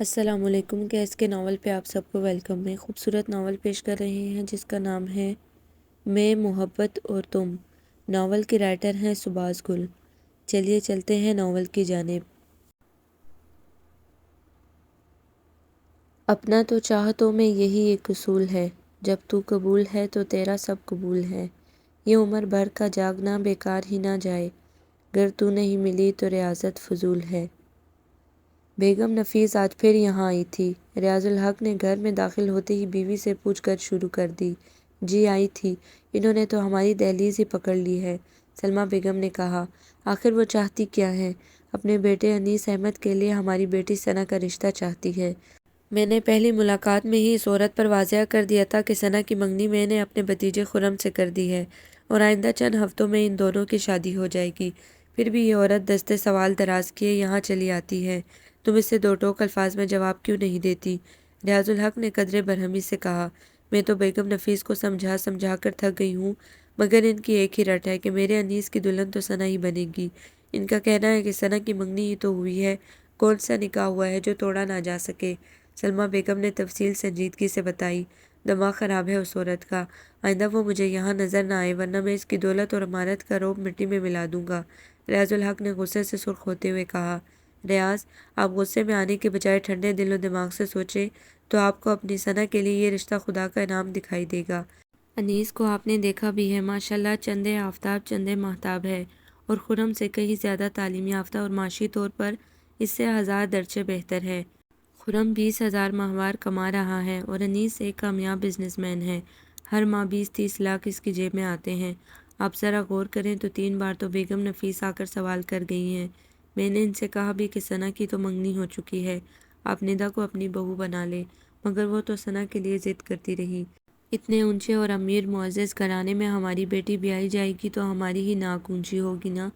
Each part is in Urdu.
السلام علیکم۔ کیس کے ناول پہ آپ سب کو ویلکم۔ میں خوبصورت ناول پیش کر رہے ہیں جس کا نام ہے میں، محبت اور تم۔ ناول کی رائٹر ہیں سباز گل۔ چلیے چلتے ہیں ناول کی جانب۔ اپنا تو چاہتوں میں یہی ایک اصول ہے، جب تو قبول ہے تو تیرا سب قبول ہے۔ یہ عمر بھر کا جاگنا بیکار ہی نہ جائے، گر تو نہیں ملی تو ریاضت فضول ہے۔ بیگم نفیس آج پھر یہاں آئی تھی۔ ریاض الحق نے گھر میں داخل ہوتے ہی بیوی سے پوچھ گچھ شروع کر دی۔ جی آئی تھی، انہوں نے تو ہماری دہلیز ہی پکڑ لی ہے، سلمیٰ بیگم نے کہا۔ آخر وہ چاہتی کیا ہے؟ اپنے بیٹے انیس احمد کے لیے ہماری بیٹی ثنا کا رشتہ چاہتی ہے۔ میں نے پہلی ملاقات میں ہی اس عورت پر واضح کر دیا تھا کہ ثنا کی منگنی میں نے اپنے بھتیجے خرم سے کر دی ہے اور آئندہ چند ہفتوں میں ان دونوں کی شادی ہو جائے گی۔ پھر بھی یہ عورت دستے سوال دراز کیے یہاں چلی آتی ہے، تم اس سے دو ٹوک الفاظ میں جواب کیوں نہیں دیتی؟ ریاض الحق نے قدرے برہمی سے کہا۔ میں تو بیگم نفیس کو سمجھا سمجھا کر تھک گئی ہوں، مگر ان کی ایک ہی رٹ ہے کہ میرے انیس کی دلہن تو ثنا ہی بنے گی۔ ان کا کہنا ہے کہ ثنا کی منگنی ہی تو ہوئی ہے، کون سا نکاح ہوا ہے جو توڑا نہ جا سکے؟ سلمیٰ بیگم نے تفصیل سنجیدگی سے بتائی۔ دماغ خراب ہے اس عورت کا، آئندہ وہ مجھے یہاں نظر نہ آئے ورنہ میں اس کی دولت اور امانت کا روب مٹی میں ملا دوں گا، ریاض الحق نے غصے سے سرخ ہوتے ہوئے کہا۔ ریاض، آپ غصے میں آنے کے بجائے ٹھنڈے دل و دماغ سے سوچیں تو آپ کو اپنی ثنا کے لیے یہ رشتہ خدا کا انعام دکھائی دے گا۔ انیس کو آپ نے دیکھا بھی ہے، ماشاءاللہ چندے آفتاب چندے ماہتاب ہے، اور خرم سے کہیں زیادہ تعلیم یافتہ اور معاشی طور پر اس سے ہزار درجے بہتر ہے۔ خرم 20,000 ماہوار کما رہا ہے اور انیس ایک کامیاب بزنس مین ہے، ہر ماہ 20-30 لاکھ اس کی جیب میں آتے ہیں۔ آپ ذرا غور کریں تو 3 بار تو بیگم نفیس آ کر سوال کر گئی ہیں۔ میں نے ان سے کہا بھی کہ ثنا کی تو منگنی ہو چکی ہے، آپ ندا کو اپنی بہو بنا لیں، مگر وہ تو ثنا کے لیے ضد کرتی رہی۔ اتنے اونچے اور امیر معزز گھرانے میں ہماری بیٹی بیائی جائے گی تو ہماری ہی ناک اونچی ہوگی نا،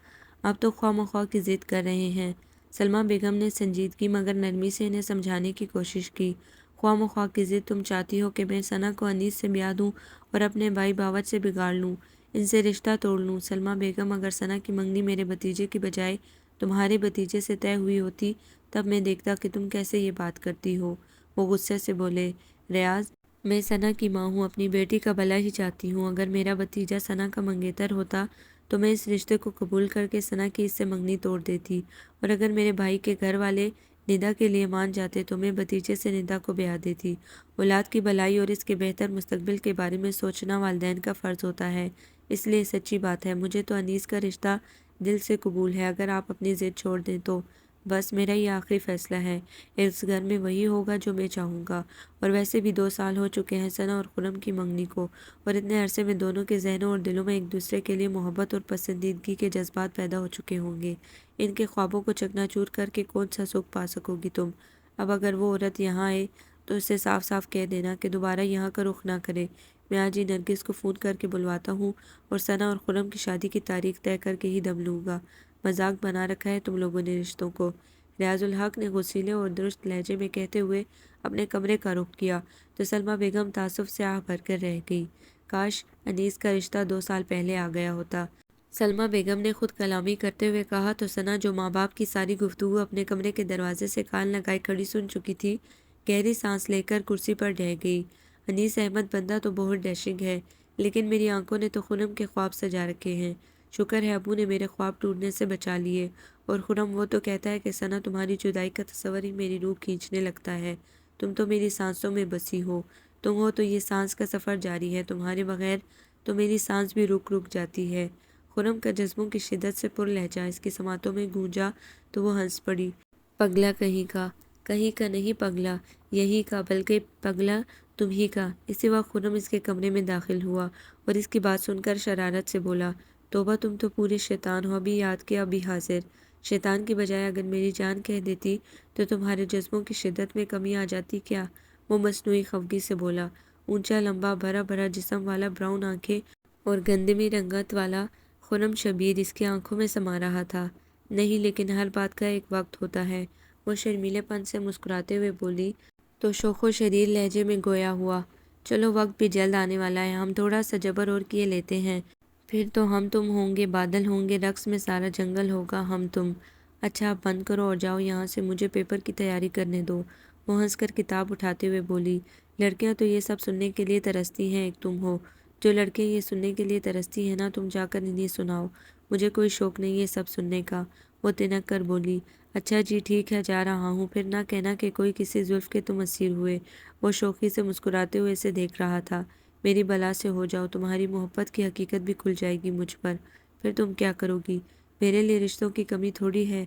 آپ تو خواہ مخواہ کی ضد کر رہے ہیں۔ سلمیٰ بیگم نے سنجیدگی مگر نرمی سے انہیں سمجھانے کی کوشش کی۔ خواہ مخواہ کی ضد تم چاہتی ہو کہ میں ثنا کو انیس سے بیاہ دوں اور اپنے بھائی باوج سے بگاڑ لوں، ان سے رشتہ توڑ لوں؟ سلمیٰ بیگم، اگر ثنا کی منگنی میرے بھتیجے کی بجائے تمہارے بھتیجے سے طے ہوئی ہوتی تب میں دیکھتا کہ تم کیسے یہ بات کرتی ہو، وہ غصے سے بولے۔ ریاض، میں ثنا کی ماں ہوں، اپنی بیٹی کا بھلا ہی چاہتی ہوں، اگر میرا بھتیجا ثنا کا منگیتر ہوتا تو میں اس رشتے کو قبول کر کے ثنا کی اس سے منگنی توڑ دیتی، اور اگر میرے بھائی کے گھر والے ندا کے لیے مان جاتے تو میں بھتیجے سے ندا کو بیاہ دیتی۔ اولاد کی بھلائی اور اس کے بہتر مستقبل کے بارے میں سوچنا والدین کا فرض ہوتا ہے، اس لیے سچی بات ہے مجھے تو انیس کا رشتہ دل سے قبول ہے، اگر آپ اپنی ضد چھوڑ دیں تو بس میرا یہ آخری فیصلہ ہے، اس گھر میں وہی ہوگا جو میں چاہوں گا، اور ویسے بھی 2 سال ہو چکے ہیں ثنا اور خرم کی منگنی کو، اور اتنے عرصے میں دونوں کے ذہنوں اور دلوں میں ایک دوسرے کے لیے محبت اور پسندیدگی کے جذبات پیدا ہو چکے ہوں گے، ان کے خوابوں کو چکنا چور کر کے کون سا سکھ پا سکو گی تم؟ اب اگر وہ عورت یہاں آئے تو اسے صاف صاف کہہ دینا کہ دوبارہ یہاں کا رخ نہ کرے، میں آج ہی نرگس کو فون کر کے بلواتا ہوں اور ثنا اور خرم کی شادی کی تاریخ طے کر کے ہی دم لوں گا، مذاق بنا رکھا ہے تم لوگوں نے رشتوں کو۔ ریاض الحق نے غصیلے اور درست لہجے میں کہتے ہوئے اپنے کمرے کا رخ کیا تو سلمیٰ بیگم تعصب سے آہ بھر کر رہ گئی۔ کاش انیس کا رشتہ 2 سال پہلے آ گیا ہوتا۔ سلمیٰ بیگم نے خود کلامی کرتے ہوئے کہا تو ثنا جو ماں باپ کی ساری گفتگو اپنے کمرے کے دروازے سے کان لگائے کھڑی سن چکی تھی، گہری سانس لے کر کرسی پر ڈھہ گئی۔ انیس احمد بندہ تو بہت ڈیشنگ ہے، لیکن میری آنکھوں نے تو خرم کے خواب سجا رکھے ہیں، شکر ہے ابو نے میرے خواب ٹوٹنے سے بچا لیے، اور خرم وہ تو کہتا ہے کہ ثنا تمہاری جدائی کا تصور ہی میری روح کھینچنے لگتا ہے، تم تو میری سانسوں میں بسی ہو، تم ہو تو یہ سانس کا سفر جاری ہے، تمہارے بغیر تو میری سانس بھی رک جاتی ہے۔ خرم کا جذبوں کی شدت سے پر لہجہ اس کی سماعتوں میں گونجا تو وہ ہنس پڑی۔ پگلا کہیں کا نہیں پگلا، یہی کا، بلکہ پگلا تم ہی کا۔ اسی وقت خرم اس کے کمرے میں داخل ہوا اور اس کی بات سن کر شرارت سے بولا، توبہ تم تو پورے شیطان ہو، ابھی یاد کیا ابھی حاضر۔ شیطان کی بجائے اگر میری جان کہہ دیتی تو تمہارے جذبوں کی شدت میں کمی آ جاتی کیا؟ وہ مصنوعی خفگی سے بولا۔ اونچا لمبا بھرا بھرا جسم والا، براؤن آنکھیں اور گندمی رنگت والا خرم شبیر اس کی آنکھوں میں سما رہا تھا۔ نہیں، لیکن ہر بات کا ایک وقت ہوتا ہے، وہ شرمیلے پن سے مسکراتے ہوئے بولی تو شوخ و شریر لہجے میں گویا ہوا، چلو وقت بھی جلد آنے والا ہے، ہم تھوڑا سا جبر اور کیے لیتے ہیں، پھر تو ہم تم ہوں گے، بادل ہوں گے، رقص میں سارا جنگل ہوگا، ہم تم۔ اچھا اب بند کرو اور جاؤ یہاں سے، مجھے پیپر کی تیاری کرنے دو۔ وہ ہنس کر کتاب اٹھاتے ہوئے بولی، لڑکیاں تو یہ سب سننے کے لیے ترستی ہیں، ایک تم ہو۔ جو لڑکیاں یہ سننے کے لیے ترستی ہیں نا، تم جا کر انہیں سناؤ، مجھے کوئی شوق نہیں یہ سب سننے کا۔ وہ تنک کر بولی، اچھا جی ٹھیک ہے، جا رہا ہوں، پھر نہ کہنا کہ کوئی کسی زلف کے تم اسیر ہوئے۔ وہ شوخی سے مسکراتے ہوئے اسے دیکھ رہا تھا۔ میری بلا سے ہو جاؤ، تمہاری محبت کی حقیقت بھی کھل جائے گی مجھ پر، پھر تم کیا کرو گی؟ میرے لیے رشتوں کی کمی تھوڑی ہے،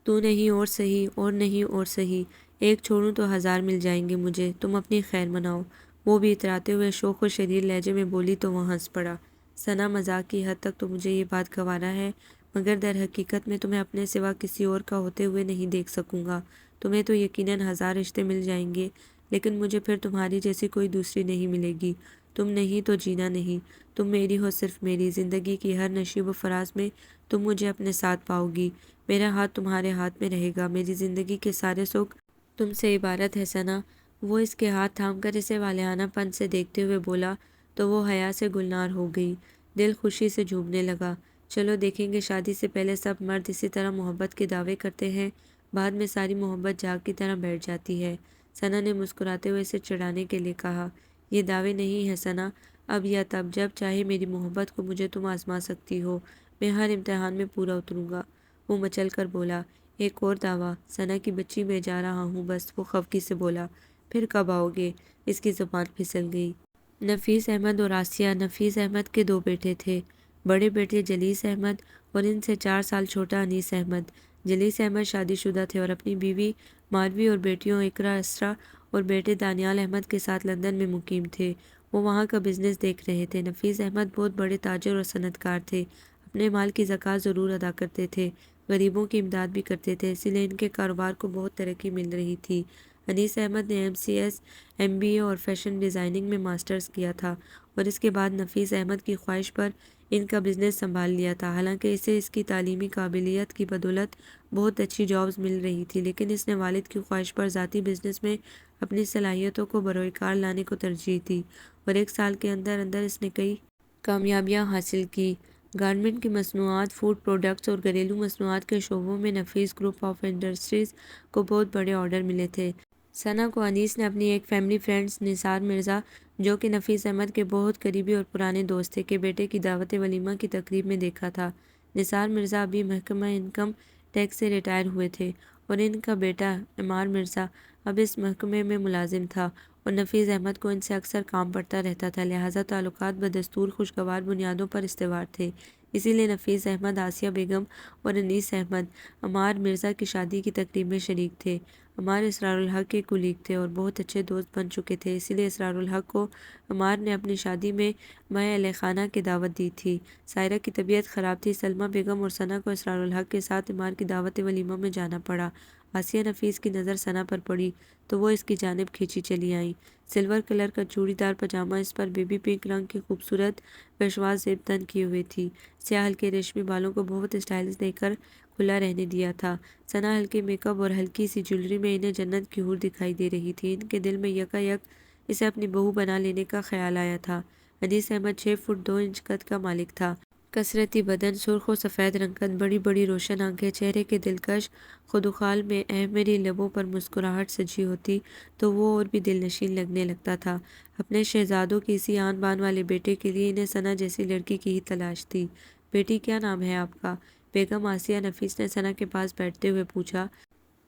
تو نہیں اور صحیح، اور نہیں اور صحیح، ایک چھوڑوں تو ہزار مل جائیں گے مجھے، تم اپنی خیر مناؤ۔ وہ بھی اتراتے ہوئے شوخ و شریر لہجے میں بولی تو وہ ہنس پڑا۔ ثنا، مذاق کی حد تک تو مجھے یہ بات گوارا ہے، مگر در حقیقت میں تمہیں اپنے سوا کسی اور کا ہوتے ہوئے نہیں دیکھ سکوں گا۔ تمہیں تو یقیناً ہزار رشتے مل جائیں گے، لیکن مجھے پھر تمہاری جیسی کوئی دوسری نہیں ملے گی۔ تم نہیں تو جینا نہیں، تم میری ہو، صرف میری۔ زندگی کی ہر نشیب و فراز میں تم مجھے اپنے ساتھ پاؤ گی، میرا ہاتھ تمہارے ہاتھ میں رہے گا، میری زندگی کے سارے سکھ تم سے عبارت ہے ثنا۔ وہ اس کے ہاتھ تھام کر اسے والہانہ پن سے دیکھتے ہوئے بولا تو وہ حیا سے گلنار ہو گئی، دل خوشی سے جھومنے لگا۔ چلو دیکھیں گے، شادی سے پہلے سب مرد اسی طرح محبت کے دعوے کرتے ہیں، بعد میں ساری محبت جاگ کی طرح بیٹھ جاتی ہے۔ ثنا نے مسکراتے ہوئے اسے چڑھانے کے لیے کہا، یہ دعوے نہیں ہیں ثنا، اب یا تب، جب چاہے میری محبت کو مجھے تم آزما سکتی ہو، میں ہر امتحان میں پورا اتروں گا۔ وہ مچل کر بولا، ایک اور دعویٰ؟ ثنا کی بچی، میں جا رہا ہوں بس۔ وہ خفگی سے بولا، پھر کب آؤ گے؟ اس کی زبان پھسل گئی۔ نفیس احمد اور آسیہ نفیس احمد کے دو بیٹے تھے، بڑے بیٹے جلیس احمد اور ان سے 4 سال چھوٹا انیس احمد۔ جلیس احمد شادی شدہ تھے اور اپنی بیوی ماروی اور بیٹیوں اقرا، اسرا اور بیٹے دانیال احمد کے ساتھ لندن میں مقیم تھے۔ وہ وہاں کا بزنس دیکھ رہے تھے۔ نفیس احمد بہت بڑے تاجر اور صنعت کار تھے، اپنے مال کی زکوٰۃ ضرور ادا کرتے تھے، غریبوں کی امداد بھی کرتے تھے، اسی لیے ان کے کاروبار کو بہت ترقی مل رہی تھی۔ انیس احمد نے MCS MBA اور فیشن ڈیزائننگ میں ماسٹرز کیا تھا، اور اس کے بعد نفیس احمد کی خواہش پر ان کا بزنس سنبھال لیا تھا۔ حالانکہ اسے اس کی تعلیمی قابلیت کی بدولت بہت اچھی جابز مل رہی تھی، لیکن اس نے والد کی خواہش پر ذاتی بزنس میں اپنی صلاحیتوں کو بروئے کار لانے کو ترجیح دی، اور 1 سال کے اندر اندر اس نے کئی کامیابیاں حاصل کی۔ گارمنٹ کی مصنوعات، فوڈ پروڈکٹس اور گھریلو مصنوعات کے شعبوں میں نفیس گروپ آف انڈسٹریز کو بہت بڑے آرڈر ملے تھے۔ ثنا کو انیس نے اپنی ایک فیملی فرینڈ نثار مرزا، جو کہ نفیس احمد کے بہت قریبی اور پرانے دوست تھے، کے بیٹے کی دعوت ولیمہ کی تقریب میں دیکھا تھا۔ نثار مرزا ابھی محکمہ انکم ٹیکس سے ریٹائر ہوئے تھے، اور ان کا بیٹا عمار مرزا اب اس محکمے میں ملازم تھا، اور نفیس احمد کو ان سے اکثر کام پڑتا رہتا تھا، لہٰذا تعلقات بدستور خوشگوار بنیادوں پر استوار تھے۔ اسی لیے نفیس احمد، آسیہ بیگم اور انیس احمد عمار مرزا کی شادی کی تقریب میں شریک تھے۔ عمار اسرار الحق کے کولیگ تھے اور بہت اچھے دوست بن چکے تھے، اسی لیے اسرار الحق کو عمار نے اپنی شادی میں مائع اہل خانہ کی دعوت دی تھی۔ سائرہ کی طبیعت خراب تھی، سلمیٰ بیگم اور ثنا کو اسرار الحق کے ساتھ عمار کی دعوت ولیمہ میں جانا پڑا۔ آسیہ نفیس کی نظر ثنا پر پڑی تو وہ اس کی جانب کھینچی چلی آئیں۔ سلور کلر کا چوڑی دار پاجامہ، اس پر بیبی پنک رنگ کی خوبصورت پیشواز زیب تن کیے ہوئے تھی، سیاہ ہلکے ریشمی بالوں کو بہت اسٹائلش دے کر کھلا رہنے دیا تھا۔ ثنا ہلکے میک اپ اور ہلکی سی جویلری میں انہیں جنت کی حور دکھائی دے رہی تھی۔ ان کے دل میں یکا یک اسے اپنی بہو بنا لینے کا خیال آیا تھا۔ انیس احمد 6 فٹ 2 انچ قد کا مالک تھا، کثرتی بدن، سرخ و سفید رنگت، بڑی بڑی روشن آنکھیں، چہرے کے دلکش خدوخال میں احمری لبوں پر مسکراہٹ سجی ہوتی تو وہ اور بھی دل نشین لگنے لگتا تھا۔ اپنے شہزادوں کی اسی آن بان والے بیٹے کے لیے انہیں ثنا جیسی لڑکی کی ہی تلاش تھی۔ بیٹی، کیا نام ہے آپ کا؟ بیگم آسیہ نفیس نے ثنا کے پاس بیٹھتے ہوئے پوچھا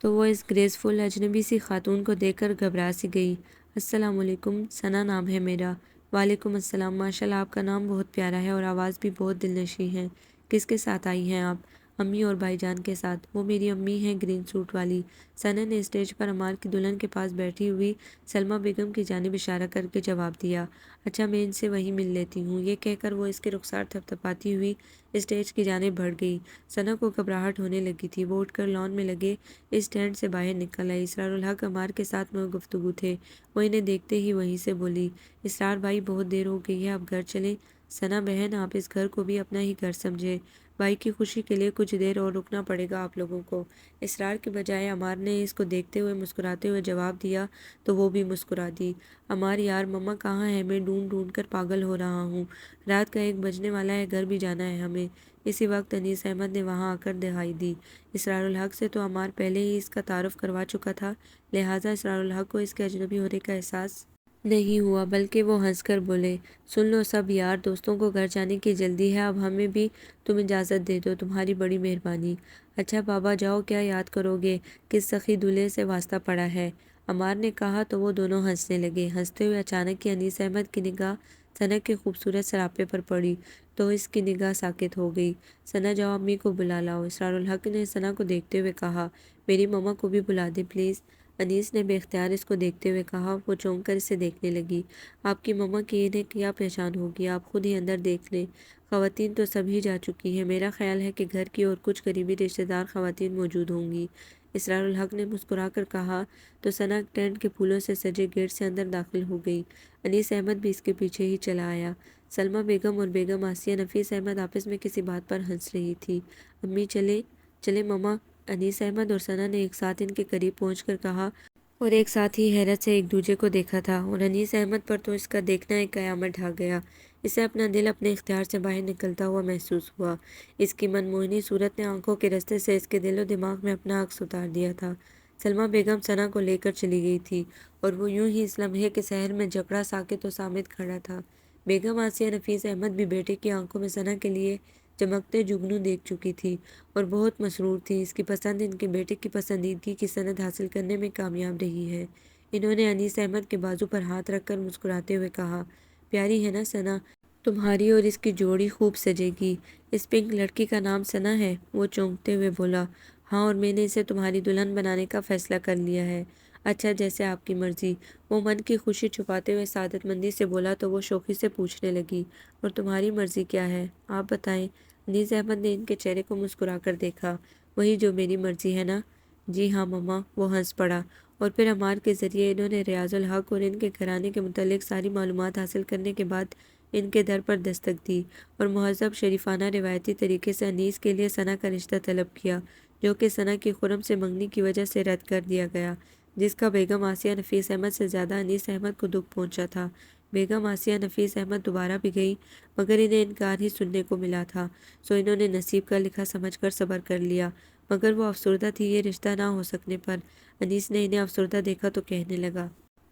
تو وہ اس گریسفل اجنبی سی خاتون کو دیکھ کر گھبرا سی گئی۔ السلام علیکم، ثنا نام ہے میرا۔ وعلیکم السلام، ماشاءاللہ آپ کا نام بہت پیارا ہے اور آواز بھی بہت دل نشیں ہے۔ کس کے ساتھ آئی ہیں آپ؟ امی اور بھائی جان کے ساتھ۔ وہ میری امی ہیں، گرین سوٹ والی۔ ثنا نے اسٹیج پر عمار کی دلہن کے پاس بیٹھی ہوئی سلمیٰ بیگم کی جانب اشارہ کر کے جواب دیا۔ اچھا، میں ان سے وہیں مل لیتی ہوں۔ یہ کہہ کر وہ اس کے رخسار تھپتھپاتی ہوئی اسٹیج کی جانب بڑھ گئی۔ ثنا کو گھبراہٹ ہونے لگی تھی، وہ اٹھ کر لان میں لگے اس ٹینٹ سے باہر نکل آئی۔ اسرار الحق عمار کے ساتھ میں گفتگو تھے، وہ انہیں دیکھتے ہی وہیں سے بولی، اسرار بھائی بہت دیر ہو گئی ہے، اب گھر چلیں۔ ثنا بہن، آپ اس گھر کو بھی اپنا ہی گھر سمجھے، بھائی کی خوشی کے لیے کچھ دیر اور رکنا پڑے گا آپ لوگوں کو۔ اصرار کے بجائے عمار نے اس کو دیکھتے ہوئے مسکراتے ہوئے جواب دیا تو وہ بھی مسکرا دی۔ عمار یار مما کہاں ہے؟ میں ڈھونڈ ڈھونڈ کر پاگل ہو رہا ہوں۔ رات کا 1 بجنے والا ہے، گھر بھی جانا ہے ہمیں۔ اسی وقت انیس احمد نے وہاں آ کر دہائی دی۔ اسرار الحق سے تو عمار پہلے ہی اس کا تعارف کروا چکا تھا، لہٰذا اسرار الحق کو اس کے اجنبی ہونے کا احساس نہیں ہوا، بلکہ وہ ہنس کر بولے، سن لو سب یار دوستوں کو گھر جانے کی جلدی ہے، اب ہمیں بھی تم اجازت دے دو، تمہاری بڑی مہربانی۔ اچھا بابا جاؤ، کیا یاد کرو گے، کس سخی دولہے سے واسطہ پڑا ہے؟ عمار نے کہا تو وہ دونوں ہنسنے لگے۔ ہنستے ہوئے اچانک ہی انیس احمد کی نگاہ ثنا کے خوبصورت سراپے پر پڑی تو اس کی نگاہ ساکت ہو گئی۔ ثنا جاؤ امی کو بلا لاؤ، اسرار الحق نے ثنا کو دیکھتے ہوئے کہا۔ میری مما کو بھی بلا دے پلیز، انیس نے بے اختیار اس کو دیکھتے ہوئے کہا۔ وہ چونک کر اسے دیکھنے لگی۔ آپ کی مما کی انہیں کیا پہچان ہوگی، آپ خود ہی اندر دیکھ لیں، خواتین تو سب ہی جا چکی ہیں، میرا خیال ہے کہ گھر کی اور کچھ قریبی رشتہ دار خواتین موجود ہوں گی، اسرار الحق نے مسکرا کر کہا تو ثنا ٹینٹ کے پھولوں سے سجے گیٹ سے اندر داخل ہو گئی۔ انیس احمد بھی اس کے پیچھے ہی چلا آیا۔ سلمیٰ بیگم اور بیگم آسیہ نفیس احمد آپس میں کسی بات پر ہنس رہی تھی۔ امی چلیں مما، انیس احمد اور ثنا نے ایک ساتھ ان کے قریب پہنچ کر کہا اور ایک ساتھ ہی حیرت سے ایک دوسرے کو دیکھا تھا، اور انیس احمد پر تو اس کا دیکھنا ایک قیامت ڈھا گیا۔ اسے اپنا دل اپنے اختیار سے باہر نکلتا ہوا محسوس ہوا۔ اس کی منموہنی صورت نے آنکھوں کے رستے سے اس کے دل و دماغ میں اپنا عکس اتار دیا تھا۔ سلمیٰ بیگم ثنا کو لے کر چلی گئی تھی اور وہ یوں ہی اس لمحے کے سحر میں جکڑا ساکت و صامت کھڑا تھا۔ بیگم آسیہ نفیس احمد بھی بیٹے کی آنکھوں میں ثنا کے لیے چمکتے جگنو دیکھ چکی تھی اور بہت مسرور تھی۔ اس کی پسند ان کے بیٹے کی پسندیدگی کی سند حاصل کرنے میں کامیاب رہی ہے۔ انہوں نے انیس احمد کے بازو پر ہاتھ رکھ کر مسکراتے ہوئے کہا، پیاری ہے نا ثنا، تمہاری اور اس کی جوڑی خوب سجے گی۔ اس پنک لڑکی کا نام ثنا ہے؟ وہ چونکتے ہوئے بولا، ہاں، اور میں نے اسے تمہاری دلہن بنانے کا فیصلہ کر لیا ہے۔ اچھا جیسے آپ کی مرضی۔ وہ من کی خوشی چھپاتے ہوئے سعادت مندی سے بولا تو وہ شوخی سے پوچھنے لگی، اور تمہاری مرضی کیا ہے، آپ بتائیں؟ انیس احمد نے ان کے چہرے کو مسکرا کر دیکھا، وہی جو میری مرضی ہے نا؟ جی ہاں مما، وہ ہنس پڑا، اور پھر عمار کے ذریعے انہوں نے ریاض الحق اور ان کے گھرانے کے متعلق ساری معلومات حاصل کرنے کے بعد ان کے در پر دستک دی اور مہذب شریفانہ روایتی طریقے سے انیس کے لیے ثنا کا رشتہ طلب کیا، جو کہ ثنا کی خرم سے منگنی کی وجہ سے رد کر دیا گیا، جس کا بیگم آسیہ نفیس احمد سے زیادہ انیس احمد کو دکھ پہنچا تھا۔ بیگم آسیہ نفیس احمد دوبارہ بھی گئی مگر انہیں انکار ہی سننے کو ملا تھا، سو انہوں نے نصیب کا لکھا سمجھ کر صبر کر لیا، مگر وہ افسردہ تھی یہ رشتہ نہ ہو سکنے پر۔ انیس نے انہیں افسردہ دیکھا تو کہنے لگا،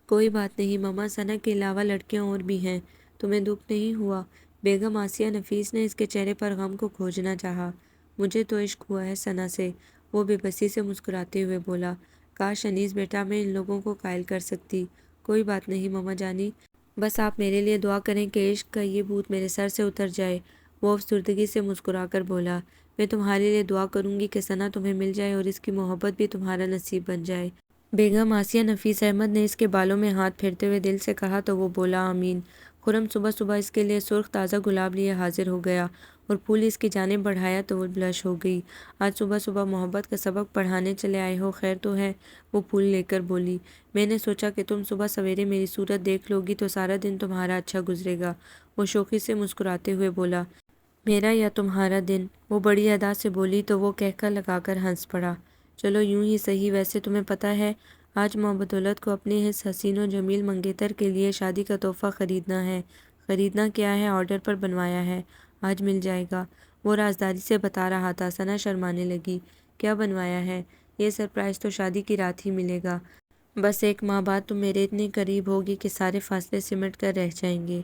کوئی بات نہیں مما، ثنا کے علاوہ لڑکیاں اور بھی ہیں، تمہیں دکھ نہیں ہوا؟ بیگم آسیہ نفیس نے اس کے چہرے پر غم کو کھوجنا چاہا۔ مجھے تو عشق ہوا ہے ثنا سے، وہ بے بسی سے مسکراتے ہوئے بولا۔ کاش انیس بیٹا میں ان لوگوں کو قائل کر سکتی۔ کوئی بات نہیں مما جانی، بس آپ میرے لیے دعا کریں کہ عشق کا یہ بھوت میرے سر سے اتر جائے۔ وہ افسردگی سے مسکرا کر بولا، میں تمہارے لیے دعا کروں گی کہ ثنا تمہیں مل جائے اور اس کی محبت بھی تمہارا نصیب بن جائے۔ بیگم آسیہ نفیس احمد نے اس کے بالوں میں ہاتھ پھیرتے ہوئے دل سے کہا تو وہ بولا، آمین۔ خرم صبح صبح اس کے لیے سرخ تازہ گلاب لیے حاضر ہو گیا اور پھول اس کی جانب بڑھایا تو وہ بلش ہو گئی۔ آج صبح صبح محبت کا سبق پڑھانے چلے آئے ہو، خیر تو ہے؟ وہ پھول لے کر بولی، میں نے سوچا کہ تم صبح سویرے میری صورت دیکھ لو گی تو سارا دن تمہارا اچھا گزرے گا۔ وہ شوخی سے مسکراتے ہوئے بولا، میرا یا تمہارا دن؟ وہ بڑی ادا سے بولی تو وہ کہکہ لگا کر ہنس پڑا۔ چلو یوں ہی صحیح، ویسے تمہیں پتہ ہے آج ماں بدولت کو اپنے اس حسین و جمیل منگیتر کے لیے شادی کا تحفہ خریدنا ہے۔ خریدنا کیا ہے، آرڈر پر بنوایا ہے، آج مل جائے گا۔ وہ رازداری سے بتا رہا تھا۔ ثنا شرمانے لگی، کیا بنوایا ہے؟ یہ سرپرائز تو شادی کی رات ہی ملے گا، بس 1 ماہ بعد تم میرے اتنی قریب ہوگی کہ سارے فاصلے سمٹ کر رہ جائیں گے۔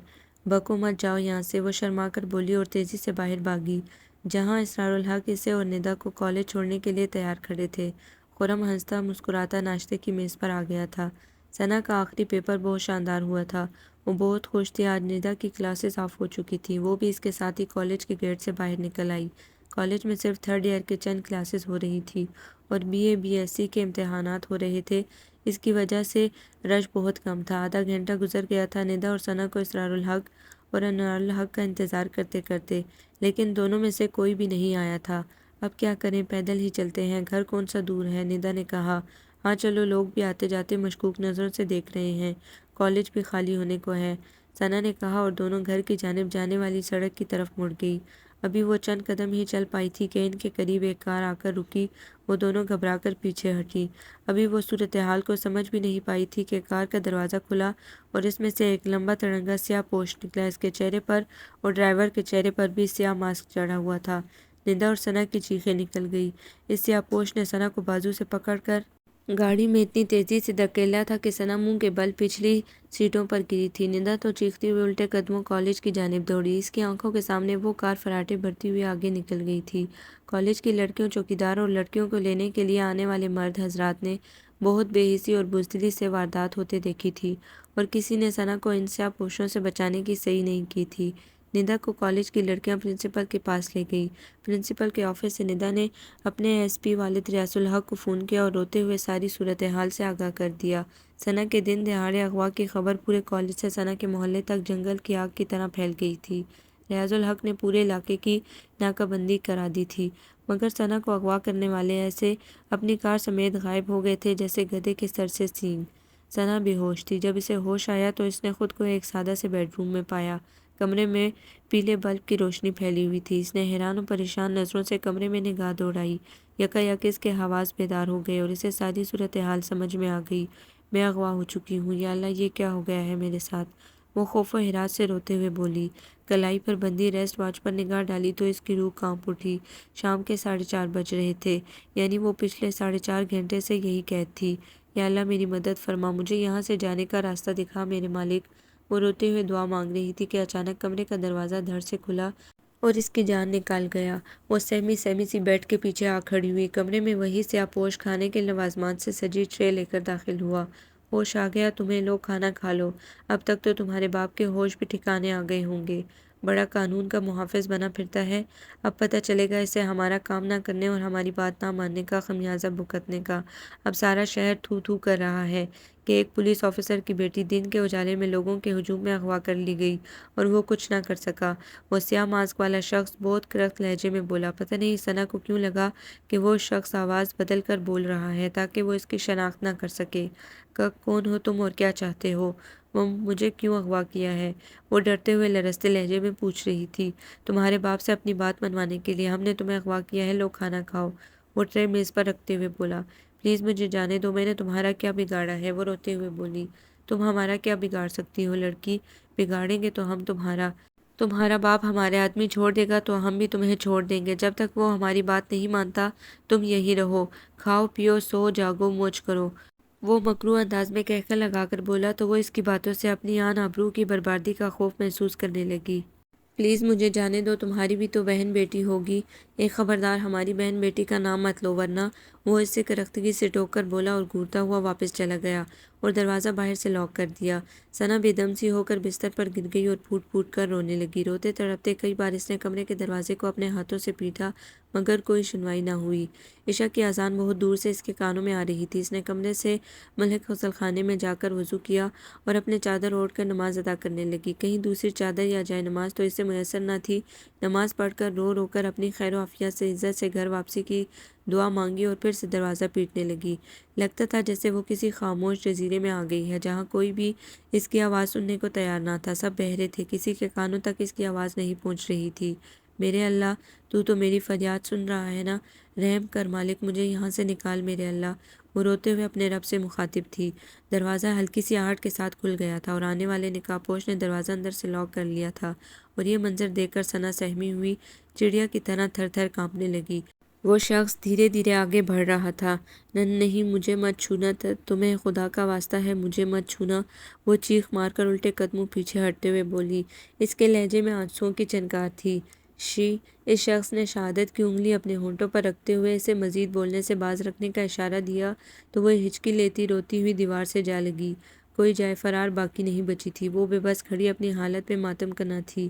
بکو مت جاؤ یہاں سے، وہ شرما کر بولی اور تیزی سے باہر بھاگی، جہاں اسرار الحق اسے اور ندا کو کالج چھوڑنے کے لیے تیار کھڑے تھے۔ خرم ہنستا مسکراتا ناشتے کی میز پر آ گیا تھا۔ ثنا کا آخری پیپر بہت شاندار ہوا تھا، وہ بہت خوش تھی۔ آج ندا کی کلاسز آف ہو چکی تھی، وہ بھی اس کے ساتھ ہی کالج کے گیٹ سے باہر نکل آئی۔ کالج میں صرف 3rd ایئر کے چند کلاسز ہو رہی تھی اور BA BSc کے امتحانات ہو رہے تھے، اس کی وجہ سے رش بہت کم تھا۔ آدھا گھنٹہ گزر گیا تھا ندا اور ثنا کو اسرار الحق اور انوار الحق کا انتظار کرتے کرتے، لیکن دونوں میں سے کوئی بھی نہیں آیا تھا۔ اب کیا کریں، پیدل ہی چلتے ہیں، گھر کون سا دور ہے، ندا نے کہا۔ ہاں چلو، لوگ بھی آتے جاتے مشکوک نظروں سے دیکھ رہے ہیں، کالج بھی خالی ہونے کو ہے، ثنا نے کہا اور دونوں گھر کی جانب جانے والی سڑک کی طرف مڑ گئی۔ ابھی وہ چند قدم ہی چل پائی تھی کہ ان کے قریب ایک کار آ کر رکی۔ وہ دونوں گھبرا کر پیچھے ہٹیں۔ ابھی وہ صورتحال کو سمجھ بھی نہیں پائی تھی کہ کار کا دروازہ کھلا اور اس میں سے ایک لمبا تڑنگا سیاہ پوش نکلا۔ اس کے چہرے پر اور ڈرائیور کے چہرے پر بھی سیاہ ماسک چڑھا ہوا تھا۔ نندا اور ثنا کی چیخیں نکل گئی۔ اس سیاہ پوش نے ثنا کو بازو سے پکڑ کر گاڑی میں اتنی تیزی سے دھکیلا تھا کہ ثنا منہ کے بل پچھلی سیٹوں پر گری تھی۔ نندا تو چیختی ہوئی الٹے قدموں کالج کی جانب دوڑی۔ اس کی آنکھوں کے سامنے وہ کار فراٹے بھرتی ہوئی آگے نکل گئی تھی۔ کالج کی لڑکیوں، چوکیداروں اور لڑکیوں کو لینے کے لیے آنے والے مرد حضرات نے بہت بے حسی اور بزدلی سے واردات ہوتے دیکھی تھی اور کسی نے ثنا کو ان سیاہ پوشوں سے بچانے کی صحیح نہیں کی تھی۔ نندا کو کالج کی لڑکیاں پرنسپل کے پاس لے گئی۔ پرنسپل کے آفس سے نندا نے اپنے ایس پی والد ریاض الحق کو فون کیا اور روتے ہوئے ساری صورتحال سے آگاہ کر دیا۔ ثنا کے دن دہاڑے اغوا کی خبر پورے کالج سے ثنا کے محلے تک جنگل کی آگ کی طرح پھیل گئی تھی۔ ریاض الحق نے پورے علاقے کی ناکہ بندی کرا دی تھی، مگر ثنا کو اغوا کرنے والے ایسے اپنی کار سمیت غائب ہو گئے تھے جیسے گدھے کے سر سے سینگ۔ ثنا بے ہوش تھی۔ جب اسے ہوش آیا تو اس نے خود کو ایک سادہ سے بیڈ روم میں پایا۔ کمرے میں پیلے بلب کی روشنی پھیلی ہوئی تھی۔ اس نے حیران و پریشان نظروں سے کمرے میں نگاہ دوڑائی۔ یکایک اس کے حواس بیدار ہو گئے اور اسے ساری صورتحال سمجھ میں آ گئی۔ میں اغوا ہو چکی ہوں، یا اللہ یہ کیا ہو گیا ہے میرے ساتھ؟ وہ خوف و ہراس سے روتے ہوئے بولی۔ کلائی پر بندھی ریسٹ واچ پر نگاہ ڈالی تو اس کی روح کانپ اٹھی۔ شام کے 4:30 بج رہے تھے، یعنی وہ پچھلے 4.5 گھنٹے سے یہی قید تھی۔ یا اللہ میری مدد فرما، مجھے یہاں سے جانے کا راستہ دکھا میرے مالک۔ وہ روتے ہوئے دعا مانگ رہی تھی کہ اچانک کمرے کا دروازہ دھڑ سے کھلا اور اس کی جان نکال گیا۔ وہ سہمی سہمی سی بیڈ کے پیچھے آ کھڑی ہوئی۔ کمرے میں وہی سیاہ پوش کھانے کے لوازمات سے سجی ٹرے لے کر داخل ہوا۔ ہوش آ گیا تمہیں؟ لو کھانا کھا لو۔ اب تک تو تمہارے باپ کے ہوش بھی ٹھکانے آ گئے ہوں گے۔ بڑا قانون کا محافظ بنا پھرتا ہے۔ اب پتہ چلے گا اسے ہمارا کام نہ کرنے اور ہماری بات نہ ماننے کا خمیازہ بھگتنے کا۔ اب سارا شہر تھو تھو کر رہا ہے کہ ایک پولیس آفیسر کی بیٹی دن کے اجالے میں لوگوں کے ہجوم میں اغوا کر لی گئی اور وہ کچھ نہ کر سکا۔ وہ سیاہ ماسک والا شخص بہت کرخت لہجے میں بولا۔ پتہ نہیں ثنا کو کیوں لگا کہ وہ شخص آواز بدل کر بول رہا ہے تاکہ وہ اس کی شناخت نہ کر سکے۔ کون ہو تم اور کیا چاہتے ہو؟ وہ مجھے کیوں اغوا کیا ہے؟ وہ ڈرتے ہوئے لرزتے لہجے میں پوچھ رہی تھی۔ تمہارے باپ سے اپنی بات منوانے کے لیے ہم نے تمہیں اغوا کیا ہے، لو کھانا کھاؤ۔ وہ ٹرے میز پر رکھتے ہوئے بولا۔ پلیز مجھے جانے دو، میں نے تمہارا کیا بگاڑا ہے؟ وہ روتے ہوئے بولی۔ تم ہمارا کیا بگاڑ سکتی ہو لڑکی؟ بگاڑیں گے تو ہم تمہارا باپ ہمارے آدمی چھوڑ دے گا تو ہم بھی تمہیں چھوڑ دیں گے۔ جب تک وہ ہماری بات نہیں مانتا تم یہی رہو، کھاؤ پیو سو جاگو موج کرو۔ وہ مکروہ انداز میں کہکہ لگا کر بولا تو وہ اس کی باتوں سے اپنی آن آبرو کی بربادی کا خوف محسوس کرنے لگی۔ پلیز مجھے جانے دو، تمہاری بھی تو بہن بیٹی ہوگی۔ ایک خبردار ہماری بہن بیٹی کا نام مت لو ورنہ۔ وہ اس سے کرختگی سے ٹوک کر بولا اور گھورتا ہوا واپس چلا گیا اور دروازہ باہر سے لاک کر دیا۔ ثنا بے دم سی ہو کر بستر پر گر گئی اور پھوٹ پھوٹ کر رونے لگی۔ روتے تڑپتے کئی بار اس نے کمرے کے دروازے کو اپنے ہاتھوں سے پیٹا مگر کوئی سنوائی نہ ہوئی۔ عشاء کی اذان بہت دور سے اس کے کانوں میں آ رہی تھی۔ اس نے کمرے سے ملحق غسل خانے میں جا کر وضو کیا اور اپنے چادر اوڑھ کر نماز ادا کرنے لگی۔ کہیں دوسری چادر یا جائے نماز تو اسے میسر نہ تھی۔ نماز پڑھ کر رو رو کر اپنی خیر و عافیت سے عزت سے گھر واپسی کی دعا مانگی اور پھر سے دروازہ پیٹنے لگی۔ لگتا تھا جیسے وہ کسی خاموش جزیرے میں آ گئی ہے جہاں کوئی بھی اس کی آواز سننے کو تیار نہ تھا۔ سب بہرے تھے، کسی کے کانوں تک اس کی آواز نہیں پہنچ رہی تھی۔ میرے اللہ، تو میری فریاد سن رہا ہے نا؟ رحم کر مالک، مجھے یہاں سے نکال میرے اللہ۔ وہ روتے ہوئے اپنے رب سے مخاطب تھی۔ دروازہ ہلکی سی آہٹ کے ساتھ کھل گیا تھا اور آنے والے نقاب پوش نے دروازہ اندر سے لاک کر لیا تھا اور یہ منظر دیکھ کر ثنا سہمی ہوئی چڑیا کی طرح تھر تھر کانپنے لگی۔ وہ شخص دھیرے دھیرے آگے بڑھ رہا تھا۔ نہیں مجھے مت چھونا، تمہیں خدا کا واسطہ ہے مجھے مت چھونا۔ وہ چیخ مار کر الٹے قدموں پیچھے ہٹتے ہوئے بولی۔ اس کے لہجے میں آنسوؤں کی چنکار تھی۔ اس شخص نے شہادت کی انگلی اپنے ہونٹوں پر رکھتے ہوئے اسے مزید بولنے سے باز رکھنے کا اشارہ دیا تو وہ ہچکی لیتی روتی ہوئی دیوار سے جا لگی۔ کوئی جائے فرار باقی نہیں بچی تھی۔ وہ بے بس کھڑی اپنی حالت پہ ماتم کرنا تھی۔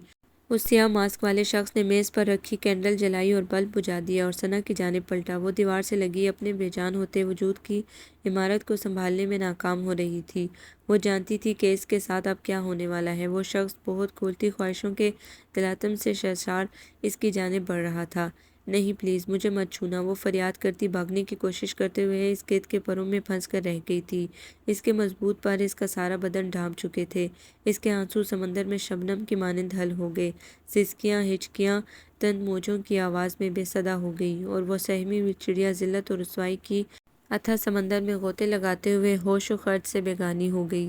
اس سیاہ ماسک والے شخص نے میز پر رکھی کینڈل جلائی اور بلب بجھا دیا اور ثنا کی جانب پلٹا۔ وہ دیوار سے لگی اپنے بے جان ہوتے وجود کی عمارت کو سنبھالنے میں ناکام ہو رہی تھی۔ وہ جانتی تھی کہ اس کے ساتھ اب کیا ہونے والا ہے۔ وہ شخص بہت کھولتی خواہشوں کے تلاطم سے سرشار اس کی جانب بڑھ رہا تھا۔ نہیں پلیز مجھے مت چھونا، وہ فریاد کرتی بھاگنے کی کوشش کرتے ہوئے اس قید کے پروں میں پھنس کر رہ گئی تھی۔ اس کے مضبوط پر اس کا سارا بدن ڈھانپ چکے تھے۔ اس کے آنسو سمندر میں شبنم کی مانند حل ہو گئے۔ سسکیاں، ہچکیاں تند موجوں کی آواز میں بے صدا ہو گئیں اور وہ سہمی ہوئی چڑیا ذلت اور رسوائی کی اتھاہ سمندر میں غوطے لگاتے ہوئے ہوش و خرد سے بیگانی ہو گئی۔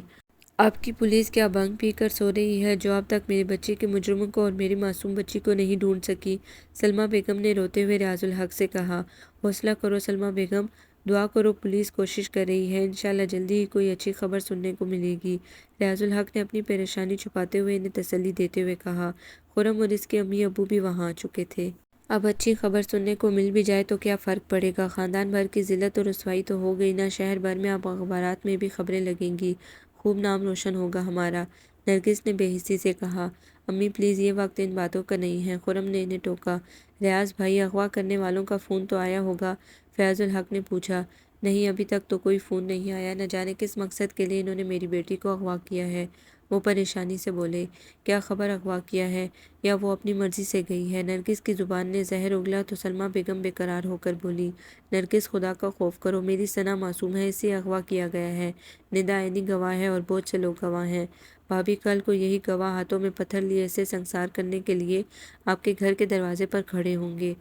آپ کی پولیس کیا بھنگ پی کر سو رہی ہے جو اب تک میرے بچے کے مجرموں کو اور میری معصوم بچی کو نہیں ڈھونڈ سکی؟ سلمیٰ بیگم نے روتے ہوئے ریاض الحق سے کہا۔ حوصلہ کرو سلمیٰ بیگم، دعا کرو، پولیس کوشش کر رہی ہے، انشاءاللہ جلدی ہی کوئی اچھی خبر سننے کو ملے گی۔ ریاض الحق نے اپنی پریشانی چھپاتے ہوئے انہیں تسلی دیتے ہوئے کہا۔ خرم اور اس کے امی ابو بھی وہاں آ چکے تھے۔ اب اچھی خبر سننے کو مل بھی جائے تو کیا فرق پڑے گا؟ خاندان بھر کی ذلت اور رسوائی تو ہو گئی نا، شہر بھر میں اب اخبارات میں بھی خبریں لگیں گی، خوب نام روشن ہوگا ہمارا۔ نرگس نے بے حسی سے کہا۔ امی پلیز یہ وقت ان باتوں کا نہیں ہے، خرم نے انہیں ٹوکا۔ ریاض بھائی، اغوا کرنے والوں کا فون تو آیا ہوگا؟ فیاض الحق نے پوچھا۔ نہیں، ابھی تک تو کوئی فون نہیں آیا، نہ جانے کس مقصد کے لیے انہوں نے میری بیٹی کو اغوا کیا ہے، وہ پریشانی سے بولے۔ کیا خبر اغوا کیا ہے یا وہ اپنی مرضی سے گئی ہے؟ نرگس کی زبان نے زہر اگلا تو سلمیٰ بیگم بے قرار ہو کر بولی۔ نرگس، خدا کا خوف کرو، میری ثنا معصوم ہے، اسے اغوا کیا گیا ہے۔ ندا عینی گواہ ہے اور بہت سے لوگ گواہ ہیں۔ بھابھی کل کو یہی گواہ ہاتھوں میں پتھر لیے اسے سنگسار کرنے کے لیے آپ کے گھر کے دروازے پر کھڑے ہوں گے۔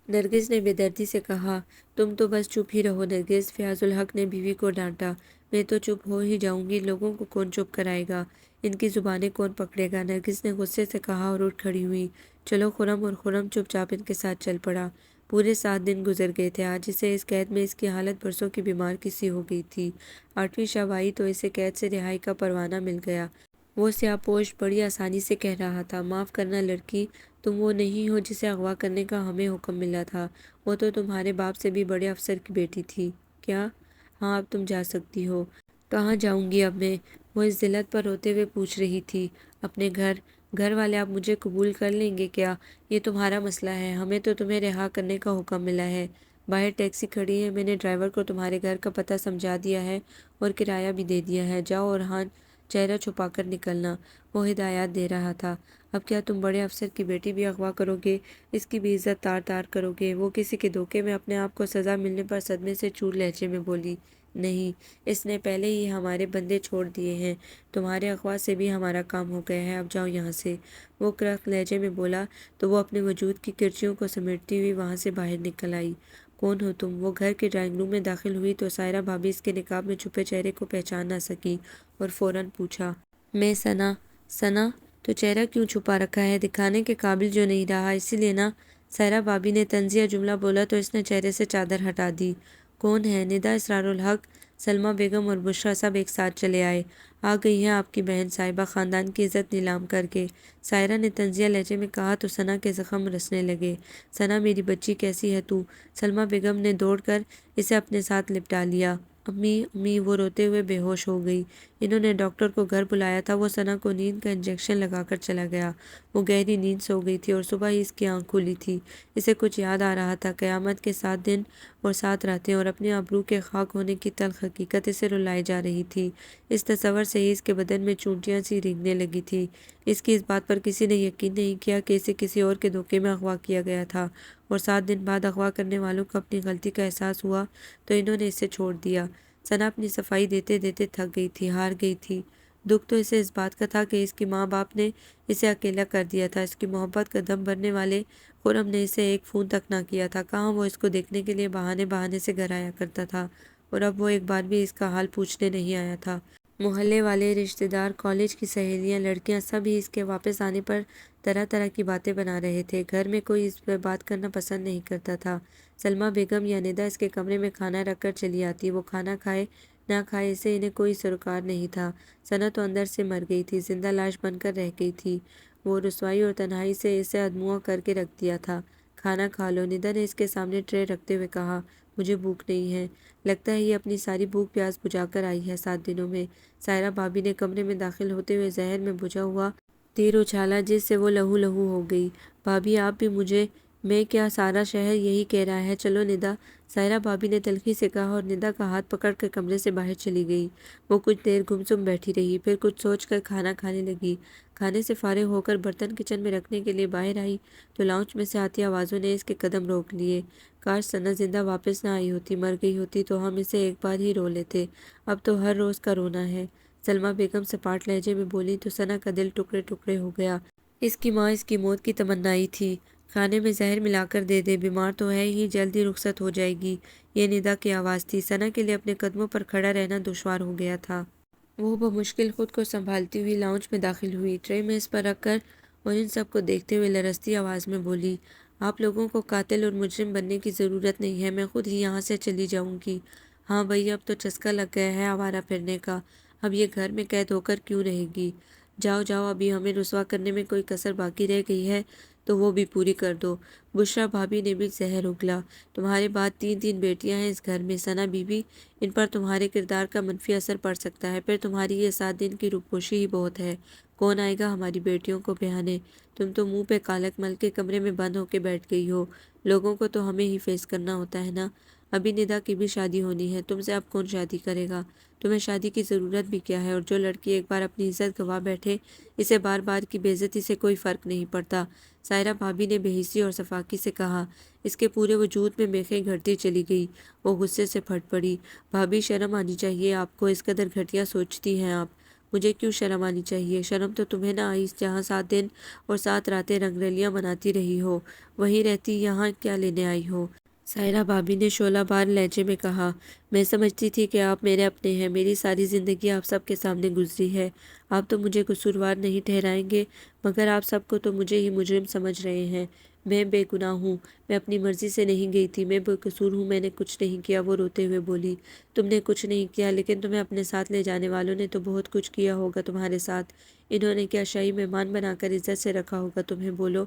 نرگس نے بے دردی سے کہا۔ تم تو بس چپ ہی رہو نرگس، فیاض الحق نے بیوی کو ڈانٹا۔ میں تو چپ ہو ہی جاؤں گی، لوگوں کو کون چپ کرائے گا، ان کی زبانیں کون پکڑے گا؟ نرگس نے غصے سے کہا اور اٹھ کھڑی ہوئی۔ چلو خرم، اور خرم چپ چاپ ان کے ساتھ چل پڑا۔ پورے 7 دن گزر گئے تھے، آج اسے اس قید میں اس کی حالت برسوں کی بیمار کی سی ہو گئی تھی۔ 8ویں شب آئی تو اسے قید سے رہائی کا پروانہ مل گیا۔ وہ سیاہ پوش بڑی آسانی سے کہہ رہا تھا۔ معاف کرنا لڑکی، تم وہ نہیں ہو جسے اغوا کرنے کا ہمیں حکم ملا تھا، وہ تو تمہارے باپ سے بھی بڑے افسر کی بیٹی تھی۔ کیا؟ ہاں، اب تم جا سکتی ہو۔ کہاں جاؤں گی اب میں؟ وہ اس ذلت پر روتے ہوئے پوچھ رہی تھی۔ اپنے گھر۔ گھر والے اب مجھے قبول کر لیں گے کیا؟ یہ تمہارا مسئلہ ہے، ہمیں تو تمہیں رہا کرنے کا حکم ملا ہے۔ باہر ٹیکسی کھڑی ہے، میں نے ڈرائیور کو تمہارے گھر کا پتہ سمجھا دیا ہے اور کرایہ بھی دے دیا ہے، جاؤ اور ہاں، چہرہ چھپا کر نکلنا، وہ ہدایات دے رہا تھا۔ اب کیا تم بڑے افسر کی بیٹی بھی اغوا کرو گے، اس کی بھی عزت تار تار کرو گے؟ وہ کسی کے دھوکے میں اپنے آپ کو سزا ملنے پر صدمے سے چور لہجے میں بولی۔ نہیں، اس نے پہلے ہی ہمارے بندے چھوڑ دیے ہیں، تمہارے اغوا سے بھی ہمارا کام ہو گیا ہے، اب جاؤ یہاں سے، وہ کرخت لہجے میں بولا تو وہ اپنے وجود کی کرچیوں کو سمیٹتی ہوئی وہاں سے باہر نکل آئی۔ کون ہو تم؟ وہ گھر کے ڈرائنگ روم میں داخل ہوئی تو سائرہ بھابھی اس کے نقاب میں چھپے چہرے کو پہچان نہ سکی اور فوراً پوچھا۔ میں ثنا۔ ثنا؟ تو چہرہ کیوں چھپا رکھا ہے؟ دکھانے کے قابل جو نہیں رہا، اسی لیے نا؟ سائرہ بھابھی نے طنزیہ جملہ بولا تو اس نے چہرے سے چادر ہٹا دی۔ کون ہے؟ ندا، اسرار الحق، سلمیٰ بیگم اور بشریٰ سب ایک ساتھ چلے آئے۔ آ گئی ہے آپ کی بہن صاحبہ، خاندان کی عزت نیلام کر کے، سائرہ نے طنزیہ لہجے میں کہا تو ثنا کے زخم رسنے لگے۔ ثنا میری بچی، کیسی ہے تو؟ سلمیٰ بیگم نے دوڑ کر اسے اپنے ساتھ لپٹا لیا۔ امی، امی، وہ روتے ہوئے بے ہوش ہو گئی۔ انہوں نے ڈاکٹر کو گھر بلایا تھا، وہ ثنا کو نیند کا انجیکشن لگا کر چلا گیا۔ وہ گہری نیند سو گئی تھی اور صبح ہی اس کی آنکھ کھلی تھی۔ اسے کچھ یاد آ رہا تھا، قیامت کے 7 دن اور 7 راتیں اور اپنے ابرو کے خاک ہونے کی تلخ حقیقت اسے رلائے جا رہی تھی۔ اس تصور سے ہی اس کے بدن میں چونٹیاں سی رینگنے لگی تھی۔ اس کی اس بات پر کسی نے یقین نہیں کیا کہ اسے کسی اور کے دھوکے میں اغوا کیا گیا تھا، اور 7 دن بعد اغوا کرنے والوں کو اپنی غلطی کا احساس ہوا تو انہوں نے اسے چھوڑ دیا۔ ثنا اپنی صفائی دیتے دیتے تھک گئی تھی، ہار گئی تھی۔ دکھ تو اسے اس بات کا تھا کہ اس کی ماں باپ نے اسے اکیلا کر دیا تھا، اس کی محبت کا دم بھرنے والے خرم نے اسے ایک فون تک نہ کیا تھا، کہاں وہ اس کو دیکھنے کے لیے بہانے بہانے سے گھر آیا کرتا تھا، اور اب وہ ایک بار بھی اس کا حال پوچھنے نہیں آیا تھا۔ محلے والے، رشتہ دار، کالج کی سہیلیاں، لڑکیاں، سب ہی اس کے واپس آنے پر طرح طرح کی باتیں بنا رہے تھے۔ گھر میں کوئی اس پر بات کرنا پسند نہیں کرتا تھا۔ سلمیٰ بیگم یا ندا اس کے کمرے میں کھانا رکھ کر چلی آتی، وہ کھانا کھائے نہ کھائے اسے انہیں کوئی سروکار نہیں تھا۔ ثنا تو اندر سے مر گئی تھی، زندہ لاش بن کر رہ گئی تھی۔ وہ رسوائی اور تنہائی سے اسے ادموا کر کے رکھ دیا تھا۔ کھانا کھا لو، ندا نے اس کے سامنے ٹرے رکھتے ہوئے کہا۔ مجھے بھوک نہیں ہے۔ لگتا ہے یہ اپنی ساری بھوک پیاس بجھا کر آئی ہے 7 دنوں میں۔ سائرہ بھابھی نے کمرے میں داخل ہوتے ہوئے زہر میں بجھا ہوا تیر اچھالا جس سے وہ لہو لہو ہو گئی۔ بھابھی، آپ بھی مجھے میں کیا، سارا شہر یہی کہہ رہا ہے، چلو ندا، سائرہ بھابی نے تلخی سے کہا اور ندا کا ہاتھ پکڑ کر کمرے سے باہر چلی گئی۔ وہ کچھ دیر گمسم بیٹھی رہی، پھر کچھ سوچ کر کھانا کھانے لگی۔ کھانے سے فارغ ہو کر برتن کچن میں رکھنے کے لیے باہر آئی تو لاؤنج میں سے آتی آوازوں نے اس کے قدم روک لیے۔ کاش ثنا زندہ واپس نہ آئی ہوتی، مر گئی ہوتی تو ہم اسے ایک بار ہی رو لیتے، اب تو ہر روز کا رونا ہے۔ سلمیٰ بیگم سپاٹ لہجے میں بولی تو ثنا کا دل ٹکڑے ٹکڑے ہو گیا۔ اس کی ماں اس کی موت کی تمنائی تھی۔ کھانے میں زہر ملا کر دے دے، بیمار تو ہے ہی، جلد ہی رخصت ہو جائے گی، یہ ندا کی آواز تھی۔ ثنا کے لیے اپنے قدموں پر کھڑا رہنا دشوار ہو گیا تھا۔ وہ بمشکل خود کو سنبھالتی ہوئی لاؤنج میں داخل ہوئی، ٹرے میز پر رکھ کر اور ان سب کو دیکھتے ہوئے لرزتی آواز میں بولی، آپ لوگوں کو قاتل اور مجرم بننے کی ضرورت نہیں ہے، میں خود ہی یہاں سے چلی جاؤں گی۔ ہاں بھئی، اب تو چسکا لگ گیا ہے آوارہ پھرنے کا، اب یہ گھر میں قید ہو کر کیوں رہے گی؟ جاؤ جاؤ، ابھی ہمیں رسوا کرنے میں کوئی کسر باقی رہ گئی ہے تو وہ بھی پوری کر دو۔ بشریٰ بھابی نے بھی زہر اگلا، تمہارے بعد تین بیٹیاں ہیں اس گھر میں، ثنا بی بی، ان پر تمہارے کردار کا منفی اثر پڑ سکتا ہے، پھر تمہاری یہ 7 دن کی روپوشی ہی بہت ہے، کون آئے گا ہماری بیٹیوں کو بہانے؟ تم تو منہ پہ کالک مل کے کمرے میں بند ہو کے بیٹھ گئی ہو، لوگوں کو تو ہمیں ہی فیس کرنا ہوتا ہے نا۔ ابھی ندا کی بھی شادی ہونی ہے، تم سے اب کون شادی کرے گا؟ تمہیں شادی کی ضرورت بھی کیا ہے؟ اور جو لڑکی ایک بار اپنی عزت گنوا بیٹھے، اسے بار بار کی بے عزتی سے کوئی فرق نہیں پڑتا۔ سائرہ بھابی نے بے حسی اور صفاقی سے کہا۔ اس کے پورے وجود میں میخیں گھٹتی چلی گئی، وہ غصے سے پھٹ پڑی۔ بھابی، شرم آنی چاہیے آپ کو، اس قدر گھٹیا سوچتی ہیں آپ؟ مجھے کیوں شرم آنی چاہیے؟ شرم تو تمہیں نہ آئی جہاں 7 دن اور 7 راتیں رنگ رلیاں مناتی رہی ہو، وہیں رہتی یہاں کیا لینے آئی ہو؟ سائرہ بھابی نے شعلہ بار لہجے میں کہا، میں سمجھتی تھی کہ آپ میرے اپنے ہیں، میری ساری زندگی آپ سب کے سامنے گزری ہے، آپ تو مجھے قصوروار نہیں ٹھہرائیں گے، مگر آپ سب کو تو مجھے ہی مجرم سمجھ رہے ہیں۔ میں بے گناہ ہوں، میں اپنی مرضی سے نہیں گئی تھی، میں بے قصور ہوں، میں نے کچھ نہیں کیا، وہ روتے ہوئے بولی۔ تم نے کچھ نہیں کیا، لیکن تمہیں اپنے ساتھ لے جانے والوں نے تو بہت کچھ کیا ہوگا تمہارے ساتھ، انہوں نے کیا شاہی مہمان بنا کر عزت سے رکھا ہوگا تمہیں، بولو۔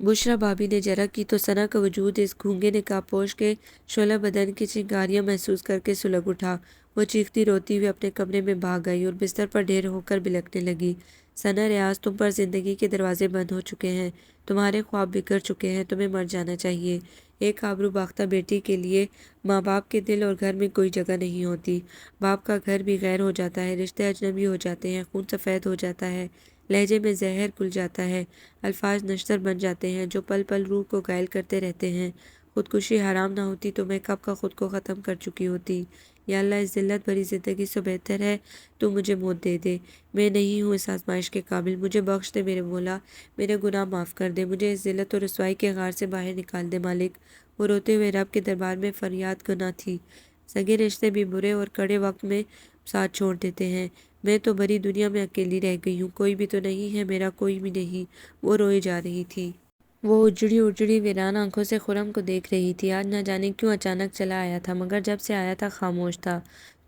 بشریٰ بھابی نے جرا کی تو ثنا کا وجود اس گھونگے نقاب پوش کے شعلہ بدن کی چنگاریاں محسوس کر کے سلگ اٹھا۔ وہ چیختی روتی ہوئی اپنے کمرے میں بھاگ آئی اور بستر پر ڈھیر ہو کر بلکنے لگی۔ ثنا، ریاض، تم پر زندگی کے دروازے بند ہو چکے ہیں، تمہارے خواب بکھر چکے ہیں، تمہیں مر جانا چاہیے۔ ایک آبرو باختہ بیٹی کے لیے ماں باپ کے دل اور گھر میں کوئی جگہ نہیں ہوتی، باپ کا گھر بھی غیر ہو جاتا ہے، رشتے اجنبی ہو جاتے ہیں، خون سفید ہو جاتا ہے، لہجے میں زہر گھل جاتا ہے، الفاظ نشتر بن جاتے ہیں جو پل پل روح کو گھائل کرتے رہتے ہیں۔ خودکشی حرام نہ ہوتی تو میں کب کا خود کو ختم کر چکی ہوتی۔ یا اللہ، اس ذلت بھری زندگی سے بہتر ہے تو مجھے موت دے دے، میں نہیں ہوں اس آزمائش کے قابل، مجھے بخش دے میرے مولا، میرے گناہ معاف کر دے، مجھے اس ذلت اور رسوائی کے غار سے باہر نکال دے مالک۔ وہ روتے ہوئے رب کے دربار میں فریاد گنا تھی۔ سگے رشتے بھی برے اور کڑے وقت میں ساتھ چھوڑ دیتے ہیں، میں تو بڑی دنیا میں اکیلی رہ گئی ہوں، کوئی بھی تو نہیں ہے میرا، کوئی بھی نہیں۔ وہ روئی جا رہی تھی۔ وہ اجڑی اجڑی ویران آنکھوں سے خرم کو دیکھ رہی تھی۔ آج نہ جانے کیوں اچانک چلا آیا تھا، مگر جب سے آیا تھا خاموش تھا۔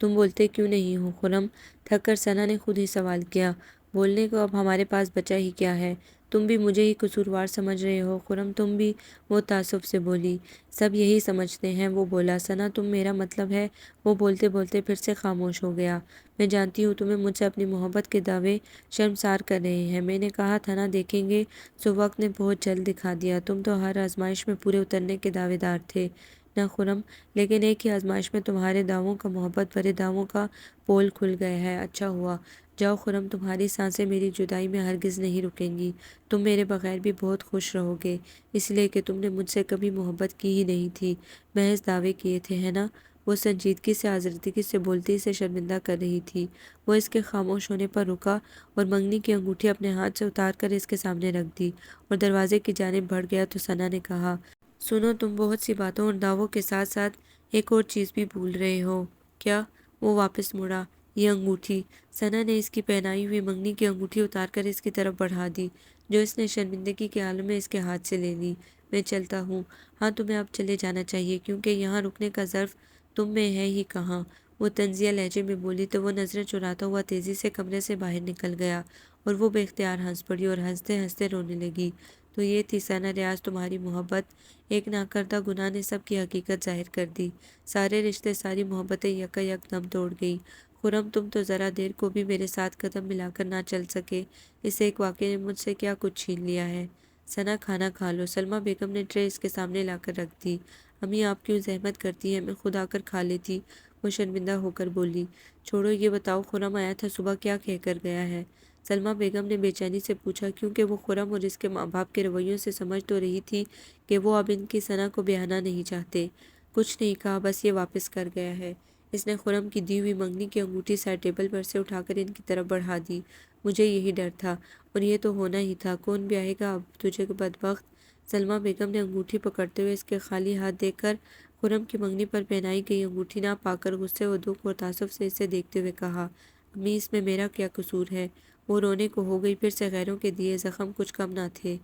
تم بولتے کیوں نہیں ہو خرم؟ تھک کر ثنا نے خود ہی سوال کیا۔ بولنے کو اب ہمارے پاس بچا ہی کیا ہے؟ تم بھی مجھے ہی قصوروار سمجھ رہے ہو خرم، تم بھی؟ وہ تعصب سے بولی۔ سب یہی سمجھتے ہیں، وہ بولا۔ ثنا، تم میرا مطلب ہے؟ وہ بولتے بولتے پھر سے خاموش ہو گیا۔ میں جانتی ہوں تمہیں مجھ سے اپنی محبت کے دعوے شرمسار کر رہے ہیں، میں نے کہا تھا نا دیکھیں گے، سو وقت نے بہت جلد دکھا دیا، تم تو ہر آزمائش میں پورے اترنے کے دعوے دار تھے نہ خرم، لیکن ایک ہی آزمائش میں تمہارے دعووں کا، محبت بھرے دعووں کا پول کھل گیا ہے، اچھا ہوا۔ جاؤ خرم، تمہاری سانسیں میری جدائی میں ہرگز نہیں رکیں گی، تم میرے بغیر بھی بہت خوش رہو گے، اس لیے کہ تم نے مجھ سے کبھی محبت کی ہی نہیں تھی، محض دعوے کیے تھے، ہے نا؟ وہ سنجیدگی سے آزردگی سے بولتی اسے شرمندہ کر رہی تھی۔ وہ اس کے خاموش ہونے پر رکا اور منگنی کی انگوٹھی اپنے ہاتھ سے اتار کر اس کے سامنے رکھ دی اور دروازے کی جانب بڑھ گیا تو ثنا نے کہا، سنو، تم بہت سی باتوں اور دعووں کے ساتھ ساتھ ایک اور چیز بھی بھول رہے ہو۔ کیا؟ وہ واپس مڑا۔ یہ انگوٹھی۔ ثنا نے اس کی پہنائی ہوئی منگنی کی انگوٹھی اتار کر اس کی طرف بڑھا دی، جو اس نے شرمندگی کے عالم میں اس کے ہاتھ سے لے لی۔ میں چلتا ہوں۔ ہاں، تمہیں اب چلے جانا چاہیے، کیونکہ یہاں رکنے کا ظرف تم میں ہے ہی کہاں۔ وہ طنزیہ لہجے میں بولی تو وہ نظریں چراتا ہوا تیزی سے کمرے سے باہر نکل گیا اور وہ بے اختیار ہنس پڑی اور ہنستے ہنستے رونے لگی۔ تو یہ تھی ثنا، ریاض، تمہاری محبت! ایک ناکردہ گناہ نے سب کی حقیقت ظاہر کر دی، سارے رشتے، ساری محبتیں یکا یک دم توڑ گئی۔ خرم، تم تو ذرا دیر کو بھی میرے ساتھ قدم ملا کر نہ چل سکے، اس ایک واقعے نے مجھ سے کیا کچھ چھین لیا ہے؟ ثنا کھانا کھا لو۔ سلمیٰ بیگم نے ٹرے اس کے سامنے لا کر رکھ دی۔ امی آپ کیوں زحمت کرتی ہیں، میں خود آ کر کھا لیتی، وہ شرمندہ ہو کر بولی۔ چھوڑو، یہ بتاؤ خرم آیا تھا صبح، کیا کہہ کر گیا ہے؟ سلمیٰ بیگم نے بے چینی سے پوچھا، کیونکہ وہ خرم اور اس کے ماں باپ کے رویوں سے سمجھ تو رہی تھی کہ وہ اب ان کی ثنا کو بیاہنا نہیں چاہتے۔ کچھ نہیں کہا، بس یہ واپس کر گیا ہے۔ اس نے خرم کی دی ہوئی منگنی کی انگوٹھی سائڈ ٹیبل پر سے اٹھا کر ان کی طرف بڑھا دی۔ مجھے یہی ڈر تھا، اور یہ تو ہونا ہی تھا، کون بیاہے گا اب تجھے بدبخت؟ سلمیٰ بیگم نے انگوٹھی پکڑتے ہوئے اس کے خالی ہاتھ دیکھ کر خرم کی منگنی پر پہنائی گئی انگوٹھی نہ پا کر غصے و دکھ اور تعصب سے اسے دیکھتے ہوئے کہا، امی اس میں میرا کیا قصور ہے؟ وہ رونے کو ہو گئی، پھر سے غیروں کے دیے زخم کچھ کم نہ تھے۔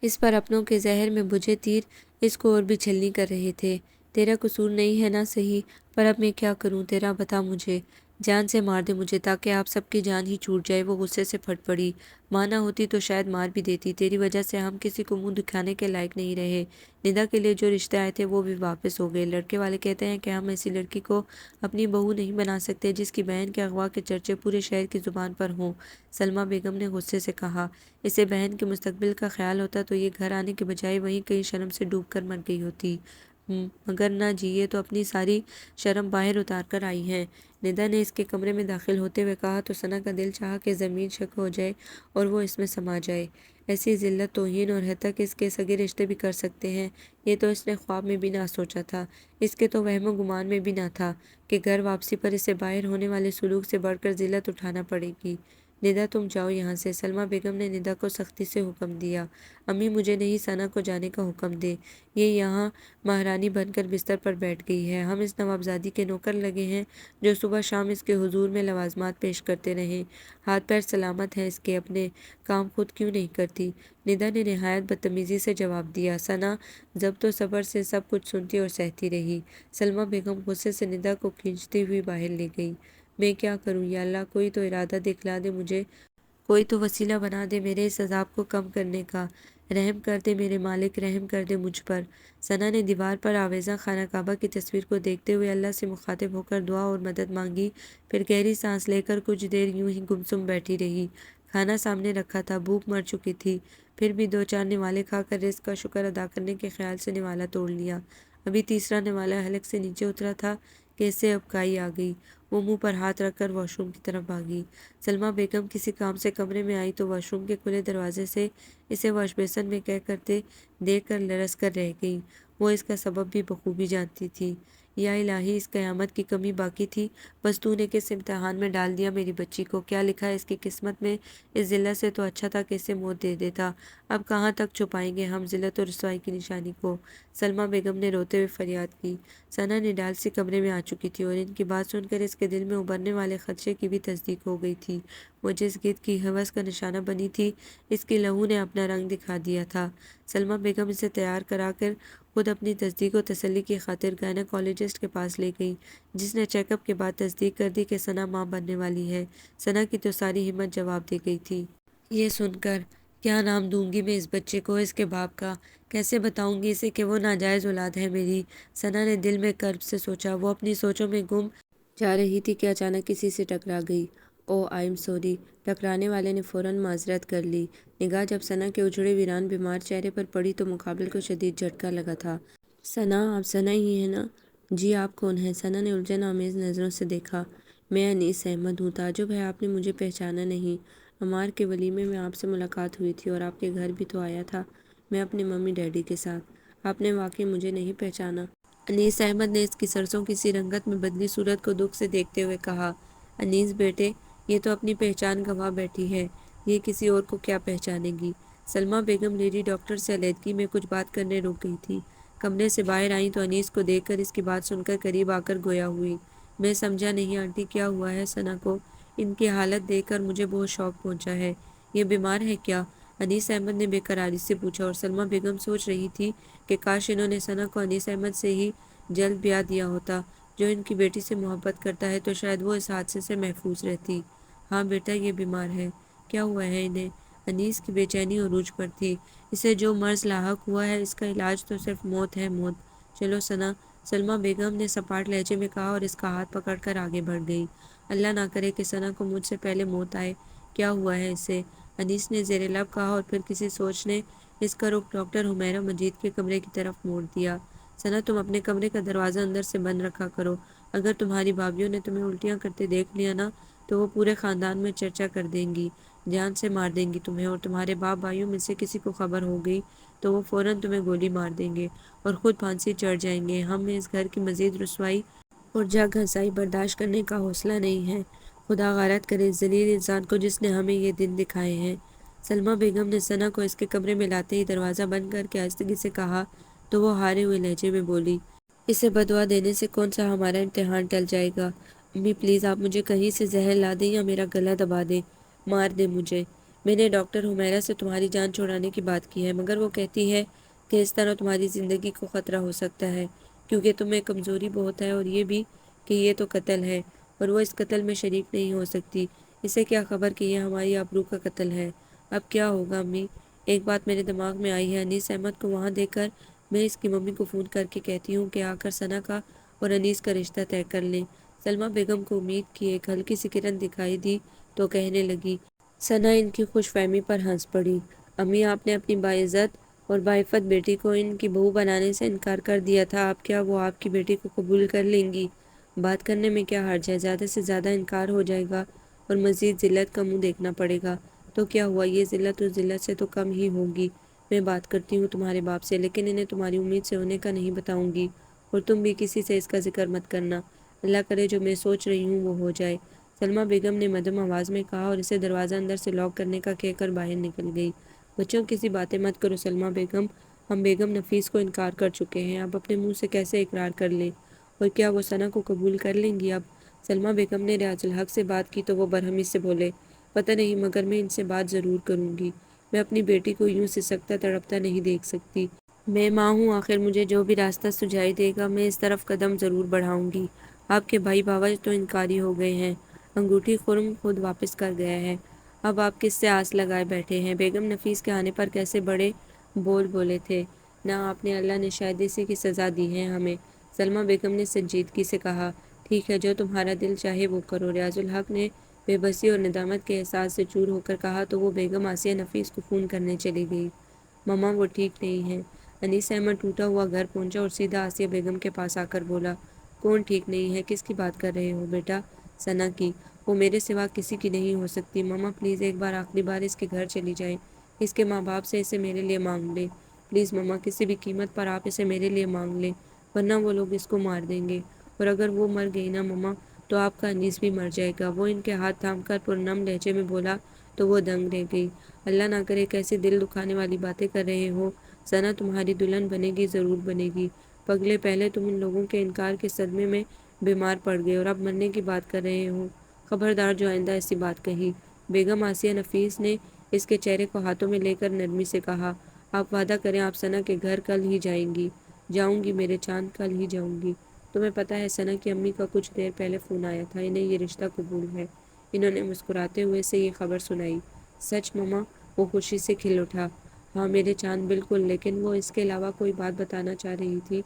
اس پر اپنوں کے زہر میں بجھے تیر اس کو اور بھی چھلنی کر رہے تھے۔ تیرا قصور نہیں ہے نہ صحیح، پر اب میں کیا کروں تیرا، بتا مجھے۔ جان سے مار دے مجھے تاکہ آپ سب کی جان ہی چھوٹ جائے، وہ غصے سے پھٹ پڑی۔ ماں نہ ہوتی تو شاید مار بھی دیتی، تیری وجہ سے ہم کسی کو منہ دکھانے کے لائق نہیں رہے۔ ندا کے لیے جو رشتے آئے تھے وہ بھی واپس ہو گئے۔ لڑکے والے کہتے ہیں کہ ہم ایسی لڑکی کو اپنی بہو نہیں بنا سکتے جس کی بہن کے اغوا کے چرچے پورے شہر کی زبان پر ہوں، سلمیٰ بیگم نے غصے سے کہا۔ اسے بہن کے مستقبل کا خیال ہوتا تو یہ گھر آنے کے بجائے وہیں کہیں شرم سے ڈوب کر مر گئی ہوتی، مگر نہ جی، یہ تو اپنی ساری شرم باہر اتار کر آئی ہیں۔ ندا نے اس کے کمرے میں داخل ہوتے ہوئے کہا تو ثنا کا دل چاہا کہ زمین شک ہو جائے اور وہ اس میں سما جائے۔ ایسی ذلت، توہین اور ہتک اس کے سگے رشتے بھی کر سکتے ہیں، یہ تو اس نے خواب میں بھی نہ سوچا تھا۔ اس کے تو وہم و گمان میں بھی نہ تھا کہ گھر واپسی پر اسے باہر ہونے والے سلوک سے بڑھ کر ذلت اٹھانا پڑے گی۔ ندا تم جاؤ یہاں سے، سلمیٰ بیگم نے ندا کو سختی سے حکم دیا۔ امی مجھے نہیں، ثنا کو جانے کا حکم دے، یہ یہاں مہارانی بن کر بستر پر بیٹھ گئی ہے، ہم اس نوابزادی کے نوکر لگے ہیں جو صبح شام اس کے حضور میں لوازمات پیش کرتے رہیں، ہاتھ پیر سلامت ہیں اس کے، اپنے کام خود کیوں نہیں کرتی؟ ندا نے نہایت بدتمیزی سے جواب دیا۔ ثنا ضبط و صبر سے سب کچھ سنتی اور سہتی رہی۔ سلمیٰ بیگم غصے سے ندا کو کھینچتی ہوئی باہر لے گئی۔ میں کیا کروں یا اللہ، کوئی تو ارادہ دکھلا دے مجھے، کوئی تو وسیلہ بنا دے میرے اس عذاب کو کم کرنے کا، رحم کر دے میرے مالک، رحم کر دے مجھ پر۔ ثنا نے دیوار پر آویزاں خانہ کعبہ کی تصویر کو دیکھتے ہوئے اللہ سے مخاطب ہو کر دعا اور مدد مانگی، پھر گہری سانس لے کر کچھ دیر یوں ہی گمسم بیٹھی رہی۔ کھانا سامنے رکھا تھا، بھوک مر چکی تھی، پھر بھی دو چار نوالے کھا کر رزق کا شکر ادا کرنے کے خیال سے نوالا توڑ لیا۔ ابھی تیسرا نوالا حلق سے نیچے اترا تھا کہ اسے ابکائی آ گئی، وہ منہ پر ہاتھ رکھ کر واش روم کی طرف بھاگی۔ سلمیٰ بیگم کسی کام سے کمرے میں آئی تو واش روم کے کھلے دروازے سے اسے واش بیسن میں کہہ کرتے دیکھ کر لرز کر رہ گئی۔ وہ اس کا سبب بھی بخوبی جانتی تھی۔ یا الہی، اس قیامت کی کمی باقی تھی، بس تو نے کس امتحان میں ڈال دیا میری بچی کو، کیا لکھا ہے اس کی قسمت میں؟ اس ذلت سے تو اچھا تھا کہ اسے موت دے دیتا، اب کہاں تک چھپائیں گے ہم ذلت اور رسوائی کی نشانی کو؟ سلمیٰ بیگم نے روتے ہوئے فریاد کی۔ ثنا نے ڈال سی کمرے میں آ چکی تھی اور ان کی بات سن کر اس کے دل میں ابھرنے والے خدشے کی بھی تصدیق ہو گئی تھی۔ وہ جس گدھ کی ہوس کا نشانہ بنی تھی، اس کی لہو نے اپنا رنگ دکھا دیا تھا۔ سلمیٰ بیگم اسے تیار کرا کر خود اپنی تصدیق و تسلی کی خاطر گائنیکالوجسٹ کے پاس لے گئی، جس نے چیک اپ کے بعد تصدیق کر دی کہ ثنا ماں بننے والی ہے۔ ثنا کی تو ساری ہمت جواب دے گئی تھی۔ یہ سن کر کیا نام دوں گی میں اس بچے کو، اس کے باپ کا؟ کیسے بتاؤں گی اسے کہ وہ ناجائز اولاد ہے میری؟ ثنا نے دل میں کرب سے سوچا۔ وہ اپنی سوچوں میں گم جا رہی تھی کہ اچانک کسی سے ٹکرا گئی۔ او آئی ایم سوری، ٹکرانے والے نے فوراً معذرت کر لی۔ نگاہ جب ثنا کے اجڑے ویران بیمار چہرے پر پڑی تو مقابل کو شدید جھٹکا لگا تھا۔ ثنا، آپ ثنا ہی ہیں نا؟ جی، آپ کون ہیں؟ ثنا نے الجھن آمیز نظروں سے دیکھا۔ میں انیس احمد ہوں، تعجب ہے آپ نے مجھے پہچانا نہیں؟ عمار کے ولیمے میں آپ سے ملاقات ہوئی تھی اور آپ کے گھر بھی تو آیا تھا میں اپنے ممی ڈیڈی کے ساتھ، آپ نے واقعی مجھے نہیں پہچانا؟ انیس احمد نے اس کی سرسوں کی سی رنگت میں بدلی صورت کو دکھ سے دیکھتے ہوئے کہا۔ انیس بیٹے، یہ تو اپنی پہچان گنوا بیٹھی ہے، یہ کسی اور کو کیا پہچانے گی؟ سلمیٰ بیگم لیڈی ڈاکٹر سے علیحدگی میں کچھ بات کرنے رک گئی تھی، کمرے سے باہر آئیں تو انیس کو دیکھ کر اس کی بات سن کر قریب آ کر گویا ہوئی۔ میں سمجھا نہیں آنٹی، کیا ہوا ہے ثنا کو؟ ان کی حالت دیکھ کر مجھے بہت شوق پہنچا ہے، یہ بیمار ہے کیا؟ انیس احمد نے بے قراری سے پوچھا، اور سلمیٰ بیگم سوچ رہی تھی کہ کاش انہوں نے ثنا کو انیس احمد سے ہی جلد بیاہ دیا ہوتا، جو ان کی بیٹی سے محبت کرتا ہے، تو شاید وہ اس حادثے سے محفوظ رہتی۔ ہاں بیٹا، یہ بیمار ہے۔ کیا ہوا ہے انہیں؟ انیس کی بے چینی عروج پر تھی۔ اسے جو مرض لاحق ہوا ہے، اس کا علاج تو صرف موت ہے، موت۔ چلو ثنا، سلمیٰ بیگم نے سپاٹ لہجے میں کہا اور اس کا ہاتھ پکڑ کر آگے بڑھ گئی۔ اللہ نہ کرے کہ ثنا کو مجھ سے پہلے موت آئے۔ کیا ہوا ہے اسے؟ انیس نے زیر لب کہا اور پھر کسی سوچ نے اس کا رخ ڈاکٹر حمیرہ مجید کے کمرے کی طرف موڑ دیا۔ ثنا، تم اپنے کمرے کا دروازہ اندر سے بند رکھا کرو۔ اگر تمہاری بھابھیوں نے تمہیں الٹیاں کرتے دیکھ لیا نا تو وہ پورے خاندان میں چرچا کر دیں گی، جان سے مار دیں گی تمہیں، اور تمہارے باپ بھائیوں میں سے کسی کو خبر ہو گئی تو وہ فوراً تمہیں گولی مار دیں گے اور خود پھانسی چڑھ جائیں گے۔ ہمیں اس گھر کی مزید رسوائی اور جاگ ہنسائی برداشت کرنے کا حوصلہ نہیں ہے۔ خدا غارت کرے اس ذلیل انسان کو جس نے ہمیں یہ دن دکھائے ہیں۔ سلمیٰ بیگم نے ثنا کو اس کے کمرے میں لاتے ہی دروازہ بند کر کے آہستگی سے کہا تو وہ ہارے ہوئے لہجے میں بولی، اسے بددعا دینے سے کون سا ہمارا امتحان ٹل جائے گا؟ امی پلیز آپ مجھے کہیں سے زہر لا دیں یا میرا گلا دبا دیں، مار دیں مجھے۔ میں نے ڈاکٹر حمیرہ سے تمہاری جان چھڑانے کی بات کی ہے، مگر وہ کہتی ہے کہ اس طرح تمہاری زندگی کو خطرہ ہو سکتا ہے، کیونکہ تمہیں کمزوری بہت ہے، اور یہ بھی کہ یہ تو قتل ہے اور وہ اس قتل میں شریک نہیں ہو سکتی۔ اسے کیا خبر کہ یہ ہماری آبرو کا قتل ہے؟ اب کیا ہوگا امی؟ ایک بات میرے دماغ میں آئی ہے، انیس احمد کو وہاں دیکھ کر میں اس کی ممی کو فون کر کے کہتی ہوں کہ آ کر ثنا کا اور انیس کا رشتہ طے کر لیں۔ سلمیٰ بیگم کو امید کی ایک ہلکی سی کرن دکھائی دی تو کہنے لگی۔ ثنا ان کی خوش فہمی پر ہنس پڑی۔ امی، آپ نے اپنی باعزت اور باعفت بیٹی کو ان کی بہو بنانے سے انکار کر دیا تھا، اب کیا وہ آپ کی بیٹی کو قبول کر لیں گی؟ بات کرنے میں کیا حرج ہے؟ زیادہ سے زیادہ انکار ہو جائے گا اور مزید ذلت کا منہ دیکھنا پڑے گا تو کیا ہوا؟ یہ ذلت اس ذلت سے تو کم ہی ہوگی۔ میں بات کرتی ہوں تمہارے باپ سے، لیکن انہیں تمہاری امید سے ہونے کا نہیں بتاؤں گی، اور تم بھی کسی سے اس کا ذکر مت کرنا۔ اللہ کرے جو میں سوچ رہی ہوں وہ ہو جائے، سلمیٰ بیگم نے مدھم آواز میں کہا، اور اسے دروازہ اندر سے لاک کرنے کا کہہ کر باہر نکل گئی۔ بچوں کسی باتیں مت کرو سلمیٰ بیگم، ہم بیگم نفیس کو انکار کر چکے ہیں، اب اپنے منہ سے کیسے اقرار کر لیں؟ اور کیا وہ ثنا کو قبول کر لیں گی اب؟ سلمیٰ بیگم نے ریاض الحق سے بات کی تو وہ برہمی سے بولے، پتہ نہیں، مگر میں ان سے بات ضرور کروں گی۔ میں اپنی بیٹی کو یوں سسکتا تڑپتا نہیں دیکھ سکتی۔ میں ماں ہوں، آخر مجھے جو بھی راستہ سجائی دے گا میں اس طرف قدم ضرور بڑھاؤں گی۔ آپ کے بھائی بھاوج تو انکاری ہو گئے ہیں، انگوٹھی خرم خود واپس کر گیا ہے، اب آپ کس سے آس لگائے بیٹھے ہیں؟ بیگم نفیس کے آنے پر کیسے بڑے بول بولے تھے، نہ آپ نے، اللہ نے شاید اسی کی سزا دی ہے ہمیں۔ سلمیٰ بیگم نے سنجیدگی سے کہا، ٹھیک ہے، جو تمہارا دل چاہے وہ کرو۔ ریاض الحق نے بے بسی اور ندامت کے احساس سے چور ہو کر کہا تو وہ بیگم آسیہ نفیس کو فون کرنے چلی گئی۔ مما، وہ ٹھیک نہیں ہے۔ انیس احمد ٹوٹا ہوا گھر پہنچا اور سیدھا آسیہ بیگم کے پاس آ کر بولا، کون ٹھیک نہیں ہے؟ کس کی بات کر رہے ہو بیٹا؟ ثنا کی۔ وہ میرے سوا کسی کی نہیں ہو سکتی۔ مما پلیز ایک بار آخری بار اس کے گھر چلی جائیں، اس کے ماں باپ سے اسے میرے لیے مانگ لیں، پلیز مما، کسی بھی قیمت پر آپ اسے میرے لیے مانگ لیں، ورنہ وہ لوگ اس کو مار دیں گے، اور اگر وہ مر گئی نا مما تو آپ کا انیس بھی مر جائے گا۔ وہ ان کے ہاتھ تھام کر پرنم لہجے میں بولا تو وہ دنگ رہ گئی۔ اللہ نہ کرے کیسی دل دکھانے والی باتیں کر رہے ہو۔ ثنا تمہاری دلہن بنے گی، ضرور بنے گی۔ پگلے، پہلے تم ان لوگوں کے انکار کے صدمے میں بیمار پڑ گئے اور اب مرنے کی بات کر رہے ہو۔ خبردار جو آئندہ ایسی بات کہی۔ بیگم آسیہ نفیس نے اس کے چہرے کو ہاتھوں میں لے کر نرمی سے کہا، آپ وعدہ کریں آپ ثنا کے گھر کل ہی جائیں گی؟ جاؤں گی میرے چاند، کل ہی جاؤں گی۔ تمہیں پتہ ہے ثنا کی امی کا کچھ دیر پہلے فون آیا تھا، انہیں یہ رشتہ قبول ہے۔ انہوں نے مسکراتے ہوئے سے یہ خبر سنائی۔ سچ مما؟ وہ خوشی سے کھل اٹھا۔ ہاں میرے چاند، بالکل، لیکن وہ اس کے علاوہ کوئی بات بتانا چاہ رہی تھی۔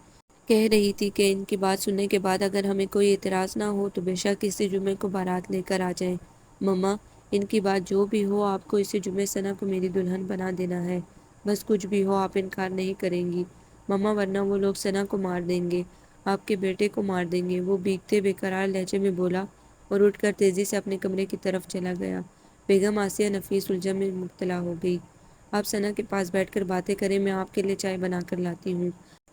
کہہ رہی تھی کہ ان کی بات سننے کے بعد اگر ہمیں کوئی اعتراض نہ ہو تو بے شک اسی جمعے کو بارات لے کر آ جائیں۔ مما، ان کی بات جو بھی ہو، آپ کو اسی جمعے ثنا کو میری دلہن بنا دینا ہے، بس کچھ بھی ہو آپ انکار نہیں کریں گی مما، ورنہ وہ لوگ ثنا کو مار دیں گے، آپ کے بیٹے کو مار دیں گے، وہ بھیگتے بے قرار لہجے میں بولا اور اٹھ کر تیزی سے اپنے کمرے کی طرف چلا گیا۔ بیگم آسیہ نفیس الجھن میں مبتلا ہو گئی۔ آپ ثنا کے پاس بیٹھ کر باتیں کریں، میں آپ کے لیے چائے بنا کر لاتی ہوں۔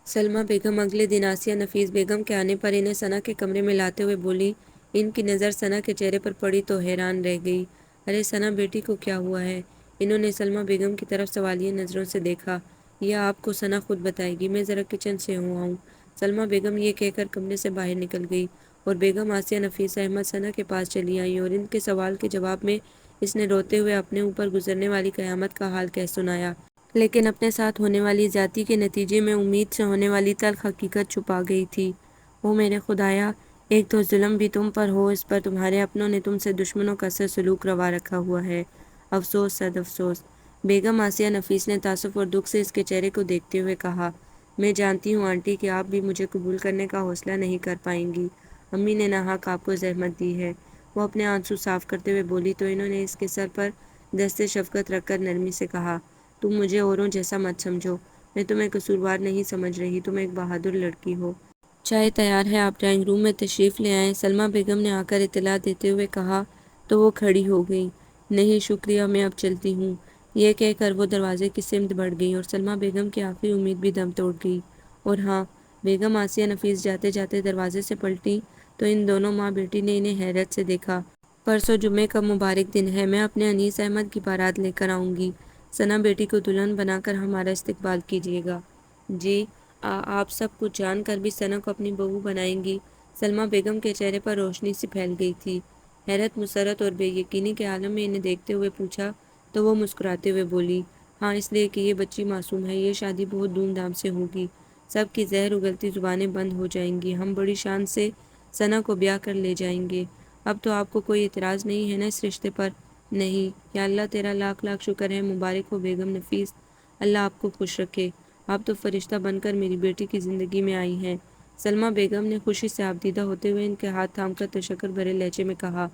سلمیٰ بیگم اگلے دن آسیہ نفیس بیگم کے آنے پر انہیں ثنا کے کمرے میں لاتے ہوئے بولی۔ ان کی نظر ثنا کے چہرے پر پڑی تو حیران رہ گئی۔ ارے ثنا بیٹی کو کیا ہوا ہے؟ انہوں نے سلمیٰ بیگم کی طرف سوالیہ نظروں سے دیکھا۔ یہ آپ کو ثنا خود بتائے گی، میں ذرا کچن سے ہوں آؤں۔ سلمیٰ بیگم یہ کہہ کر کمرے سے باہر نکل گئی اور بیگم آسیہ نفیس احمد ثنا کے پاس چلی آئیں اور ان کے سوال کے جواب میں اس نے روتے ہوئے اپنے اوپر گزرنے والی قیامت کا حال کہہ سنایا، لیکن اپنے ساتھ ہونے والی زیادتی کے نتیجے میں امید سے ہونے والی تلخ حقیقت چھپا گئی تھی۔ او میرے خدایا، ایک تو ظلم بھی تم پر ہو، اس پر تمہارے اپنوں نے تم سے دشمنوں کا سا سلوک روا رکھا ہوا ہے، افسوس صد افسوس۔ بیگم آسیہ نفیس نے تاسف اور دکھ سے اس کے چہرے کو دیکھتے ہوئے کہا، میں جانتی ہوں آنٹی کہ آپ بھی مجھے قبول کرنے کا حوصلہ نہیں کر پائیں گی، امی نے ناحق آپ کو زحمت دی ہے۔ وہ اپنے آنسو صاف کرتے ہوئے بولی تو انہوں نے اس کے سر پر دست شفقت رکھ کر نرمی سے کہا، تم مجھے اوروں جیسا مت سمجھو، میں تمہیں قصوروار نہیں سمجھ رہی، تم ایک بہادر لڑکی ہو۔ چائے تیار ہے، آپ ڈرائنگ روم میں تشریف لے آئیں، سلمیٰ بیگم نے آ کر اطلاع دیتے ہوئے کہا تو وہ کھڑی ہو گئی۔ نہیں شکریہ، میں اب چلتی ہوں، یہ کہہ کر وہ دروازے کی سمت بڑھ گئی اور سلمیٰ بیگم کی آخری امید بھی دم توڑ گئی۔ اور ہاں، بیگم آسیہ نفیس جاتے جاتے دروازے سے پلٹی تو ان دونوں ماں بیٹی نے انہیں حیرت سے دیکھا۔ پرسوں جمعے کا مبارک دن ہے، میں اپنے انیس احمد کی بارات لے کر آؤں گی، ثنا بیٹی کو دلہن بنا کر ہمارا استقبال کیجیے گا۔ جی، آپ سب کچھ جان کر بھی ثنا کو اپنی بہو بنائیں گی؟ سلمیٰ بیگم کے چہرے پر روشنی سی پھیل گئی تھی۔ حیرت، مسرت اور بے یقینی کے عالم میں انہیں دیکھتے ہوئے پوچھا تو وہ مسکراتے ہوئے بولی، ہاں، اس لیے کہ یہ بچی معصوم ہے، یہ شادی بہت دھوم دھام سے ہوگی، سب کی زہر اگلتی زبانیں بند ہو جائیں گی، ہم بڑی شان سے ثنا کو بیاہ کر لے جائیں گے۔ اب تو آپ کو کوئی اعتراض نہیں ہے نا اس رشتے پر؟ نہیں، یا اللہ تیرا لاکھ لاکھ شکر ہے، مبارک ہو بیگم نفیس، اللہ آپ کو خوش رکھے، آپ تو فرشتہ بن کر میری بیٹی کی زندگی میں آئی ہیں۔ سلمیٰ بیگم نے خوشی سے آبدیدہ ہوتے ہوئے ان کے ہاتھ تھام کر تشکر بھرے لہجے میں کہا،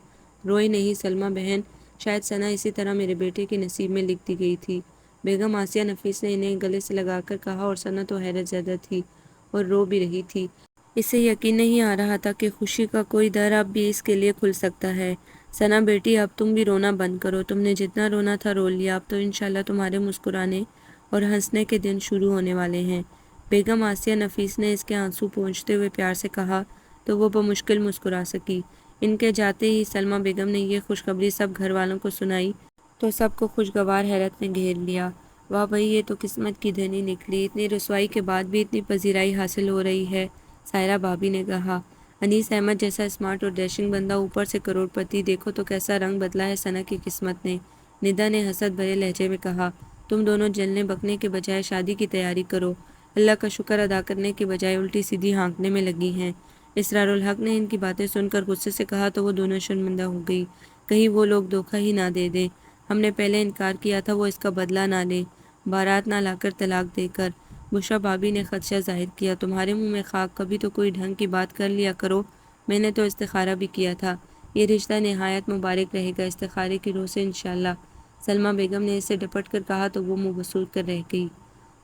روئے نہیں سلمیٰ بہن، شاید ثنا اسی طرح میرے بیٹے کے نصیب میں لکھ دی گئی تھی۔ بیگم آسیہ نفیس نے انہیں گلے سے لگا کر کہا اور ثنا تو حیرت زدہ تھی اور رو بھی رہی تھی۔ اسے یقین نہیں آ رہا تھا کہ خوشی کا کوئی در اب بھی اس کے لیے کھل سکتا ہے۔ ثنا بیٹی، اب تم بھی رونا بند کرو، تم نے جتنا رونا تھا رو لیا، اب تو انشاءاللہ تمہارے مسکرانے اور ہنسنے کے دن شروع ہونے والے ہیں۔ بیگم آسیہ نفیس نے اس کے آنسو پونچھتے ہوئے پیار سے کہا تو وہ بمشکل مسکرا سکی۔ ان کے جاتے ہی سلمیٰ بیگم نے یہ خوشخبری سب گھر والوں کو سنائی تو سب کو خوشگوار حیرت نے گھیر لیا۔ واہ بھئی، یہ تو قسمت کی دھنی نکلی، اتنی رسوائی کے بعد بھی اتنی پذیرائی حاصل ہو رہی ہے، سائرہ بھابی نے کہا۔ انیس احمد جیسا اسمارٹ اور ڈیشنگ بندہ اوپر سے کروڑ پتی، دیکھو تو کیسا رنگ بدلا ہے ثنا کی قسمت نے، ندا نے حسد بھرے لہجے میں کہا۔ تم دونوں جلنے بکنے کے بجائے شادی کی تیاری کرو، اللہ کا شکر ادا کرنے کے بجائے الٹی سیدھی ہانکنے میں لگی ہیں۔ اسرار الحق نے ان کی باتیں سن کر غصے سے کہا تو وہ دونوں شرمندہ ہو گئی، کہیں وہ لوگ دھوکہ ہی نہ دے دیں، ہم نے پہلے انکار کیا تھا، وہ اس کا بدلہ نہ لیں، بارات نہ لا کر طلاق دے کر۔ بشریٰ بھابی نے خدشہ ظاہر کیا، تمہارے منہ میں خاک، کبھی تو کوئی ڈھنگ کی بات کر لیا کرو، میں نے تو استخارہ بھی کیا تھا، یہ رشتہ نہایت مبارک رہے گا، استخارے کی روح سے انشاءاللہ۔ سلمیٰ بیگم نے اس سے ڈپٹ کر کہا تو وہ منہ بسود کر رہ گئی۔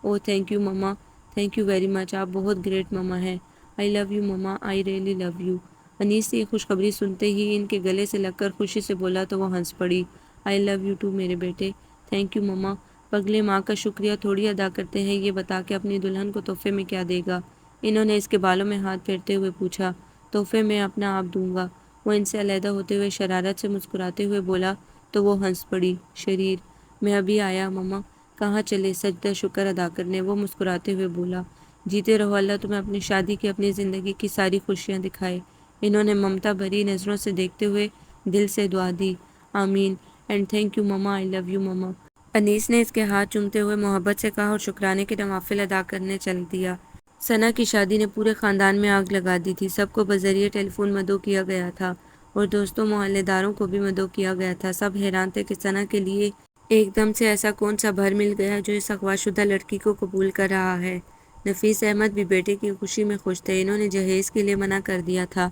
Oh thank you mama, thank you very much, آپ بہت گریٹ مما ہیں، I love you mama, I really love you. Anees یہ خوشخبری سنتے ہی ان کے گلے سے لگ کر خوشی سے بولا تو وہ ہنس پڑی، آئی لو یو ٹو میرے بیٹے، تھینک یو مما، پگلے ماں کا شکریہ تھوڑی ادا کرتے ہیں، یہ بتا کے اپنی دلہن کو تحفے میں کیا دے گا؟ انہوں نے اس کے بالوں میں ہاتھ پھیرتے ہوئے پوچھا۔ تحفے میں اپنا آپ دوں گا، وہ ان سے علیحدہ ہوتے ہوئے شرارت سے مسکراتے ہوئے بولا تو وہ ہنس پڑی، شریر، میں ابھی آیا مما، کہاں چلے؟ سجدہ شکر ادا کرنے، وہ مسکراتے ہوئے بولا، جیتے رہو، اللہ تمہیں اپنی شادی کی، اپنی زندگی کی ساری خوشیاں دکھائے۔ انہوں نے ممتا بھری نظروں سے دیکھتے ہوئے دل سے دعا دی، آمین، and thank you mama, I love you mama. Anees نے اس کے ہاتھ چومتے ہوئے محبت سے کہا اور شکرانے کے نوافل ادا کرنے چل دیا۔ ثنا کی شادی نے پورے خاندان میں آگ لگا دی تھی، سب کو بذریعہ ٹیلی فون مدعو کیا گیا تھا اور دوستوں محلے داروں کو بھی مدعو کیا گیا تھا، سب حیران تھے کہ ثنا کے لیے ایک دم سے ایسا کون سا بھر مل گیا جو اس اغوا شدہ لڑکی کو قبول کر رہا ہے۔ نفیس احمد بھی بیٹے کی خوشی میں خوش تھے، انہوں نے جہیز کے لیے منع کر دیا تھا۔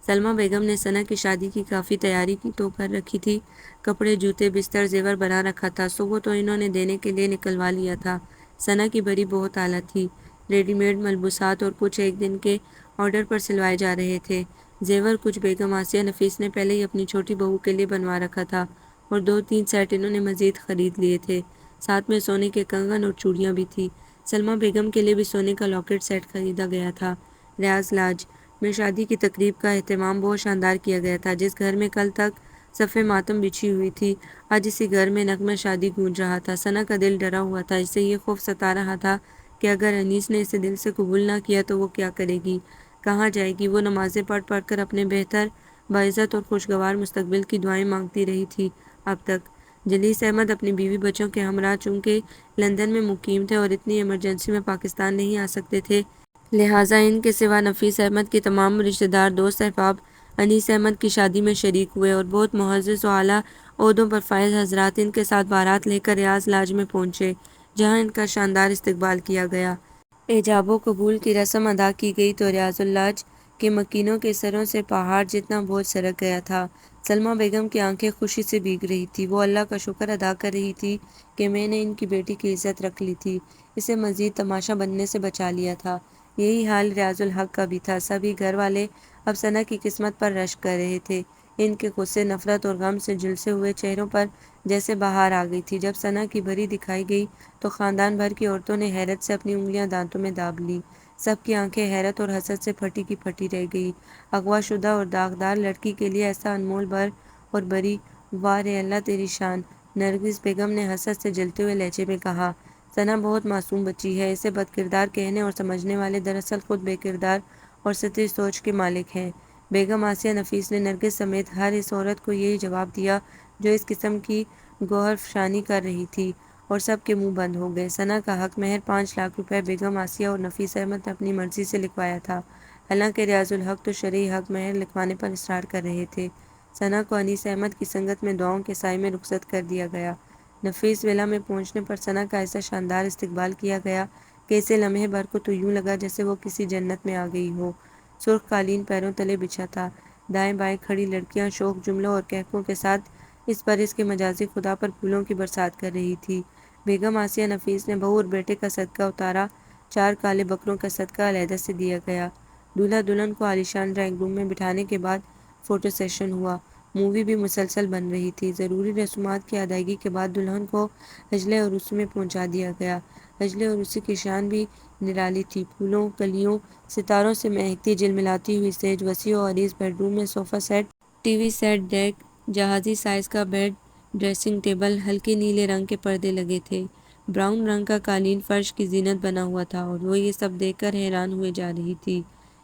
سلمیٰ بیگم نے ثنا کی شادی کی کافی تیاری کی تو کر رکھی تھی، کپڑے، جوتے، بستر، زیور بنا رکھا تھا، سو وہ تو انہوں نے دینے کے لیے نکلوا لیا تھا۔ ثنا کی بڑی بہت اعلیٰ تھی، ریڈی میڈ ملبوسات اور کچھ ایک دن کے آرڈر پر سلوائے جا رہے تھے، زیور کچھ بیگم آسیہ نفیس نے پہلے ہی اپنی چھوٹی بہو کے لیے بنوا رکھا تھا اور 2-3 سیٹ انہوں نے مزید خرید لیے تھے، ساتھ میں سونے کے کنگن اور چوڑیاں بھی تھیں۔ سلمیٰ بیگم کے لیے بھی سونے کا لاکٹ سیٹ خریدا گیا تھا۔ ریاض لاج میں شادی کی تقریب کا اہتمام بہت شاندار کیا گیا تھا، جس گھر میں کل تک صف ماتم بچھی ہوئی تھی، آج اسی گھر میں نغمہ شادی گونج رہا تھا۔ ثنا کا دل ڈرا ہوا تھا، اسے یہ خوف ستا رہا تھا کہ اگر انیس نے اسے دل سے قبول نہ کیا تو وہ کیا کرے گی، کہاں جائے گی؟ وہ نمازیں پڑھ پڑھ کر اپنے بہتر، باعزت اور خوشگوار مستقبل کی دعائیں مانگتی رہی تھی اب تک۔ جلیس احمد اپنی بیوی بچوں کے ہمراہ چونکہ لندن میں مقیم تھے اور اتنی ایمرجنسی میں پاکستان نہیں آ سکتے تھے، لہٰذا ان کے سوا نفیس احمد کے تمام رشتہ دار، دوست احباب انیس احمد کی شادی میں شریک ہوئے اور بہت معزز و اعلیٰ عہدوں پر فائز حضرات ان کے ساتھ بارات لے کر ریاض لاج میں پہنچے، جہاں ان کا شاندار استقبال کیا گیا۔ ایجاب و قبول کی رسم ادا کی گئی تو ریاض اللاج کے مکینوں کے سروں سے پہاڑ جتنا بوجھ سرک گیا تھا۔ سلمیٰ بیگم کی آنکھیں خوشی سے بھیگ رہی تھی۔ وہ اللہ کا شکر ادا کر رہی تھی کہ میں نے ان کی بیٹی کی عزت رکھ لی تھی، اسے مزید تماشا بننے سے بچا لیا تھا۔ یہی حال ریاض الحق کا بھی تھا۔ سبھی گھر والے اب ثنا کی قسمت پر رشک کر رہے تھے۔ ان کے غصے، نفرت اور غم سے جھلسے ہوئے چہروں پر جیسے بہار آ گئی تھی۔ جب ثنا کی بری دکھائی گئی تو خاندان بھر کی عورتوں نے حیرت سے اپنی انگلیاں دانتوں میں داب لیں۔ سب کی آنکھیں حیرت اور حسد سے پھٹی کی پھٹی رہ گئی۔ اغوا شدہ اور داغدار لڑکی کے لیے ایسا انمول بر اور بری، واہ رے اللہ تیری شان! نرگس بیگم نے حسد سے جلتے ہوئے لہجے میں کہا۔ ثنا بہت معصوم بچی ہے، اسے بد کردار کہنے اور سمجھنے والے دراصل خود بے کردار اور سطحی سوچ کے مالک ہیں۔ بیگم آسیہ نفیس نے نرگس سمیت ہر اس عورت کو یہی جواب دیا جو اس قسم کی گوہرفشانی کر رہی تھی، اور سب کے منہ بند ہو گئے۔ ثنا کا حق مہر 5 لاکھ روپے بیگم آسیہ اور نفیس احمد نے اپنی مرضی سے لکھوایا تھا، حالانکہ ریاض الحق تو شرعی حق مہر لکھوانے پر اصرار کر رہے تھے۔ ثنا کو انیس احمد کی سنگت میں دعاؤں کے سائے میں رخصت کر دیا گیا۔ نفیس ولا میں پہنچنے پر ثنا کا ایسا شاندار استقبال کیا گیا کہ اسے لمحے بھر کو تو یوں لگا جیسے وہ کسی جنت میں آ گئی ہو۔ سرخ قالین پیروں تلے بچھا تھا، دائیں بائیں کھڑی لڑکیاں شوخ جملوں اور کہکوں کے ساتھ اس پر اس کے مجازی خدا پر پھولوں کی برسات کر رہی تھی۔ بیگم آسیہ نفیس نے بہو اور بیٹے کا صدقہ اتارا، 4 کالے بکروں کا صدقہ علیحدہ سے دیا گیا۔ دولہا دلہن کو عالیشان ڈرائنگ روم میں بٹھانے کے بعد فوٹو سیشن ہوا۔ مووی بھی مسلسل بن رہی تھی۔ ضروری رسومات کی ادائیگی کے بعد دلہن کو حجلہ عروسی میں پہنچا دیا گیا۔ حجلہ عروسی کی شان بھی نرالی تھی۔ پھولوں، کلیوں، ستاروں سے مہکتی جھلملاتی ہوئی سیج، وسیع و عریض بیڈ روم میں sofa set, T V set, deck, جہازی سائز کا بیڈ، ڈریسنگ ٹیبل، ہلکے نیلے رنگ کے پردے لگے تھے۔ براؤن رنگ کا قالین فرش کی زینت بنا ہوا تھا اور وہ یہ سب دیکھ کر حیران ہوئے جا رہی تھی۔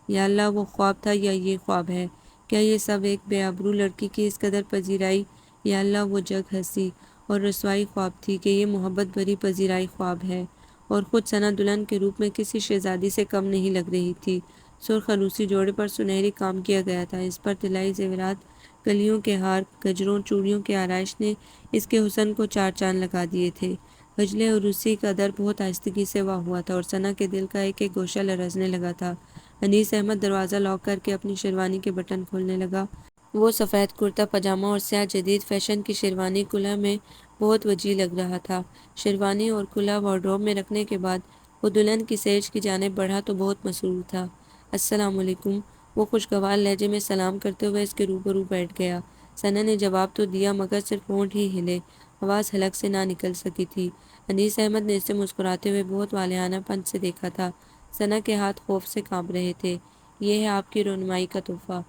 یا اللہ، وہ خواب تھا یا یہ خواب ہے؟ کیا یہ سب ایک بے آبرو لڑکی کی اس قدر پذیرائی؟ یا اللہ، وہ جگ ہنسی اور رسوائی خواب تھی کہ یہ محبت بھری پذیرائی خواب ہے؟ اور خود ثنا دلہن کے روپ میں کسی شہزادی سے کم نہیں لگ رہی تھی۔ سرخ عروسی جوڑے پر سنہری کام کیا گیا تھا۔ اس پر طلائی زیورات، کلیوں کے ہار، گجروں، چوڑیوں کی آرائش نے اس کے حسن کو 4 چاند لگا دیے تھے۔ حجلہ عروسی کا در بہت آہستگی سے واہ ہوا تھا اور ثنا کے دل کا ایک ایک گوشہ لرزنے لگا تھا۔ انیس احمد دروازہ لاک کر کے اپنی شیروانی کے بٹن کھولنے لگا۔ وہ سفید کرتا پاجامہ اور سیاہ جدید فیشن کی شیروانی کلہ میں بہت وجیح لگ رہا تھا۔ شیروانی اور کلہ وارڈروب میں رکھنے کے بعد وہ دلہن کی سیج کی جانب بڑھا تو بہت مسرور تھا۔ السلام علیکم، وہ خوشگوار لہجے میں سلام کرتے ہوئے اس کے روبرو بیٹھ گیا۔ ثنا نے جواب تو دیا مگر صرف ہونٹ ہی ہلے، آواز حلق سے نہ نکل سکی تھی۔ انیس احمد نے اسے مسکراتے ہوئے بہت والہانہ پن سے دیکھا تھا۔ ثنا کے ہاتھ خوف سے کانپ رہے تھے۔ یہ ہے آپ کی رونمائی کا تحفہ۔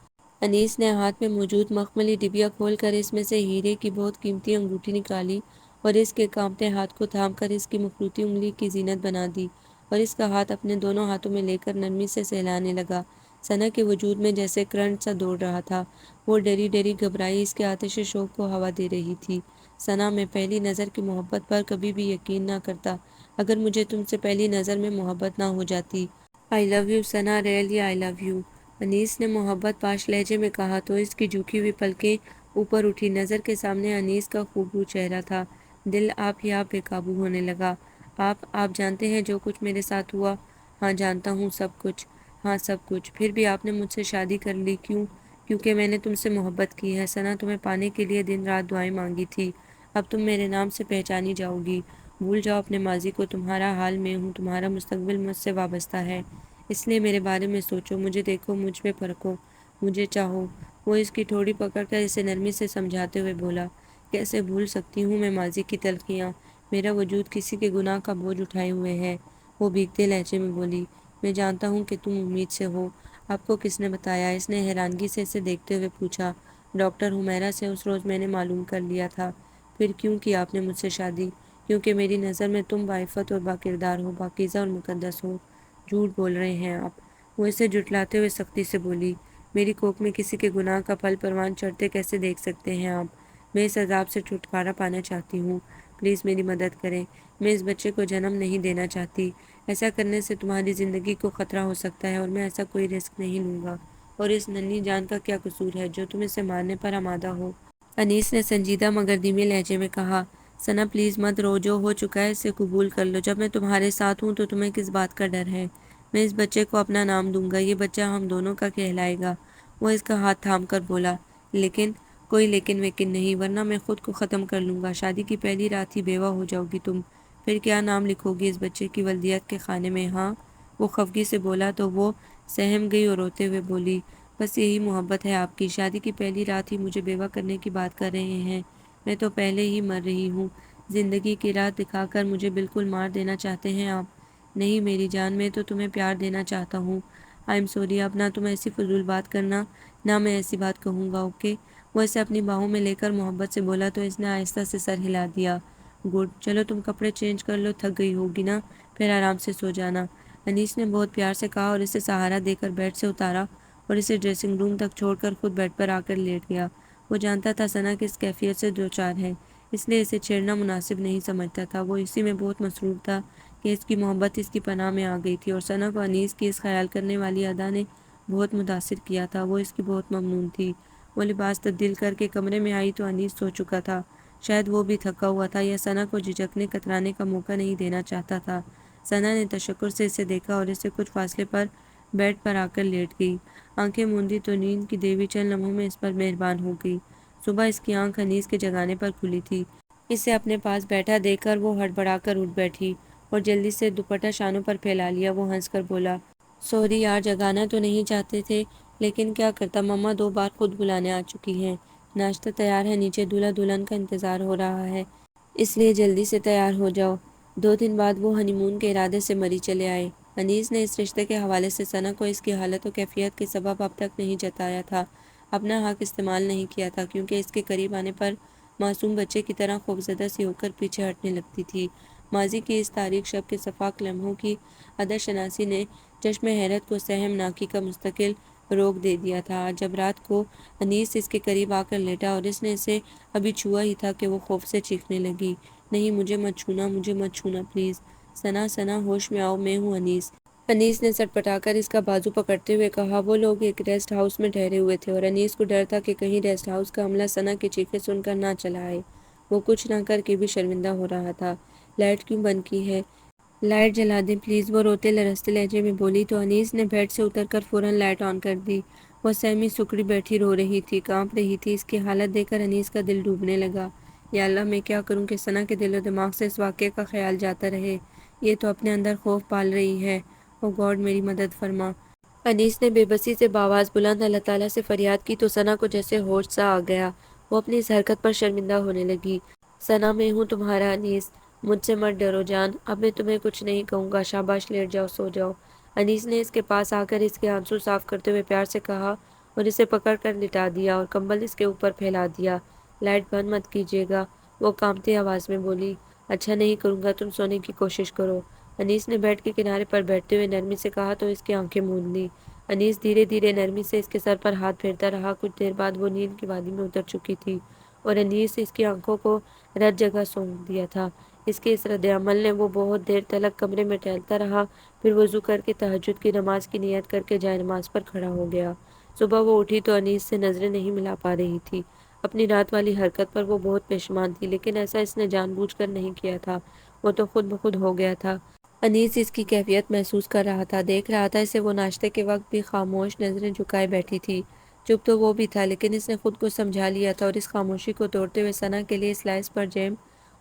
انیس نے ہاتھ میں موجود مخملی ڈبیا کھول کر اس میں سے ہیرے کی بہت قیمتی انگوٹھی نکالی اور اس کے کانپتے ہاتھ کو تھام کر اس کی مخروطی انگلی کی زینت بنا دی اور اس کا ہاتھ اپنے دونوں ہاتھوں میں لے کر نرمی سے سہلانے لگا۔ ثنا کے وجود میں جیسے کرنٹ سا دوڑ رہا تھا۔ وہ ڈری ڈری گھبرائی اس کے آتش شوق کو ہوا دے رہی تھی۔ ثنا، میں پہلی نظر کی محبت پر کبھی بھی یقین نہ کرتا اگر مجھے تم سے پہلی نظر میں محبت نہ ہو جاتی۔ I love you Sana, really I love you, Anees نے محبت پاش لہجے میں کہا تو اس کی جھکی ہوئی پلکیں اوپر اٹھی۔ نظر کے سامنے انیس کا خوبرو چہرہ تھا۔ دل آپ ہی آپ بے قابو ہونے لگا۔ آپ جانتے ہیں جو کچھ میرے ساتھ ہوا؟ ہاں جانتا ہوں، سب کچھ، ہاں سب کچھ۔ پھر بھی آپ نے مجھ سے شادی کر لی، کیوں؟ کیونکہ میں نے تم سے محبت کی ہے ثنا، تمہیں پانے کے لیے دن رات دعائیں مانگی تھی۔ اب تم میرے نام سے پہچانی جاؤ گی۔ بھول جاؤ اپنے ماضی کو، تمہارا حال میں ہوں، تمہارا مستقبل مجھ سے وابستہ ہے، اس لیے میرے بارے میں سوچو، مجھے دیکھو، مجھ پہ پرکھو، مجھے چاہو۔ وہ اس کی ٹھوڑی پکڑ کر اسے نرمی سے سمجھاتے ہوئے بولا، کیسے بھول سکتی ہوں میں ماضی کی تلخیاں؟ میرا وجود کسی کے گناہ کا بوجھ اٹھائے ہوئے ہے۔ وہ بھیگتے لہجے میں بولی، میں جانتا ہوں کہ تم امید سے ہو۔ آپ کو کس نے بتایا؟ اس نے حیرانگی سے اسے دیکھتے ہوئے پوچھا۔ ڈاکٹر حمیرہ سے اس روز میں نے معلوم کر لیا تھا۔ پھر کیوں کی آپ نے مجھ سے شادی؟ کیونکہ میری نظر میں تم باعفت اور باکردار ہو، پاکیزہ اور مقدس ہو۔ جھوٹ بول رہے ہیں آپ، وہ اسے جھٹلاتے ہوئے سختی سے بولی۔ میری کوکھ میں کسی کے گناہ کا پھل پروان چڑھتے کیسے دیکھ سکتے ہیں آپ؟ میں اس عذاب سے چھٹکارا پانا چاہتی ہوں، پلیز میری مدد کریں۔ میں اس بچے کو جنم نہیں دینا چاہتی، ایسا کرنے سے تمہاری زندگی کو خطرہ ہو سکتا ہے اور میں ایسا کوئی رسک نہیں لوں گا۔ اور اس ننھی جان کا کیا قصور ہے جو تم اسے مارنے پر آمادہ ہو؟ انیس نے سنجیدہ مگر دھیمے لہجے میں کہا۔ ثنا پلیز مت رو، جو ہو چکا ہے اسے قبول کر لو۔ جب میں تمہارے ساتھ ہوں تو تمہیں کس بات کا ڈر ہے؟ میں اس بچے کو اپنا نام دوں گا، یہ بچہ ہم دونوں کا کہلائے گا۔ وہ اس کا ہاتھ تھام کر بولا، لیکن کوئی لیکن ویکن نہیں، ورنہ میں خود کو ختم کر لوں گا۔ شادی کی پہلی رات ہی بیوہ ہو جاؤ گی تم، پھر کیا نام لکھو گی اس بچے کی ولدیت کے خانے میں؟ ہاں، وہ خفگی سے بولا تو وہ سہم گئی اور روتے ہوئے بولی، بس یہی محبت ہے آپ کی؟ شادی کی پہلی رات ہی مجھے بیوہ کرنے کی بات کر رہے ہیں؟ میں تو پہلے ہی مر رہی ہوں، زندگی کی راہ دکھا کر مجھے بالکل مار دینا چاہتے ہیں آپ؟ نہیں میری جان، میں تو تمہیں پیار دینا چاہتا ہوں۔ آئی ایم سوری، اب نہ تم ایسی فضول بات کرنا، نہ میں ایسی بات کہوں گا، اوکے؟ وہ اسے اپنی باہوں میں لے کر محبت سے بولا تو اس نے آہستہ سے سر ہلا دیا۔ گڈ، چلو تم کپڑے چینج کر لو، تھک گئی ہوگی نا، پھر آرام سے سو جانا، انیس نے بہت پیار سے کہا اور اسے سہارا دے کر بیڈ سے اتارا اور اسے ڈریسنگ روم تک چھوڑ کر خود بیڈ پر آ کر لیٹ گیا۔ وہ جانتا تھا ثنا کس کیفیت سے دوچار ہے، اس لیے اسے چھیڑنا مناسب نہیں سمجھتا تھا۔ وہ اسی میں بہت مصروف تھا کہ اس کی محبت اس کی پناہ میں آ گئی تھی اور ثنا کو انیس کی اس خیال کرنے والی ادا نے بہت متاثر کیا تھا۔ وہ اس کی بہت ممنون تھی۔ وہ لباس تبدیل کر کے کمرے میں آئی تو انیس سو چکا تھا، شاید وہ بھی تھکا ہوا تھا یا ثنا کو جھجکنے کترانے کا موقع نہیں دینا چاہتا تھا۔ ثنا نے تشکر سے اسے دیکھا اور اسے کچھ فاصلے پر بیڈ پر آ کر لیٹ گئی۔ آنکھیں موندی تو نیند کی دیوی چند لمحوں میں اس پر مہربان ہو گئی۔ صبح اس کی آنکھ انیس کے جگانے پر کھلی تھی۔ اسے اپنے پاس بیٹھا دیکھ کر وہ ہڑبڑا کر اٹھ بیٹھی اور جلدی سے دوپٹہ شانوں پر پھیلا لیا۔ وہ ہنس کر بولا، سوری یار، جگانا تو نہیں چاہتے تھے لیکن کیا کرتا، مما 2 بار خود بلانے آ چکی ہیں۔ ناشتہ تیار ہے، نیچے دولہا دلہن کا انتظار ہو رہا ہے، اس لیے جلدی سے تیار ہو جاؤ۔ 2 دن بعد وہ ہنی مون کے ارادے سے مری چلے آئے۔ انیس نے اس رشتے کے حوالے سے ثنا کو اس کی حالت و کیفیت کے سبب اب تک نہیں جتایا تھا، اپنا حق استعمال نہیں کیا تھا، کیونکہ اس کے قریب آنے پر معصوم بچے کی طرح خوفزدہ سی ہو کر پیچھے ہٹنے لگتی تھی۔ ماضی کی اس تاریک شب کے شفاف لمحوں کی عدد شناسی نے چشم حیرت کو سہم ناکی کا مستقل روک دے دیا تھا۔ آج جب رات کو انیس اس کے قریب آ کر لیٹا اور اس نے اسے ابھی چھوا ہی تھا کہ وہ خوف سے چیخنے لگی، نہیں مجھے مت چھونا، مجھے مت چھونا پلیز، ثنا ثنا ہوش میں آؤ، میں ہوں انیس۔ انیس نے سٹپٹا کر اس کا بازو پکڑتے ہوئے کہا۔ وہ لوگ ایک ریسٹ ہاؤس میں ٹھہرے ہوئے تھے اور انیس کو ڈر تھا کہ کہیں ریسٹ ہاؤس کا عملہ ثنا کی چیخیں سن کر نہ چلا آئے۔ وہ کچھ نہ کر کے بھی شرمندہ ہو رہا تھا۔ لائٹ کیوں بند کی ہے؟ لائٹ جلا دیں پلیز، وہ روتے لرزتے لہجے میں بولی تو انیس نے بیڈ سے اتر کر فوراً لائٹ آن کر دی۔ وہ سہمی سکڑی بیٹھی رو رہی تھی، کانپ رہی تھی۔ اس کی حالت دیکھ کر انیس کا دل ڈوبنے لگا۔ یا اللہ، میں کیا کروں کہ ثنا کے دل و دماغ سے اس واقعے کا خیال جاتا رہے؟ یہ تو اپنے اندر خوف پال رہی ہے۔ او گاڈ، میری مدد فرما۔ انیس نے بے بسی سے بآواز بلند اللہ تعالیٰ سے فریاد کی تو ثنا کو جیسے ہوش سا آ گیا۔ وہ اپنی اس حرکت پر شرمندہ ہونے لگی۔ ثنا، میں ہوں تمہارا انیس، مجھ سے مت ڈرو جان، اب میں تمہیں کچھ نہیں کہوں گا، شاباش لیٹ جاؤ، سو جاؤ۔ انیس نے اس کے پاس آ کر اس کے آنسو صاف کرتے ہوئے پیار سے کہا اور اسے پکڑ کر لٹا دیا اور کمبل اس کے اوپر پھیلا دیا۔ لائٹ بند مت کیجیے گا، وہ کانپتی آواز میں بولی۔ اچھا نہیں کروں گا، تم سونے کی کوشش کرو، انیس نے بیڈ کے کنارے پر بیٹھتے ہوئے نرمی سے کہا تو اس کی آنکھیں موند لیں۔ انیس دھیرے دھیرے نرمی سے اس کے سر پر ہاتھ پھیرتا رہا۔ کچھ دیر بعد وہ نیند کی وادی میں اتر چکی تھی اور انیس اس کی آنکھوں کو رت جگہ سونپ دیا تھا۔ اس کے اس رد عمل نے وہ بہت دیر تلک کمرے میں ٹہلتا رہا، پھر وضو کر کے تہجد کی نماز کی نیت کر کے جائے نماز پر کھڑا ہو گیا۔ صبح وہ اٹھی تو انیس سے نظریں نہیں ملا پا رہی تھی۔ اپنی رات والی حرکت پر وہ بہت پشیمان تھی، لیکن ایسا اس نے جان بوجھ کر نہیں کیا تھا، وہ تو خود بخود ہو گیا تھا۔ انیس اس کی کیفیت محسوس کر رہا تھا، دیکھ رہا تھا اسے۔ وہ ناشتے کے وقت بھی خاموش نظریں جھکائے بیٹھی تھی۔ چپ تو وہ بھی تھا، لیکن اس نے خود کو سمجھا لیا تھا اور اس خاموشی کو توڑتے ہوئے ثنا کے لیے سلائس پر جیم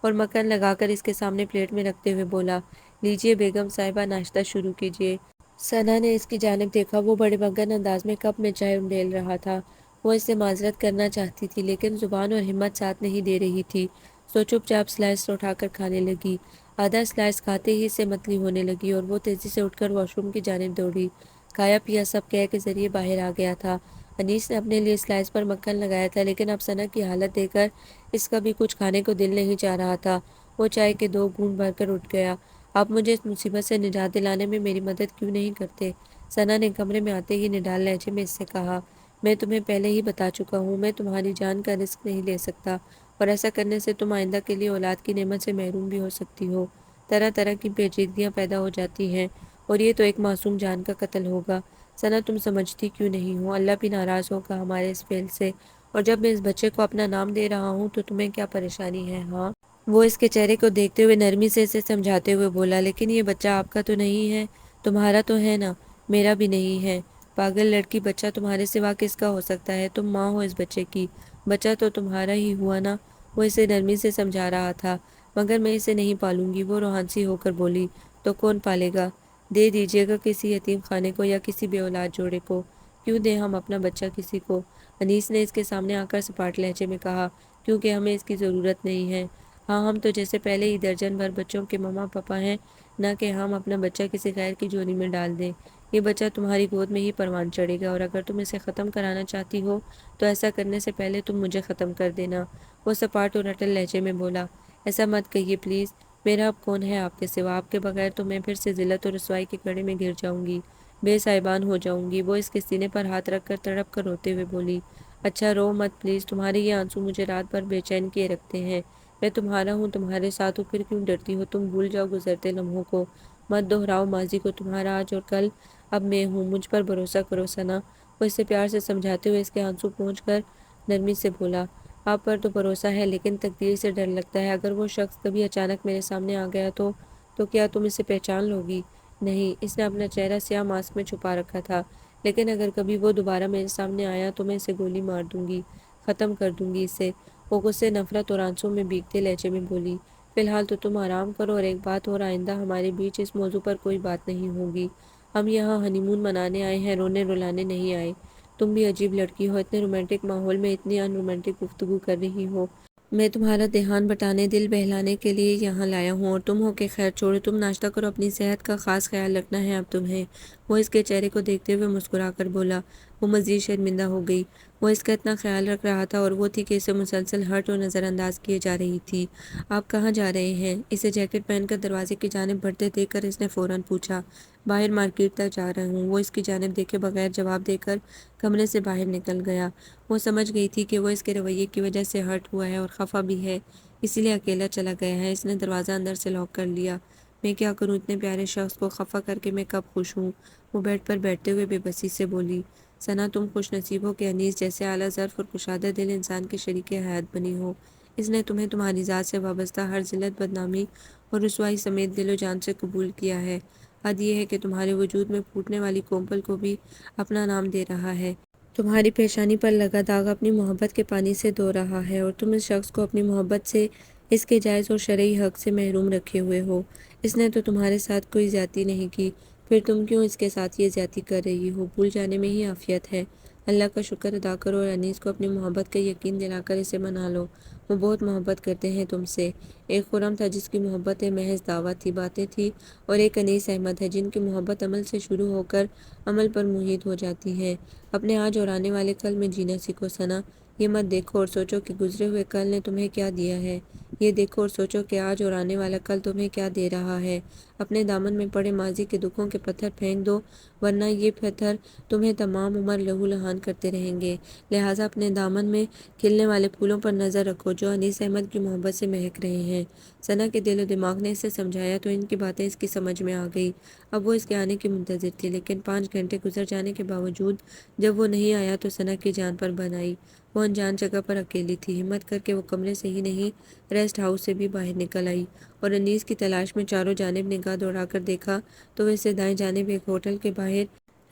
اور مکھن لگا کر اس کے سامنے پلیٹ میں رکھتے ہوئے بولا، لیجیے بیگم صاحبہ، ناشتہ شروع کیجیے۔ ثنا نے اس کی جانب دیکھا، وہ بڑے مگن انداز میں کپ میں چائے انڈیل رہا تھا۔ وہ اس سے معذرت کرنا چاہتی تھی لیکن زبان اور ہمت ساتھ نہیں دے رہی تھی، سو چپ چاپ سلائس اٹھا کر کھانے لگی۔ آدھا سلائس کھاتے ہی سے متلی ہونے لگی اور وہ تیزی سے اٹھ کر واش روم کی جانب دوڑی۔ کھایا پیا سب کہہ کے ذریعے باہر آ گیا تھا۔ انیس نے اپنے لیے سلائس پر مکھن لگایا تھا، لیکن اب ثنا کی حالت دیکھ کر اس کا بھی کچھ کھانے کو دل نہیں چاہ رہا تھا۔ وہ چائے کے 2 گھونٹ بھر کر اٹھ گیا۔ آپ مجھے اس مصیبت سے نجات دلانے میں میری مدد کیوں نہیں کرتے؟ ثنا نے کمرے میں آتے ہی نڈال لہجے میں اس سے کہا، میں تمہیں پہلے ہی بتا چکا ہوں، میں تمہاری جان کا رسک نہیں لے سکتا اور ایسا کرنے سے تم آئندہ کے لیے اولاد کی نعمت سے محروم بھی ہو سکتی ہو۔ طرح طرح کی پیچیدگیاں پیدا ہو جاتی ہیں اور یہ تو ایک معصوم جان کا قتل ہوگا۔ ثنا، تم سمجھتی کیوں نہیں ہو؟ اللہ بھی ناراض ہوگا ہمارے اس فعل سے، اور جب میں اس بچے کو اپنا نام دے رہا ہوں تو تمہیں کیا پریشانی ہے؟ ہاں، وہ اس کے چہرے کو دیکھتے ہوئے نرمی سے اسے سمجھاتے ہوئے بولا، لیکن یہ بچہ آپ کا تو نہیں ہے، تمہارا تو ہے نا؟ میرا بھی نہیں ہے۔ پاگل لڑکی، بچہ تمہارے سوا کس کا ہو سکتا ہے؟ تم ماں ہو اس بچے کی، بچہ تو تمہارا ہی ہوا نا، وہ اسے نرمی سے سمجھا رہا تھا۔ مگر میں اسے نہیں پالوں گی، وہ روحانسی ہو کر بولی۔ تو کون پالے گا؟ دے دیجیے گا کسی یتیم خانے کو یا کسی بے اولاد جوڑے کو۔ کیوں دیں ہم اپنا بچہ کسی کو؟ انیس نے اس کے سامنے آ کر سپاٹ لہجے میں کہا۔ کیونکہ ہمیں اس کی ضرورت نہیں ہے۔ ہاں، ہم تو جیسے پہلے ہی درجن بھر بچوں کے ماما پاپا ہیں، نہ کہ ہم اپنا بچہ کسی غیر کی جھولی میں ڈال دیں۔ یہ بچہ تمہاری گود میں ہی پروان چڑھے گا، اور اگر تم اسے ختم کرانا چاہتی ہو تو ایسا کرنے سے پہلے تم مجھے ختم کر دینا۔ وہ سپاٹ اور اٹل لہجے میں بولا۔ ایسا مت کہیے پلیز، میرا اب کون ہے آپ کے سوا؟ آپ کے بغیر تو میں پھر سے ذلت اور رسوائی کے گڑھے میں گر جاؤں گی، بے سائبان ہو جاؤں گی۔ وہ اس کے سینے پر ہاتھ رکھ کر تڑپ کر روتے ہوئے بولی۔ اچھا رو مت پلیز، تمہارے یہ آنسو مجھے رات بھر بے چین کیے رکھتے ہیں۔ میں تمہارا ہوں، تمہارے ساتھ ہوں، پھر کیوں ڈرتی ہو تم؟ بھول جاؤ گزرتے لمحوں کو، مت دہراؤ ماضی کو۔ تمہارا آج اور کل اب میں ہوں، مجھ پر بھروسہ کرو ثنا۔ وہ اسے پیار سے سمجھاتے ہوئے اس کے آنسو پونچھ کر نرمی سے بولا۔ آپ پر تو بھروسہ ہے، لیکن تقدیر سے ڈر لگتا ہے۔ اگر وہ شخص کبھی اچانک میرے سامنے آ گیا تو کیا تم اسے پہچان لو گی؟ نہیں، اس نے اپنا چہرہ سیاہ ماسک میں چھپا رکھا تھا۔ لیکن اگر کبھی وہ دوبارہ میرے سامنے آیا تو میں اسے گولی مار دوں گی، ختم کر دوں گی اسے۔ وہ غصے، نفرت اور آنسوں میں بھیگتے لہجے میں بولی۔ فی الحال تو تم آرام کرو، اور ایک بات اور، آئندہ ہمارے بیچ اس موضوع پر کوئی بات نہیں ہوگی۔ ہم یہاں ہنی مون منانے آئے ہیں، رونے رلانے نہیں آئے۔ تم بھی عجیب لڑکی ہو، اتنے رومانٹک ماحول میں اتنی ان رومانٹک گفتگو کر رہی ہو۔ میں تمہارا دھیان بٹانے، دل بہلانے کے لیے یہاں لایا ہوں، اور تم ہو کہ خیر چھوڑو، تم ناشتہ کرو، اپنی صحت کا خاص خیال رکھنا ہے اب تمہیں۔ وہ اس کے چہرے کو دیکھتے ہوئے مسکرا کر بولا۔ وہ مزید شرمندہ ہو گئی۔ وہ اس کا اتنا خیال رکھ رہا تھا، اور وہ تھی کہ اسے مسلسل ہرٹ اور نظر انداز کیے جا رہی تھی۔ آپ کہاں جا رہے ہیں؟ اسے جیکٹ پہن کر دروازے کی جانب بڑھتے دیکھ کر اس نے فوراً پوچھا۔ باہر مارکیٹ تک جا رہا ہوں۔ وہ اس کی جانب دیکھے بغیر جواب دے کر کمرے سے باہر نکل گیا۔ وہ سمجھ گئی تھی کہ وہ اس کے رویے کی وجہ سے ہرٹ ہوا ہے اور خفا بھی ہے، اسی لیے اکیلا چلا گیا ہے۔ اس نے دروازہ اندر سے لاک کر لیا۔ میں کیا کروں، اتنے پیارے شخص کو خفا کر کے میں کب خوش ہوں؟ وہ بیڈ پر بیٹھتے ہوئے بے بسی سے بولی۔ ثنا، تم خوش نصیب ہو کہ انیس جیسے اعلیٰ ظرف اور کشادہ دل انسان کے شریک حیات بنی ہو۔ اس نے تمہیں تمہاری ذات سے وابستہ ہر ذلت، بدنامی اور رسوائی سمیت دل و جان سے قبول کیا ہے۔ حد یہ ہے کہ تمہارے وجود میں پھوٹنے والی کومپل کو بھی اپنا نام دے رہا ہے۔ تمہاری پیشانی پر لگا داغ اپنی محبت کے پانی سے دھو رہا ہے، اور تم اس شخص کو اپنی محبت سے، اس کے جائز اور شرعی حق سے محروم رکھے ہوئے ہو۔ اس نے تو تمہارے ساتھ کوئی زیادتی نہیں کی، پھر تم کیوں اس کے ساتھ یہ زیادتی کر رہی ہو؟ بھول جانے میں ہی عافیت ہے۔ اللہ کا شکر ادا کرو اور انیس کو اپنی محبت کا یقین دلا کر اسے منا لو۔ وہ بہت محبت کرتے ہیں تم سے۔ ایک خرم تھا جس کی محبتیں محض دعویٰ تھی، باتیں تھی، اور ایک انیس احمد ہے جن کی محبت عمل سے شروع ہو کر عمل پر محیط ہو جاتی ہے۔ اپنے آج اور آنے والے کل میں جینا سیکھو ثنا۔ یہ مت دیکھو اور سوچو کہ گزرے ہوئے کل نے تمہیں کیا دیا ہے، یہ دیکھو اور سوچو کہ آج اور آنے والا کل تمہیں کیا دے رہا ہے۔ اپنے دامن میں پڑے ماضی کے دکھوں کے پتھر پھینک دو، ورنہ یہ پتھر تمہیں تمام عمر لہو لہان کرتے رہیں گے۔ لہٰذا اپنے دامن میں کھلنے والے پھولوں پر نظر رکھو جو انیس احمد کی محبت سے مہک رہے ہیں۔ ثنا کے دل و دماغ نے اسے سمجھایا تو ان کی باتیں اس کی سمجھ میں آ گئی۔ اب وہ اس کے آنے کی منتظر تھی، لیکن 5 گھنٹے گزر جانے کے باوجود جب وہ نہیں آیا تو ثنا کی جان پر بن آئی۔ وہ انجان جگہ پر اکیلی تھی۔ ہمت کر کے وہ کمرے سے ہی نہیں، ریسٹ ہاؤس سے بھی باہر نکل آئی، اور انیس کی تلاش میں چاروں جانب نگاہ دوڑا کر دیکھا تو وہ اسے دائیں جانب ایک ہوٹل کے باہر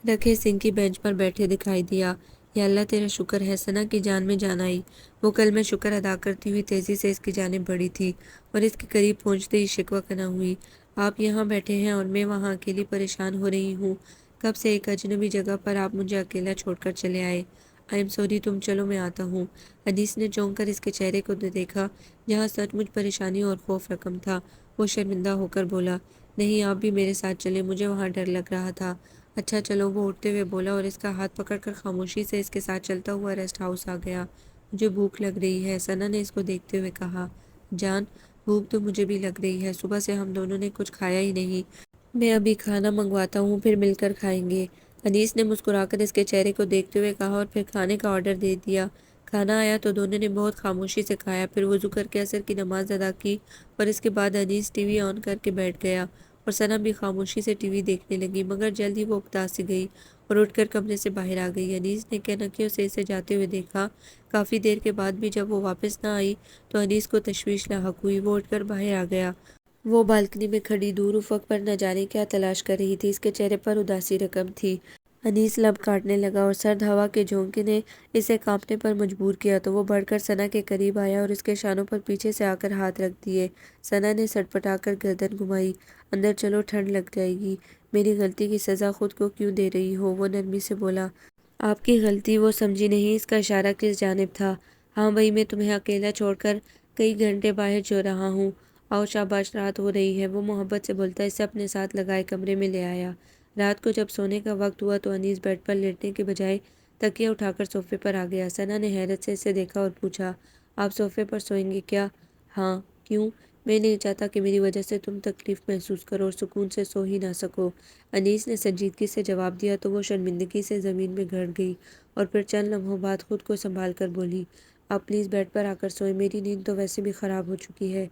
رکھے سنک کی بینچ پر بیٹھے دکھائی دیا۔ یا اللہ تیرا شکر ہے، ثنا کی جان میں جان آئی۔ وہ کل میں شکر ادا کرتی ہوئی تیزی سے اس کی جانب بڑھی تھی، اور اس کے قریب پہنچتے ہی شکوہ کنا ہوئی۔ آپ یہاں بیٹھے ہیں اور میں وہاں اکیلی پریشان ہو رہی ہوں۔ کب سے ایک اجنبی جگہ پر آپ مجھے اکیلا چھوڑ کر چلے آئے؟ آئی ایم سوری، تم چلو میں آتا ہوں۔ انیس نے چونک کر اس کے چہرے کو دیکھا جہاں سچ مچ پریشانی اور خوف رقم تھا۔ وہ شرمندہ ہو کر بولا، نہیں آپ بھی میرے ساتھ چلیں، مجھے وہاں ڈر لگ رہا تھا۔ اچھا چلو، وہ اٹھتے ہوئے بولا، اور اس کا ہاتھ پکڑ کر خاموشی سے اس کے ساتھ چلتا ہوا ریسٹ ہاؤس آ گیا۔ مجھے بھوک لگ رہی ہے، ثنا نے اس کو دیکھتے ہوئے کہا۔ جان، بھوک تو مجھے بھی لگ رہی ہے، صبح سے ہم دونوں نے کچھ کھایا ہی نہیں۔ میں ابھی کھانا منگواتا ہوں، پھر مل کر کھائیں گے۔ انیس نے مسکرا کر اس کے چہرے کو دیکھتے ہوئے کہا، اور پھر کھانے کا آرڈر دے دیا۔ کھانا آیا تو دونوں نے بہت خاموشی سے کھایا، پھر وضو کر کے عصر کی نماز ادا کی، اور اس کے بعد انیس ٹی وی آن کر کے بیٹھ گیا، اور ثنا بھی خاموشی سے ٹی وی دیکھنے لگی، مگر جلد ہی وہ اکتا سی گئی اور اٹھ کر کمرے سے باہر آ گئی۔ انیس نے کینکیوں سے اسے جاتے ہوئے دیکھا۔ کافی دیر کے بعد بھی جب وہ واپس نہ آئی تو انیس کو تشویش لاحق ہوئی۔ وہ اٹھ کر باہر آ گیا۔ وہ بالکنی میں کھڑی دور افق پر نہ جانے کیا تلاش کر رہی تھی۔ اس کے چہرے پر اداسی رقم تھی۔ انیس لب کاٹنے لگا اور سرد ہوا کے جھونکے نے اسے کانپنے پر مجبور کیا تو وہ بڑھ کر ثنا کے قریب آیا اور اس کے شانوں پر پیچھے سے آ کر ہاتھ رکھ دیے۔ ثنا نے سٹپٹا کر گردن گھمائی۔ اندر چلو، ٹھنڈ لگ جائے گی۔ میری غلطی کی سزا خود کو کیوں دے رہی ہو؟ وہ نرمی سے بولا۔ آپ کی غلطی؟ وہ سمجھی نہیں اس کا اشارہ کس جانب تھا۔ ہاں وہی، میں تمہیں اکیلا چھوڑ کر کئی گھنٹے باہر جو رہا ہوں۔ آؤ شاباش، رات ہو رہی ہے۔ وہ محبت سے بولتا اسے اپنے ساتھ لگائے کمرے میں لے آیا۔ رات کو جب سونے کا وقت ہوا تو انیس بیڈ پر لیٹنے کے بجائے تکیہ اٹھا کر صوفے پر آ گیا۔ ثنا نے حیرت سے اسے دیکھا اور پوچھا، آپ صوفے پر سوئیں گے کیا؟ ہاں۔ کیوں؟ میں نہیں چاہتا کہ میری وجہ سے تم تکلیف محسوس کرو اور سکون سے سو ہی نہ سکو۔ انیس نے سنجیدگی سے جواب دیا تو وہ شرمندگی سے زمین میں گڑ گئی اور پھر چند لمحوں بعد خود کو سنبھال کر بولی، آپ پلیز بیڈ پر آ کر سوئیں، میری نیند تو ویسے بھی خراب ہو چکی ہے۔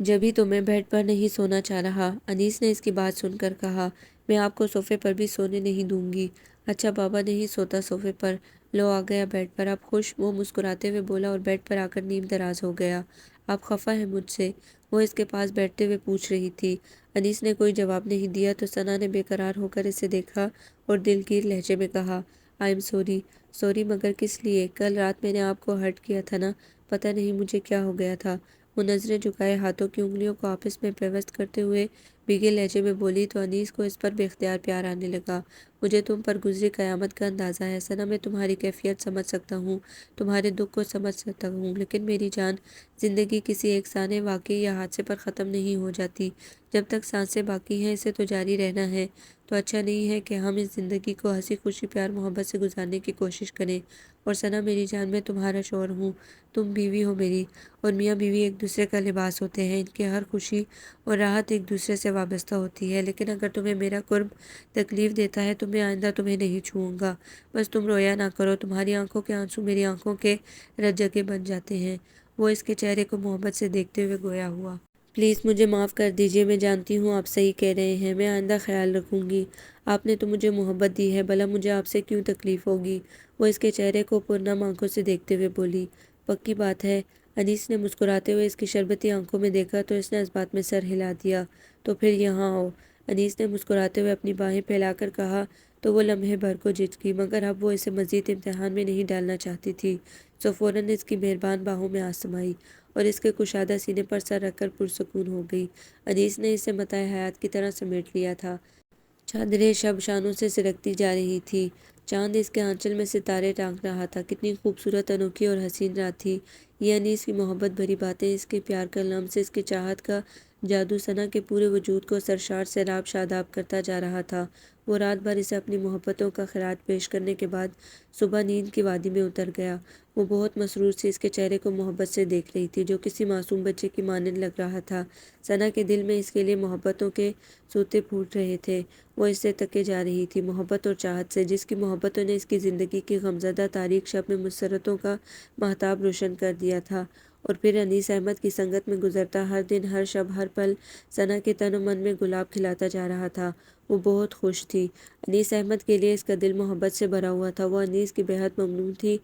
جبھی تو میں بیڈ پر نہیں سونا چاہ رہا۔ انیس نے اس کی بات سن کر کہا، میں آپ کو صوفے پر بھی سونے نہیں دوں گی۔ اچھا بابا نہیں سوتا صوفے پر؟ لو آ گیا بیڈ پر، آپ خوش؟ وہ مسکراتے ہوئے بولا اور بیڈ پر آ کر نیم دراز ہو گیا۔ آپ خفا ہیں مجھ سے؟ وہ اس کے پاس بیٹھتے ہوئے پوچھ رہی تھی۔ انیس نے کوئی جواب نہیں دیا تو ثنا نے بے قرار ہو کر اسے دیکھا اور دلگیر لہجے میں کہا، آئی ایم سوری۔ سوری؟ مگر کس لیے؟ کل رات میں نے آپ کو ہرٹ کیا تھا نا؟ پتہ نہیں مجھے کیا ہو گیا تھا۔ وہ نظریں جھکائے ہاتھوں کی انگلیوں کو آپس میں پیوست کرتے ہوئے بھیگے لہجے میں بولی تو انیس کو اس پر بے اختیار پیار آنے لگا۔ مجھے تم پر گزری قیامت کا اندازہ ہے ثنا، میں تمہاری کیفیت سمجھ سکتا ہوں، تمہارے دکھ کو سمجھ سکتا ہوں، لیکن میری جان، زندگی کسی ایک سانے واقعے یا حادثے پر ختم نہیں ہو جاتی۔ جب تک سانسیں باقی ہیں اسے تو جاری رہنا ہے۔ تو اچھا نہیں ہے کہ ہم اس زندگی کو ہنسی خوشی پیار محبت سے گزارنے کی کوشش کریں۔ اور ثنا میری جان، میں تمہارا شوہر ہوں، تم بیوی ہو میری، اور میاں بیوی ایک دوسرے کا لباس ہوتے ہیں، ان کی ہر خوشی اور راحت ایک دوسرے سے وابستہ ہوتی ہے۔ لیکن اگر تمہیں میرا قرب تکلیف دیتا ہے تو میں آئندہ تمہیں نہیں چھوؤں گا۔ بس تم رویا نہ کرو، تمہاری آنکھوں کے آنسو میری آنکھوں کے رجگے بن جاتے ہیں۔ وہ اس کے چہرے کو محبت سے دیکھتے ہوئے گویا ہوا، پلیز مجھے معاف کر دیجیے، میں جانتی ہوں آپ صحیح کہہ رہے ہیں، میں آئندہ خیال رکھوں گی۔ آپ نے تو مجھے محبت دی ہے، بھلا مجھے آپ سے کیوں تکلیف ہوگی؟ وہ اس کے چہرے کو پرنم آنکھوں سے دیکھتے ہوئے بولی، پکی بات ہے؟ انیس نے مسکراتے ہوئے اس کی شربتی آنکھوں میں دیکھا تو اس نے اس بات میں سر ہلا دیا۔ تو پھر یہاں آؤ، انیس نے مسکراتے ہوئے اپنی باہیں پھیلا کر کہا تو وہ لمحے بھر کو جھجکی، مگر اب وہ اسے مزید امتحان میں نہیں ڈالنا چاہتی تھی، سو فوراً اس کی مہربان باہوں میں آ سمائی اور اس کے کشادہ سینے پر سر رکھ کر پرسکون ہو گئی۔ انیس نے اسے متاع حیات کی طرح سمیٹ لیا تھا۔ چادریں شب شانوں سے سرکتی جا رہی تھی، چاند اس کے آنچل میں ستارے ٹانک رہا تھا۔ کتنی خوبصورت، انوکھی اور حسین رات تھی یہ! انیس کی محبت بھری باتیں، اس کے پیار کا لمس، اس کی چاہت کا جادو ثنا کے پورے وجود کو سرشار سیراب شاداب کرتا جا رہا تھا۔ وہ رات بھر اسے اپنی محبتوں کا خراج پیش کرنے کے بعد صبح نیند کی وادی میں اتر گیا۔ وہ بہت مسرور سی اس کے چہرے کو محبت سے دیکھ رہی تھی جو کسی معصوم بچے کی مانند لگ رہا تھا۔ ثنا کے دل میں اس کے لیے محبتوں کے سوتے پھوٹ رہے تھے۔ وہ اس سے تکے جا رہی تھی، محبت اور چاہت سے، جس کی محبتوں نے اس کی زندگی کی غمزدہ تاریک شب میں مسرتوں کا مہتاب روشن کر دیا تھا۔ اور پھر انیس احمد کی سنگت میں گزرتا ہر دن، ہر شب، ہر پل ثنا کے تن و من میں گلاب کھلاتا جا رہا تھا۔ وہ بہت خوش تھی۔ انیس احمد کے لیے اس کا دل محبت سے بھرا ہوا تھا۔ وہ انیس کی بے حد ممنون تھی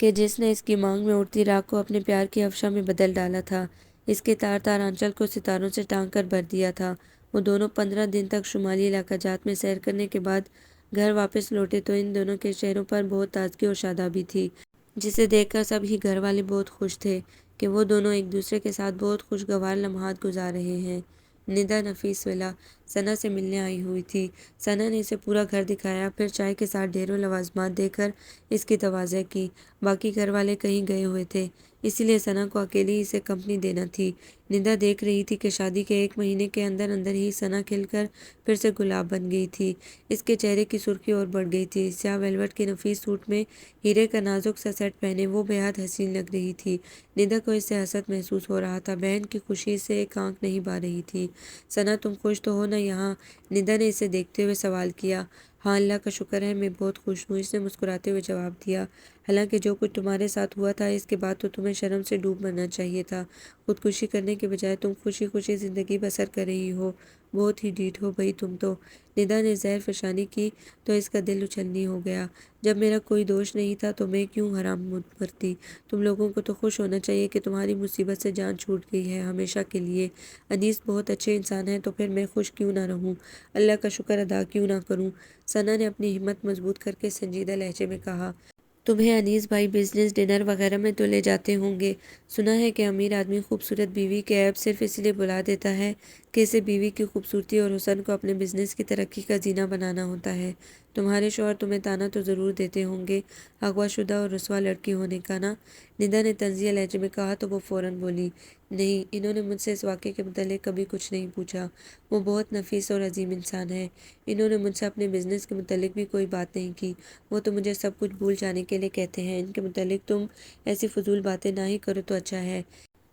کہ جس نے اس کی مانگ میں اڑتی راکھ کو اپنے پیار کی افشاں میں بدل ڈالا تھا، اس کے تار تار آنچل کو ستاروں سے ٹانک کر بھر دیا تھا۔ وہ دونوں 15 دن تک شمالی علاقہ جات میں سیر کرنے کے بعد گھر واپس لوٹے تو ان دونوں کے چہروں پر بہت تازگی اور شادابی تھی، جسے دیکھ کر سب ہی گھر والے بہت خوش تھے کہ وہ دونوں ایک دوسرے کے ساتھ بہت خوشگوار لمحات گزار رہے ہیں۔ ندا نفیس ولا ثنا سے ملنے آئی ہوئی تھی۔ ثنا نے اسے پورا گھر دکھایا، پھر چائے کے ساتھ ڈھیروں لوازمات دے کر اس کی تواضع کی۔ باقی گھر والے کہیں گئے ہوئے تھے، اسی لیے ثنا کو اکیلی ہی اسے کمپنی دینا تھی۔ ندا دیکھ رہی تھی کہ شادی کے 1 مہینے کے اندر اندر ہی ثنا کھل کر پھر سے گلاب بن گئی تھی۔ اس کے چہرے کی سرخی اور بڑھ گئی تھی۔ سیاہ ویلوٹ کے نفیس سوٹ میں ہیرے کا نازک سا سیٹ پہنے وہ بے حد حسین لگ رہی تھی۔ ندا کو اس سے حسرت محسوس ہو رہا تھا، بہن کی خوشی سے ایک آنکھ نہیں بھر رہی تھی۔ ثنا تم خوش تو ہو نا یہاں؟ ندا نے اسے دیکھتے ہوئے سوال کیا۔ ہاں اللہ کا شکر ہے، میں بہت خوش ہوں، اس نے مسکراتے ہوئے جواب دیا۔ حالانکہ جو کچھ تمہارے ساتھ ہوا تھا اس کے بعد تو تمہیں شرم سے ڈوب مرنا چاہیے تھا۔ خودکشی کرنے کے بجائے تم خوشی خوشی زندگی بسر کر رہی ہو۔ بہت ہی ڈھیٹ ہو گئی تم تو۔ ندا نے زہر فشانی کی تو اس کا دل اچھلنی ہو گیا۔ جب میرا کوئی دوش نہیں تھا تو میں کیوں حرام مرتی؟ تم لوگوں کو تو خوش ہونا چاہیے کہ تمہاری مصیبت سے جان چھوٹ گئی ہے ہمیشہ کے لیے۔ انیس بہت اچھے انسان ہیں تو پھر میں خوش کیوں نہ رہوں، اللہ کا شکر ادا کیوں نہ کروں؟ ثنا نے اپنی ہمت مضبوط کر کے سنجیدہ لہجے میں کہا۔ تمہیں انیس بھائی بزنس ڈنر وغیرہ میں تو لے جاتے ہوں گے۔ سنا ہے کہ امیر آدمی خوبصورت بیوی کے عیب صرف اس لیے بلا دیتا ہے کہ اسے بیوی کی خوبصورتی اور حسن کو اپنے بزنس کی ترقی کا زینہ بنانا ہوتا ہے۔ تمہارے شوہر تمہیں طعنہ تو ضرور دیتے ہوں گے، اغوا شدہ اور رسوا لڑکی ہونے کا نا؟ ندا نے طنزیہ لہجے میں کہا تو وہ فوراً بولی، نہیں، انہوں نے مجھ سے اس واقعے کے متعلق کبھی کچھ نہیں پوچھا۔ وہ بہت نفیس اور عظیم انسان ہے۔ انہوں نے مجھ سے اپنے بزنس کے متعلق بھی کوئی بات نہیں کی۔ وہ تو مجھے سب کچھ بھول جانے کے لیے کہتے ہیں۔ ان کے متعلق تم ایسی فضول باتیں نہ ہی کرو تو اچھا ہے۔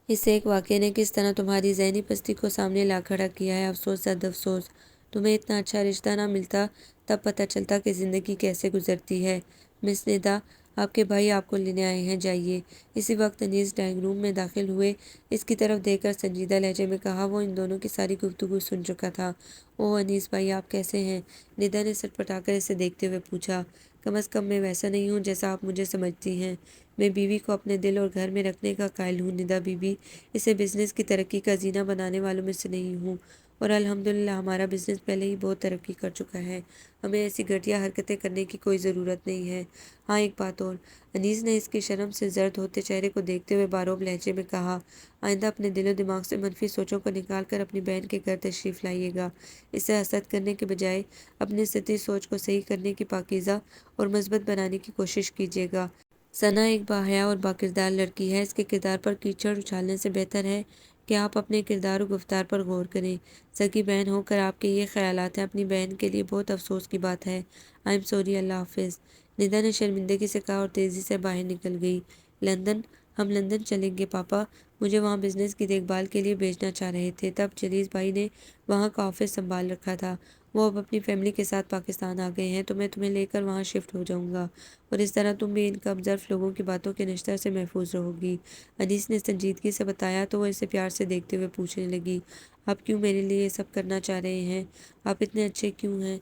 اس ایک واقعے نے کس طرح تمہاری ذہنی پستی کو سامنے لا کھڑا کیا ہے۔ افسوس زد افسوس۔ تمہیں اتنا اچھا رشتہ نہ ملتا تب پتہ چلتا کہ زندگی کیسے گزرتی ہے۔ مس ندا، آپ کے بھائی آپ کو لینے آئے ہیں، جائیے۔ اسی وقت انیس ڈرائنگ روم میں داخل ہوئے۔ اس کی طرف دیکھ کر سنجیدہ لہجے میں کہا، وہ ان دونوں کی ساری گفتگو سن چکا تھا۔ اوہ انیس بھائی، آپ کیسے ہیں؟ ندا نے سٹ پٹا کر اسے دیکھتے ہوئے پوچھا۔ کم از کم میں ویسا نہیں ہوں جیسا آپ مجھے سمجھتی ہیں۔ میں بیوی کو اپنے دل اور گھر میں رکھنے کا قائل ہوں ندا بی بی، اسے بزنس کی ترقی کا زینہ بنانے والوں میں سے نہیں ہوں، اور الحمدللہ ہمارا بزنس پہلے ہی بہت ترقی کر چکا ہے۔ ہمیں ایسی گھٹیا حرکتیں کرنے کی کوئی ضرورت نہیں ہے۔ ہاں ایک بات اور، انیس نے اس کی شرم سے زرد ہوتے چہرے کو دیکھتے ہوئے باروب لہجے میں کہا، آئندہ اپنے دل و دماغ سے منفی سوچوں کو نکال کر اپنی بہن کے گھر تشریف لائیے گا۔ اسے حسد کرنے کے بجائے اپنی سطحی سوچ کو صحیح کرنے کی پاکیزہ اور مثبت بنانے کی کوشش کیجیے گا۔ ثنا ایک باحیا اور باکردار لڑکی ہے، اس کے کردار پر کیچڑ اچھالنے سے بہتر ہے کہ آپ اپنے کردار و گفتار پر غور کریں۔ سگی بہن ہو کر آپ کے یہ خیالات ہیں، اپنی بہن کے لیے بہت افسوس کی بات ہے۔ آئی ایم سوری، اللہ حافظ، ندا نے شرمندگی سے کہا اور تیزی سے باہر نکل گئی۔ لندن؟ ہم لندن چلیں گے پاپا، مجھے وہاں بزنس کی دیکھ بھال کے لیے بھیجنا چاہ رہے تھے، تب جلیس بھائی نے وہاں کا آفس سنبھال رکھا تھا۔ وہ اب اپنی فیملی کے ساتھ پاکستان آ گئے ہیں تو میں تمہیں لے کر وہاں شفٹ ہو جاؤں گا، اور اس طرح تم بھی ان کم ظرف لوگوں کی باتوں کے نشتر سے محفوظ رہو گی۔ انیس نے سنجیدگی سے بتایا تو وہ اسے پیار سے دیکھتے ہوئے پوچھنے لگی، آپ کیوں میرے لیے یہ سب کرنا چاہ رہے ہیں؟ آپ اتنے اچھے کیوں ہیں؟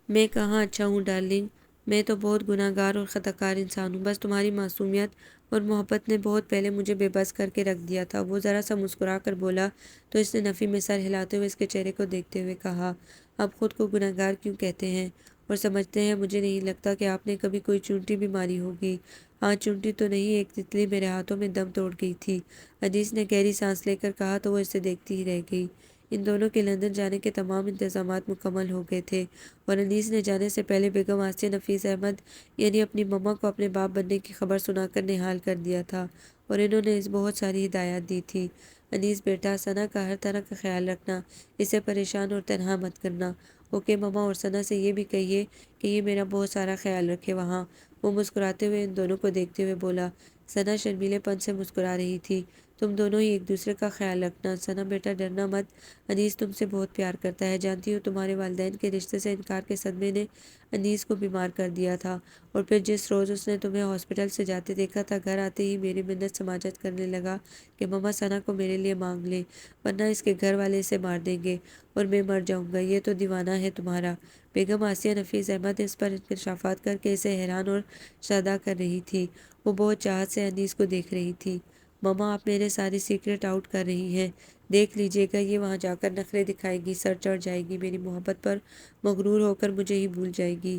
میں کہاں اچھا ہوں ڈارلنگ، میں تو بہت گناہ گار اور خطا کار انسان ہوں، بس تمہاری معصومیت اور محبت نے بہت پہلے مجھے بے بس کر کے رکھ دیا تھا۔ وہ ذرا سا مسکرا کر بولا تو اس نے نفی میں سر ہلاتے ہوئے اس کے چہرے کو دیکھتے ہوئے کہا، آپ خود کو گناہ گار کیوں کہتے ہیں اور سمجھتے ہیں؟ مجھے نہیں لگتا کہ آپ نے کبھی کوئی چونٹی بھی ماری ہوگی۔ ہاں چونٹی تو نہیں، ایک تتلی میرے ہاتھوں میں دم توڑ گئی تھی، انیس نے گہری سانس لے کر کہا تو وہ اسے دیکھتی ہی رہ گئی۔ ان دونوں کے لندن جانے کے تمام انتظامات مکمل ہو گئے تھے، اور انیس نے جانے سے پہلے بیگم آسیہ نفیس احمد یعنی اپنی مما کو اپنے باپ بننے کی خبر سنا کر نہال کر دیا تھا، اور انہوں نے اس بہت ساری ہدایات دی تھی۔ انیس بیٹا، ثنا کا ہر طرح کا خیال رکھنا، اسے پریشان اور تنہا مت کرنا۔ اوکے مما، اور ثنا سے یہ بھی کہیے کہ یہ میرا بہت سارا خیال رکھے وہاں۔ وہ مسکراتے ہوئے ان دونوں کو دیکھتے ہوئے بولا۔ ثنا شرمیلے پن سے مسکرا رہی تھی۔ تم دونوں ہی ایک دوسرے کا خیال رکھنا۔ ثنا بیٹا ڈرنا مت، انیس تم سے بہت پیار کرتا ہے، جانتی ہو تمہارے والدین کے رشتے سے انکار کے صدمے نے انیس کو بیمار کر دیا تھا، اور پھر جس روز اس نے تمہیں ہاسپٹل سے جاتے دیکھا تھا، گھر آتے ہی میری منت سماجت کرنے لگا کہ مما ثنا کو میرے لیے مانگ لیں ورنہ اس کے گھر والے اسے مار دیں گے اور میں مر جاؤں گا، یہ تو دیوانہ ہے تمہارا۔ بیگم آسیہ نفیس احمد اس پر انکشافات کر کے اسے حیران اور شاداب کر رہی تھی۔ وہ بہت چاہت سے انیس کو دیکھ رہی تھی۔ مما، آپ میرے سارے سیکرٹ آؤٹ کر رہی ہیں، دیکھ لیجیے گا، یہ وہاں جا کر نخرے دکھائے گی، سر چڑھ جائے گی، میری محبت پر مغرور ہو کر مجھے ہی بھول جائے گی۔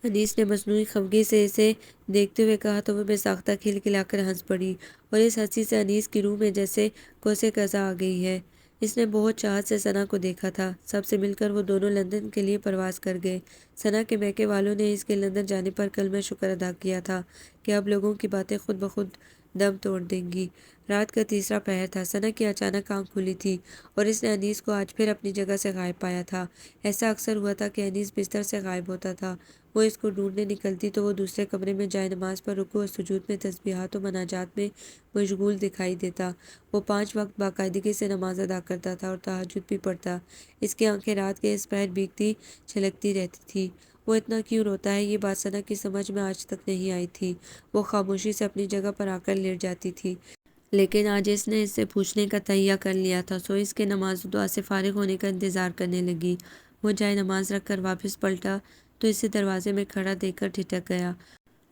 انیس نے مصنوعی خفگی سے اسے دیکھتے ہوئے کہا تو وہ بے ساختہ کھل کھلا کر ہنس پڑی، اور اس ہنسی سے انیس کی روح میں جیسے کوسے قزح آ گئی ہے۔ اس نے بہت چاہت سے ثنا کو دیکھا تھا۔ سب سے مل کر وہ دونوں لندن کے لیے پرواز کر گئے۔ ثنا کے میکے والوں نے اس کے لندن جانے پر کلمہ شکر ادا کیا تھا کہ اب لوگوں کی باتیں خود بخود دم توڑ دیں گی۔ رات کا تیسرا پہر تھا۔ ثنا کی اچانک آنکھ کھلی تھی اور اس نے انیس کو آج پھر اپنی جگہ سے غائب پایا تھا۔ ایسا اکثر ہوا تھا کہ انیس بستر سے غائب ہوتا تھا، وہ اس کو ڈھونڈنے نکلتی تو وہ دوسرے کمرے میں جائے نماز پر رکوع و سجود میں تسبیحات و مناجات میں مشغول دکھائی دیتا۔ وہ 5 وقت باقاعدگی سے نماز ادا کرتا تھا اور تہجد بھی پڑھتا۔ اس کی آنکھیں رات کے اس پہر بھیگتی چھلکتی رہتی تھی وہ اتنا کیوں روتا ہے؟ یہ بات ثنا کی سمجھ میں آج تک نہیں آئی تھی۔ وہ خاموشی سے اپنی جگہ پر آ کر لیٹ جاتی تھی، لیکن آج اس نے اس سے پوچھنے کا تہیہ کر لیا تھا، سو اس کے نماز و دعا سے فارغ ہونے کا انتظار کرنے لگی۔ وہ جائے نماز رکھ کر واپس پلٹا تو اسے دروازے میں کھڑا دیکھ کر ٹھٹک گیا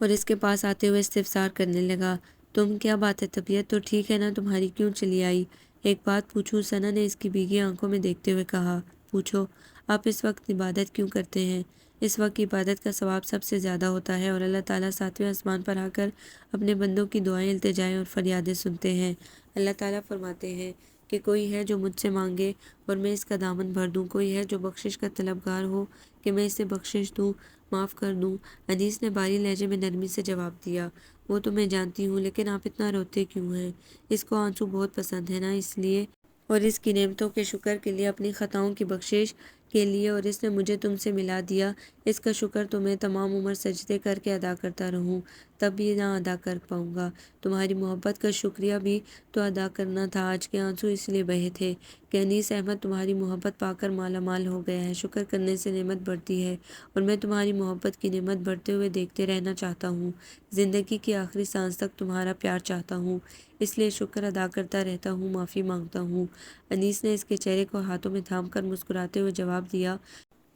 اور اس کے پاس آتے ہوئے استفسار کرنے لگا، تم کیا بات ہے؟ طبیعت تو ٹھیک ہے نا تمہاری؟ کیوں چلی آئی؟ ایک بات پوچھوں؟ ثنا نے اس کی بھیگی آنکھوں میں دیکھتے ہوئے کہا۔ پوچھو۔ آپ اس وقت عبادت کیوں کرتے ہیں؟ اس وقت عبادت کا ثواب سب سے زیادہ ہوتا ہے اور اللہ تعالیٰ ساتویں آسمان پر آ کر اپنے بندوں کی دعائیں، التجائیں اور فریادیں سنتے ہیں۔ اللہ تعالیٰ فرماتے ہیں کہ کوئی ہے جو مجھ سے مانگے اور میں اس کا دامن بھر دوں، کوئی ہے جو بخشش کا طلبگار ہو کہ میں اسے بخشش دوں، معاف کر دوں۔ انیس نے بھاری لہجے میں نرمی سے جواب دیا، وہ تو میں جانتی ہوں، لیکن آپ اتنا روتے کیوں ہیں؟ اس کو آنسو بہت پسند ہے نا، اس لیے، اور اس کی نعمتوں کے شکر کے لیے، اپنی خطاؤں کی بخشش کے لیے، اور اس نے مجھے تم سے ملا دیا، اس کا شکر تو میں تمام عمر سجدے کر کے ادا کرتا رہوں تب بھی نہ ادا کر پاؤں گا۔ تمہاری محبت کا شکریہ بھی تو ادا کرنا تھا۔ آج کے آنسو اس لیے بہے تھے کہ انیس احمد تمہاری محبت پا کر مالا مال ہو گیا ہے۔ شکر کرنے سے نعمت بڑھتی ہے اور میں تمہاری محبت کی نعمت بڑھتے ہوئے دیکھتے رہنا چاہتا ہوں، زندگی کی آخری سانس تک تمہارا پیار چاہتا ہوں، اس لیے شکر ادا کرتا رہتا ہوں، معافی مانگتا ہوں۔ انیس نے اس کے چہرے کو ہاتھوں میں تھام کر مسکراتے ہوئے جواب دیا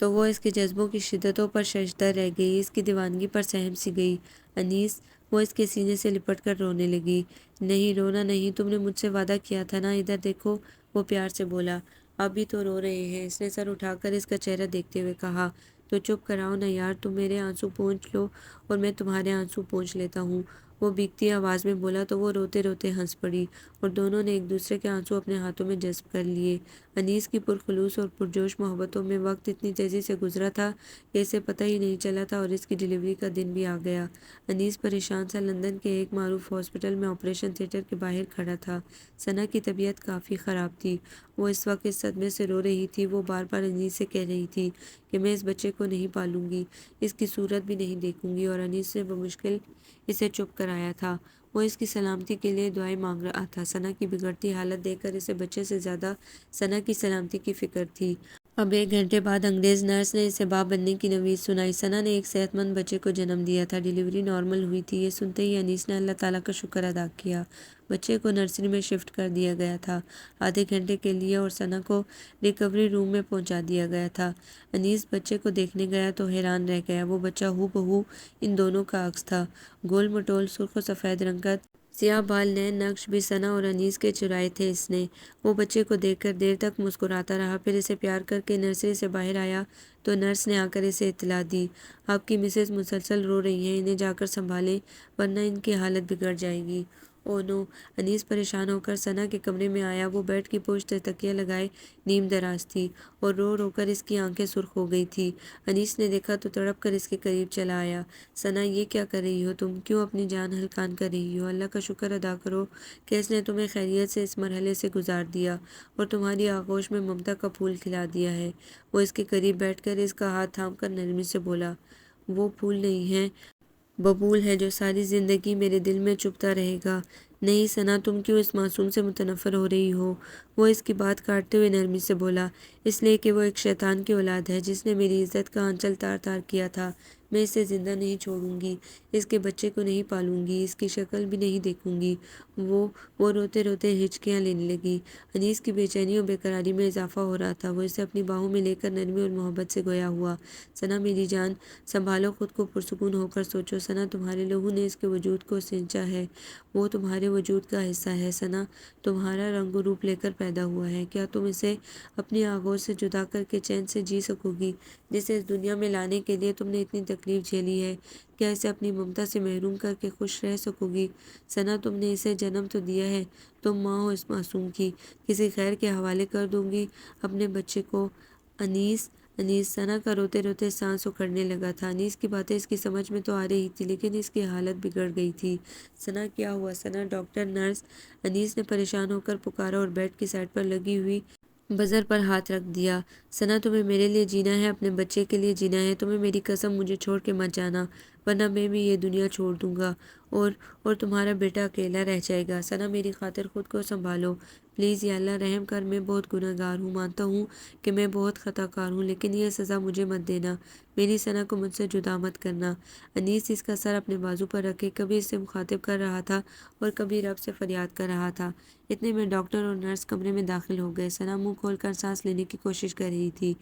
تو وہ اس کے جذبوں کی شدتوں پر ششدر رہ گئی، اس کی دیوانگی پر سہم سی گئی۔ انیس، وہ اس کے سینے سے لپٹ کر رونے لگی۔ نہیں، رونا نہیں، تم نے مجھ سے وعدہ کیا تھا نا، ادھر دیکھو، وہ پیار سے بولا۔ اب بھی تو رو رہے ہیں، اس نے سر اٹھا کر اس کا چہرہ دیکھتے ہوئے کہا۔ تو چپ کراؤ نا یار، تم میرے آنسو پونچھ لو اور میں تمہارے آنسو پونچھ لیتا ہوں، وہ بھیگتی آواز میں بولا تو وہ روتے روتے ہنس پڑی اور دونوں نے ایک دوسرے کے آنسو اپنے ہاتھوں میں جذب کر لیے۔ انیس کی پرخلوص اور پرجوش محبتوں میں وقت اتنی تیزی سے گزرا تھا کہ اسے پتہ ہی نہیں چلا تھا اور اس کی ڈیلیوری کا دن بھی آ گیا۔ انیس پریشان سا لندن کے ایک معروف ہاسپٹل میں آپریشن تھیٹر کے باہر کھڑا تھا۔ ثنا کی طبیعت کافی خراب تھی، وہ اس وقت اس صدمے سے رو رہی تھی۔ وہ بار بار انیس سے کہہ رہی تھی کہ میں اس بچے کو نہیں پالوں گی، اس کی صورت بھی نہیں دیکھوں گی، اور انیس نے بمشکل اسے چپ کرایا تھا۔ وہ اس کی سلامتی کے لیے دعائیں مانگ رہا تھا۔ ثنا کی بگڑتی حالت دیکھ کر اسے بچے سے زیادہ ثنا کی سلامتی کی فکر تھی۔ اب 1 گھنٹے بعد انگریز نرس نے اسے باپ بننے کی نوید سنائی۔ ثنا نے ایک صحت مند بچے کو جنم دیا تھا، ڈیلیوری نارمل ہوئی تھی۔ یہ سنتے ہی انیس نے اللہ تعالیٰ کا شکر ادا کیا۔ بچے کو نرسری میں شفٹ کر دیا گیا تھا آدھے گھنٹے کے لیے اور ثنا کو ریکوری روم میں پہنچا دیا گیا تھا۔ انیس بچے کو دیکھنے گیا تو حیران رہ گیا، وہ بچہ ہو بہو ان دونوں کا عکس تھا، گول مٹول سرخ و سفید رنگ کا، سیاہ بال، نئے نقش بھی ثنا اور انیس کے چرائے تھے اس نے۔ وہ بچے کو دیکھ کر دیر تک مسکراتا رہا، پھر اسے پیار کر کے نرسری سے باہر آیا تو نرس نے آ کر اسے اطلاع دی، آپ کی مسز مسلسل رو رہی ہیں، انہیں جا کر سنبھالیں ورنہ ان کی حالت بگڑ جائے گی۔ اوہ نو! انیس پریشان ہو کر ثنا کے کمرے میں آیا۔ وہ بیڈ کی پشت تکیہ لگائے نیم دراز تھی اور رو رو کر اس کی آنکھیں سرخ ہو گئی تھی۔ انیس نے دیکھا تو تڑپ کر اس کے قریب چلا آیا۔ ثنا، یہ کیا کر رہی ہو تم؟ کیوں اپنی جان ہلکان کر رہی ہو؟ اللہ کا شکر ادا کرو کہ اس نے تمہیں خیریت سے اس مرحلے سے گزار دیا اور تمہاری آغوش میں ممتا کا پھول کھلا دیا ہے۔ وہ اس کے قریب بیٹھ کر اس کا ہاتھ تھام کر نرمی سے بولا، وہ پھول نہیں ہے، ببول ہے جو ساری زندگی میرے دل میں چبھتا رہے گا۔ نہیں ثنا، تم کیوں اس معصوم سے متنفر ہو رہی ہو؟ وہ اس کی بات کاٹتے ہوئے نرمی سے بولا، اس لیے کہ وہ ایک شیطان کی اولاد ہے جس نے میری عزت کا آنچل تار تار کیا تھا۔ میں اسے زندہ نہیں چھوڑوں گی، اس کے بچے کو نہیں پالوں گی، اس کی شکل بھی نہیں دیکھوں گی۔ وہ روتے روتے ہچکیاں لینے لگی۔ انیس کی بے چینی اور بے قراری میں اضافہ ہو رہا تھا۔ وہ اسے اپنی باہوں میں لے کر نرمی اور محبت سے گویا ہوا، ثنا میری جان، سنبھالو خود کو، پرسکون ہو کر سوچو، ثنا تمہارے لہو نے اس کے وجود کو سینچا ہے، وہ تمہارے وجود کا حصہ ہے، ثنا تمہارا رنگ و روپ لے کر پیدا ہوا ہے، کیا تم اسے اپنی آغوش سے جدا کر کے چین سے جی سکو گی جسے اس دنیا میں لانے کے لیے تم نے اتنی تکلیف جھیلی ہے؟ کیا اسے اپنی ممتا سے محروم کر کے خوش رہ سکو گی؟ ثنا تم نے اسے جنم تو دیا ہے، تم ماں ہو اس معصوم کی، کسی خیر کے حوالے کر دوں گی اپنے بچے کو۔ انیس، ثنا کا روتے روتے سانس اکھڑنے لگا تھا۔ انیس کی باتیں اس کی سمجھ میں تو آ رہی تھی لیکن اس کی حالت بگڑ گئی تھی۔ ثنا کیا ہوا؟ ثنا، ڈاکٹر، نرس! انیس نے پریشان ہو کر پکارا اور بیڈ کی سائڈ پر لگی ہوئی بزر پر ہاتھ رکھ دیا۔ ثنا تمہیں میرے لیے جینا ہے، اپنے بچے کے لیے جینا ہے، تمہیں میری قسم مجھے چھوڑ کے مت جانا ورنہ میں بھی یہ دنیا چھوڑ دوں گا اور تمہارا بیٹا اکیلا رہ جائے گا۔ ثنا میری خاطر خود کو سنبھالو، پلیز یا اللہ رحم کر، میں بہت گناہ گار ہوں، مانتا ہوں کہ میں بہت خطا کار ہوں، لیکن یہ سزا مجھے مت دینا، میری ثنا کو مجھ سے جدا مت کرنا۔ انیس اس کا سر اپنے بازو پر رکھے کبھی اس سے مخاطب کر رہا تھا اور کبھی رب سے فریاد کر رہا تھا۔ اتنے میں ڈاکٹر اور نرس کمرے میں داخل ہو گئے۔ ثنا منہ کھول کر سانس لینے کی کوشش کر رہی تھی۔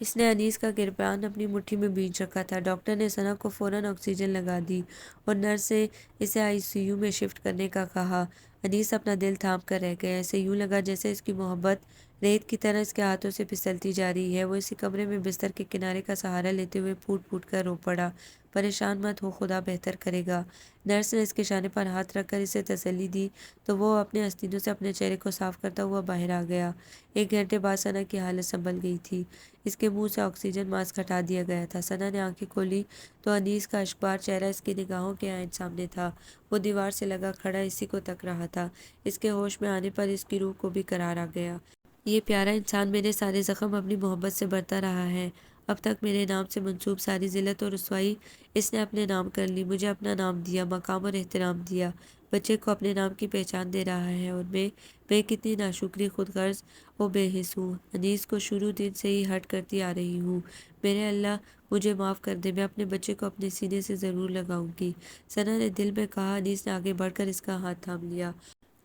اس نے انیس کا گریبان اپنی مٹھی میں بھینچ رکھا تھا۔ ڈاکٹر نے ثنا کو فوراً آکسیجن لگا دی اور نرس سے اسے آئی سی یو میں شفٹ کرنے کا کہا۔ انیس اپنا دل تھام کر رہ گیا۔ اسے یوں لگا جیسے اس کی محبت ریت کی طرح اس کے ہاتھوں سے پھسلتی جا رہی ہے۔ وہ اسی کمرے میں بستر کے کنارے کا سہارا لیتے ہوئے پھوٹ پھوٹ کر رو پڑا۔ پریشان مت ہو، خدا بہتر کرے گا۔ نرس نے اس کے شانے پر ہاتھ رکھ کر اسے تسلی دی تو وہ اپنے استینوں سے اپنے چہرے کو صاف کرتا ہوا باہر آ گیا۔ 1 گھنٹے بعد ثنا کی حالت سنبھل گئی تھی۔ اس کے منہ سے آکسیجن ماسک ہٹا دیا گیا تھا۔ ثنا نے آنکھیں کھولی تو انیس کا اشکبار چہرہ اس کی نگاہوں کے عین سامنے تھا۔ وہ دیوار سے لگا کھڑا اسی کو تک رہا تھا۔ اس کے ہوش میں آنے پر اس کی روح کو بھی قرار آ گیا۔ یہ پیارا انسان میرے سارے زخم اپنی محبت سے بھرتا رہا ہے۔ اب تک میرے نام سے منسوب ساری ذلت اور رسوائی اس نے اپنے نام کر لی۔ مجھے اپنا نام دیا، مقام اور احترام دیا۔ بچے کو اپنے نام کی پہچان دے رہا ہے اور میں کتنی ناشکری، خود غرض و بے حس ہوں۔ انیس کو شروع دن سے ہی ہرٹ کرتی آ رہی ہوں۔ میرے اللہ مجھے معاف کر دے، میں اپنے بچے کو اپنے سینے سے ضرور لگاؤں گی، ثنا نے دل میں کہا۔ انیس نے آگے بڑھ کر اس کا ہاتھ تھام لیا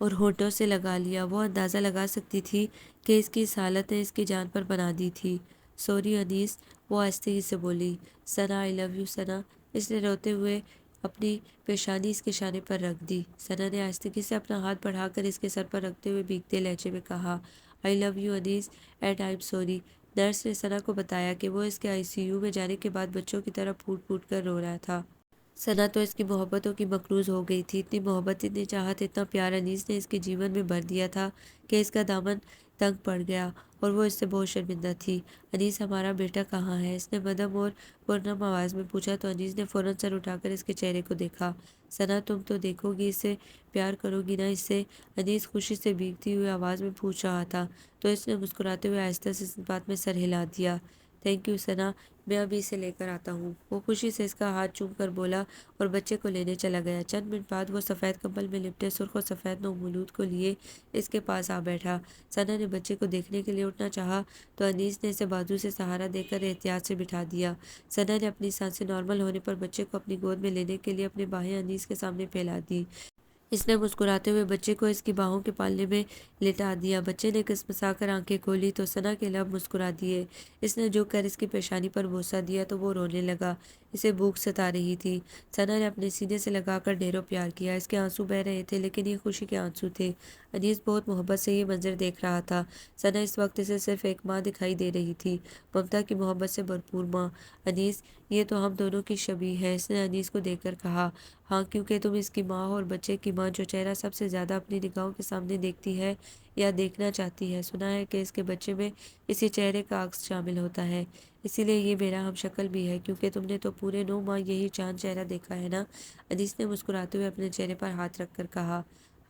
اور ہونٹوں سے لگا لیا۔ وہ اندازہ لگا سکتی تھی کہ اس کی اس حالت نے اس کی جان پر بنا دی تھی۔ سوری انیس، وہ آہستگی سے بولی۔ ثنا آئی لو یو ثنا، اس نے روتے ہوئے اپنی پیشانی اس کے شانے پر رکھ دی۔ ثنا نے آہستگی سے اپنا ہاتھ بڑھا کر اس کے سر پر رکھتے ہوئے بھیگتے لہجے میں کہا، I love you Anees and I am sorry. Nurse نے ثنا کو بتایا کہ وہ اس کے آئی سی یو میں جانے کے بعد بچوں کی طرح پھوٹ پھوٹ کر رو رہا تھا۔ ثنا تو اس کی محبتوں کی مکنوز ہو گئی تھی۔ اتنی محبت، اتنی چاہت، اتنا پیار انیس نے اس کے جیون میں بھر دیا تھا کہ اس کا دامن تنگ پڑ گیا اور وہ اس سے بہت شرمندہ تھی۔ انیس ہمارا بیٹا کہاں ہے؟ اس نے مدھم اور پرنم آواز میں پوچھا تو انیس نے فوراً سر اٹھا کر اس کے چہرے کو دیکھا۔ ثنا تم تو دیکھو گی اسے، پیار کرو گی نا اس سے؟ انیس خوشی سے بھیگتی ہوئی آواز میں پوچھ رہا تھا تو اس نے مسکراتے ہوئے آہستہ سے اس بات میں سر ہلا دیا۔ تھینک یو ثنا، میں ابھی اسے لے کر آتا ہوں۔ وہ خوشی سے اس کا ہاتھ چوم کر بولا اور بچے کو لینے چلا گیا۔ چند منٹ بعد وہ سفید کمبل میں لپٹے سرخ و سفید نومولود کو لیے اس کے پاس آ بیٹھا۔ ثنا نے بچے کو دیکھنے کے لیے اٹھنا چاہا تو انیس نے اسے بازو سے سہارا دے کر احتیاط سے بٹھا دیا۔ ثنا نے اپنی سانسیں نارمل ہونے پر بچے کو اپنی گود میں لینے کے لیے اپنی باہیں انیس کے سامنے پھیلا دی۔ اس نے مسکراتے ہوئے بچے کو اس کی باہوں کے پالنے میں لٹا دیا۔ بچے نے کسمسا کر آنکھیں کھولی تو ثنا کے لب مسکرا دیے۔ اس نے جھک کر اس کی پیشانی پر بوسہ دیا تو وہ رونے لگا۔ اسے بھوک ستا رہی تھی۔ ثنا نے اپنے سینے سے لگا کر ڈھیروں پیار کیا۔ اس کے آنسو بہہ رہے تھے لیکن یہ خوشی کے آنسو تھے۔ انیس بہت محبت سے یہ منظر دیکھ رہا تھا۔ ثنا اس وقت اسے صرف ایک ماں دکھائی دے رہی تھی، ممتا کی محبت سے بھرپور ماں۔ انیس، یہ تو ہم دونوں کی شبیہ ہے، اس نے انیس کو دیکھ کر کہا۔ ہاں، کیونکہ تم اس کی ماں ہو اور بچے کی ماں جو چہرہ سب سے زیادہ اپنی نگاہوں کے سامنے دیکھتی ہے یا دیکھنا چاہتی ہے۔ سنا ہے کہ اس کے بچے میں اسی چہرے کا عکس شامل ہوتا ہے، اسی لیے یہ میرا ہم شکل بھی ہے، کیونکہ تم نے تو پورے 9 ماہ یہی چاند چہرہ دیکھا ہے نا؟ انیس نے مسکراتے ہوئے اپنے چہرے پر ہاتھ رکھ کر کہا۔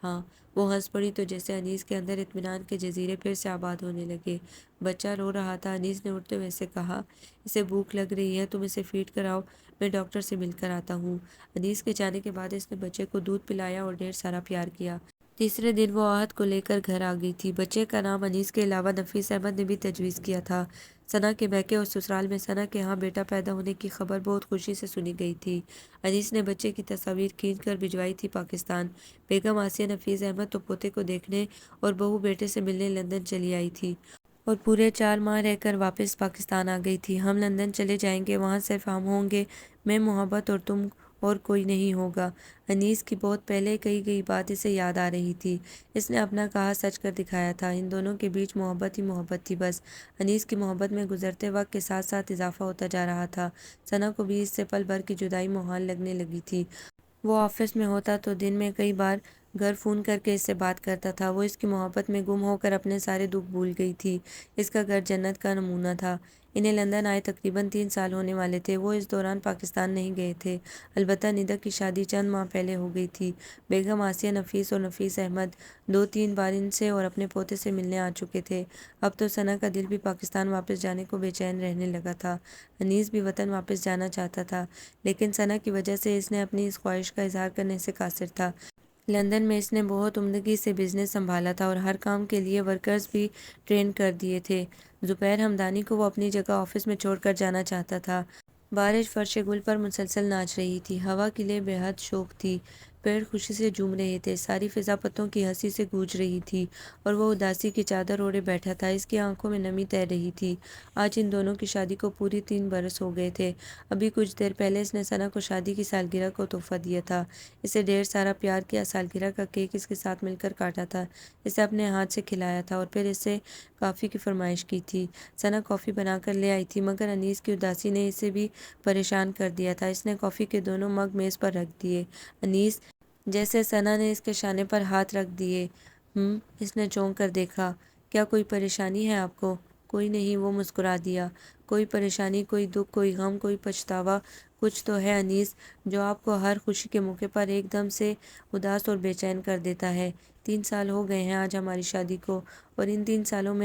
ہاں، وہ ہنس پڑی تو جیسے انیس کے اندر اطمینان کے جزیرے پھر سے آباد ہونے لگے۔ بچہ رو رہا تھا۔ انیس نے اٹھتے ہوئے اسے کہا، اسے بھوک لگ رہی ہے، تم اسے فیڈ کراؤ، میں ڈاکٹر سے مل کر آتا ہوں۔ انیس کے جانے کے بعد اس نے بچے کو دودھ پلایا اور ڈھیر سارا پیار کیا۔ تیسرے دن وہ آہت کو لے کر گھر آ گئی تھی۔ بچے کا نام انیس کے علاوہ نفیس احمد نے بھی تجویز کیا تھا۔ ثنا کے میکے اور سسرال میں ثنا کے ہاں بیٹا پیدا ہونے کی خبر بہت خوشی سے سنی گئی تھی۔ انیس نے بچے کی تصاویر کھینچ کر بھجوائی تھی پاکستان۔ بیگم آسیہ نفیس احمد تو پوتے کو دیکھنے اور بہو بیٹے سے ملنے لندن چلی آئی تھی اور پورے 4 ماہ رہ کر واپس پاکستان آ گئی تھی۔ ہم لندن چلے جائیں گے، وہاں صرف ہم ہوں گے، میں، محبت اور تم، اور کوئی نہیں ہوگا۔ انیس کی بہت پہلے کہی گئی بات اسے یاد آ رہی تھی۔ اس نے اپنا کہا سچ کر دکھایا تھا۔ ان دونوں کے بیچ محبت ہی محبت تھی بس۔ انیس کی محبت میں گزرتے وقت کے ساتھ ساتھ اضافہ ہوتا جا رہا تھا۔ ثنا کو بھی اس سے پل بھر کی جدائی محال لگنے لگی تھی۔ وہ آفس میں ہوتا تو دن میں کئی بار گھر فون کر کے اس سے بات کرتا تھا۔ وہ اس کی محبت میں گم ہو کر اپنے سارے دکھ بھول گئی تھی۔ اس کا گھر جنت کا نمونہ تھا۔ انہیں لندن آئے تقریباً 3 سال ہونے والے تھے۔ وہ اس دوران پاکستان نہیں گئے تھے، البتہ ندا کی شادی چند ماہ پہلے ہو گئی تھی۔ بیگم آسیہ نفیس اور نفیس احمد 2-3 بار ان سے اور اپنے پوتے سے ملنے آ چکے تھے۔ اب تو ثنا کا دل بھی پاکستان واپس جانے کو بے چین رہنے لگا تھا۔ انیس بھی وطن واپس جانا چاہتا تھا لیکن ثنا کی وجہ سے اس نے اپنی اس خواہش کا اظہار کرنے سے قاصر تھا۔ لندن میں اس نے بہت عمدگی سے بزنس سنبھالا تھا اور ہر کام کے لیے ورکرز بھی ٹرین کر دیے تھے۔ زبیر ہمدانی کو وہ اپنی جگہ آفس میں چھوڑ کر جانا چاہتا تھا۔ بارش فرش گل پر مسلسل ناچ رہی تھی۔ ہوا کے لیے بے حد شوق تھی۔ پیڑ خوشی سے جھوم رہے تھے۔ ساری فضا پتوں کی ہنسی سے گونج رہی تھی اور وہ اداسی کی چادر اوڑھے بیٹھا تھا۔ اس کی آنکھوں میں نمی تیر رہی تھی۔ آج ان دونوں کی شادی کو پوری 3 برس ہو گئے تھے۔ ابھی کچھ دیر پہلے اس نے ثنا کو شادی کی سالگرہ کو تحفہ دیا تھا۔ اسے ڈھیر سارا پیار کیا، سالگرہ کا کیک اس کے ساتھ مل کر کاٹا تھا، اسے اپنے ہاتھ سے کھلایا تھا اور پھر اس سے کافی کی فرمائش کی تھی۔ ثنا کافی بنا کر لے آئی تھی مگر انیس کی اداسی نے اسے بھی پریشان کر دیا تھا۔ اس نے کافی کے دونوں مگ میز پر رکھ دیے۔ انیس جیسے ثنا نے اس کے شانے پر ہاتھ رکھ دیے۔ اس نے چونک کر دیکھا۔ کیا کوئی پریشانی ہے آپ کو؟ کوئی نہیں، وہ مسکرا دیا۔ کوئی پریشانی، کوئی دکھ، کوئی غم، کوئی پچھتاوا، کچھ تو ہے انیس جو آپ کو ہر خوشی کے موقع پر ایک دم سے اداس اور بے چین کر دیتا ہے۔ 3 سال ہو گئے ہیں آج ہماری شادی کو، اور ان 3 سالوں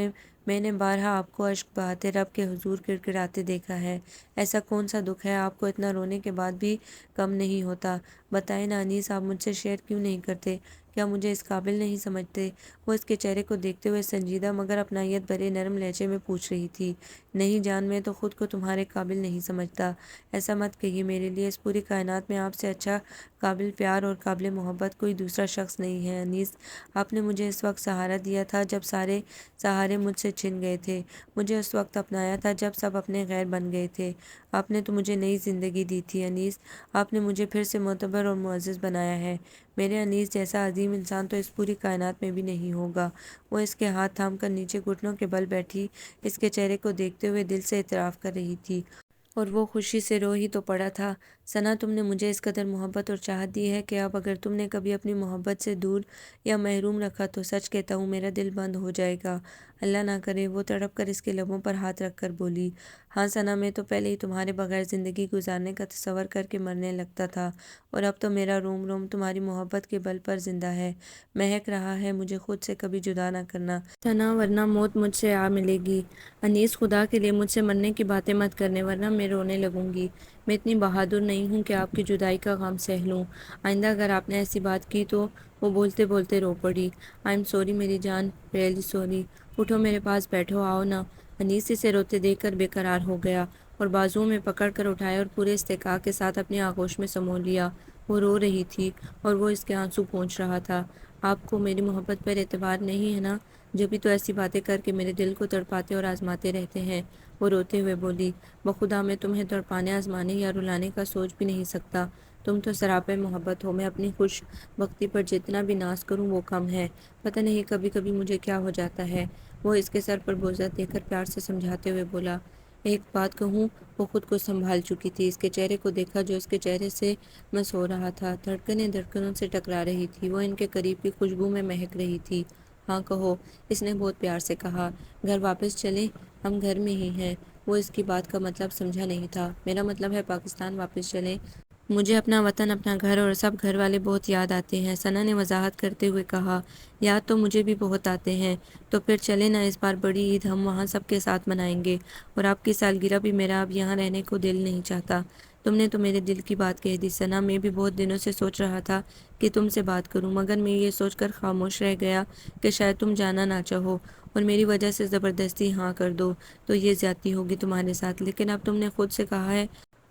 میں نے بارہا آپ کو اشک بہاتے رب کے حضور گڑگڑاتے دیکھا ہے۔ ایسا کون سا دکھ ہے آپ کو اتنا رونے کے بعد بھی کم نہیں ہوتا؟ بتائیں نا انیس، آپ مجھ سے شیئر کیوں نہیں کرتے؟ کیا مجھے اس قابل نہیں سمجھتے؟ وہ اس کے چہرے کو دیکھتے ہوئے سنجیدہ مگر اپنائیت بھرے نرم لہجے میں پوچھ رہی تھی۔ نہیں جان، میں تو خود کو تمہارے قابل نہیں سمجھتا۔ ایسا مت کہیے، میرے لیے اس پوری کائنات میں آپ سے اچھا قابل پیار اور قابل محبت کوئی دوسرا شخص نہیں ہے۔ انیس، آپ نے مجھے اس وقت سہارا دیا تھا جب سارے سہارے مجھ سے چھن گئے تھے۔ مجھے اس وقت اپنایا تھا جب سب اپنے غیر بن گئے تھے۔ آپ نے تو مجھے نئی زندگی دی تھی انیس، آپ نے مجھے پھر سے معتبر اور معزز بنایا ہے۔ میرے انیس جیسا عظیم انسان تو اس پوری کائنات میں بھی نہیں ہوگا۔ وہ اس کے ہاتھ تھام کر نیچے گھٹنوں کے بل بیٹھی اس کے چہرے کو دیکھتے ہوئے دل سے اعتراف کر رہی تھی، اور وہ خوشی سے رو ہی تو پڑا تھا۔ ثنا، تم نے مجھے اس قدر محبت اور چاہت دی ہے کہ اب اگر تم نے کبھی اپنی محبت سے دور یا محروم رکھا تو سچ کہتا ہوں میرا دل بند ہو جائے گا۔ اللہ نہ کرے، وہ تڑپ کر اس کے لبوں پر ہاتھ رکھ کر بولی۔ ہاں ثنا، میں تو پہلے ہی تمہارے بغیر زندگی گزارنے کا تصور کر کے مرنے لگتا تھا، اور اب تو میرا روم روم تمہاری محبت کے بل پر زندہ ہے، مہک رہا ہے۔ مجھے خود سے کبھی جدا نہ کرنا ثنا، ورنہ موت مجھ سے آ ملے گی۔ انیس، خدا کے لیے مجھ سے مرنے کی باتیں مت کرنے ورنہ میں رونے لگوں گی۔ میں اتنی بہادر نہیں ہوں کہ آپ کی جدائی کا غم سہ لوں۔ آئندہ اگر آپ نے ایسی بات کی تو وہ بولتے بولتے رو پڑی۔ آئی ایم سوری میری جان، ریئلی سوری۔ اٹھو، میرے پاس بیٹھو، آؤ نا۔ انیس اسے روتے دیکھ کر بے قرار ہو گیا اور بازوؤں میں پکڑ کر اٹھایا اور پورے استحقاق کے ساتھ اپنی آغوش میں سمو لیا۔ وہ رو رہی تھی اور وہ اس کے آنسو پونچھ رہا تھا۔ آپ کو میری محبت پر اعتبار نہیں ہے نا؟ جبھی تو ایسی باتیں کر کے میرے دل کو تڑپاتے اور آزماتے رہتے ہیں۔ وہ روتے ہوئے بولی۔ بخدا میں تمہیں تڑپانے، آزمانے یا رلانے کا سوچ بھی نہیں سکتا۔ تم تو سراپے محبت ہو۔ میں اپنی خوش بختی پر جتنا بھی ناز کروں وہ کم ہے۔ پتہ نہیں کبھی کبھی مجھے کیا ہو جاتا ہے۔ وہ اس کے سر پر بوجھ دے کر پیار سے سمجھاتے ہوئے بولا۔ ایک بات کہوں، وہ خود کو سنبھال چکی تھی۔ اس کے چہرے کو دیکھا جو اس کے چہرے سے مس ہو رہا تھا۔ دھڑکنیں دھڑکنوں سے ٹکرا رہی تھی۔ وہ ان کے قریب کی خوشبو میں مہک رہی تھی۔ ہاں کہو، اس نے بہت پیار سے کہا۔ گھر واپس چلیں؟ ہم گھر میں ہی ہیں۔ وہ اس کی بات کا مطلب سمجھا نہیں تھا۔ میرا مطلب ہے پاکستان واپس چلیں۔ مجھے اپنا وطن، اپنا گھر اور سب گھر والے بہت یاد آتے ہیں، ثنا نے وضاحت کرتے ہوئے کہا۔ یاد تو مجھے بھی بہت آتے ہیں۔ تو پھر چلیں نا، اس بار بڑی عید ہم وہاں سب کے ساتھ منائیں گے، اور آپ کی سالگرہ بھی۔ میرا اب یہاں رہنے کو دل نہیں چاہتا۔ تم نے تو میرے دل کی بات کہہ دی ثنا، میں بھی بہت دنوں سے سوچ رہا تھا کہ تم سے بات کروں، مگر میں یہ سوچ کر خاموش رہ گیا کہ شاید تم جانا نہ چاہو اور میری وجہ سے زبردستی ہاں کر دو تو یہ زیادتی ہوگی تمہارے ساتھ، لیکن اب تم نے خود سے کہا ہے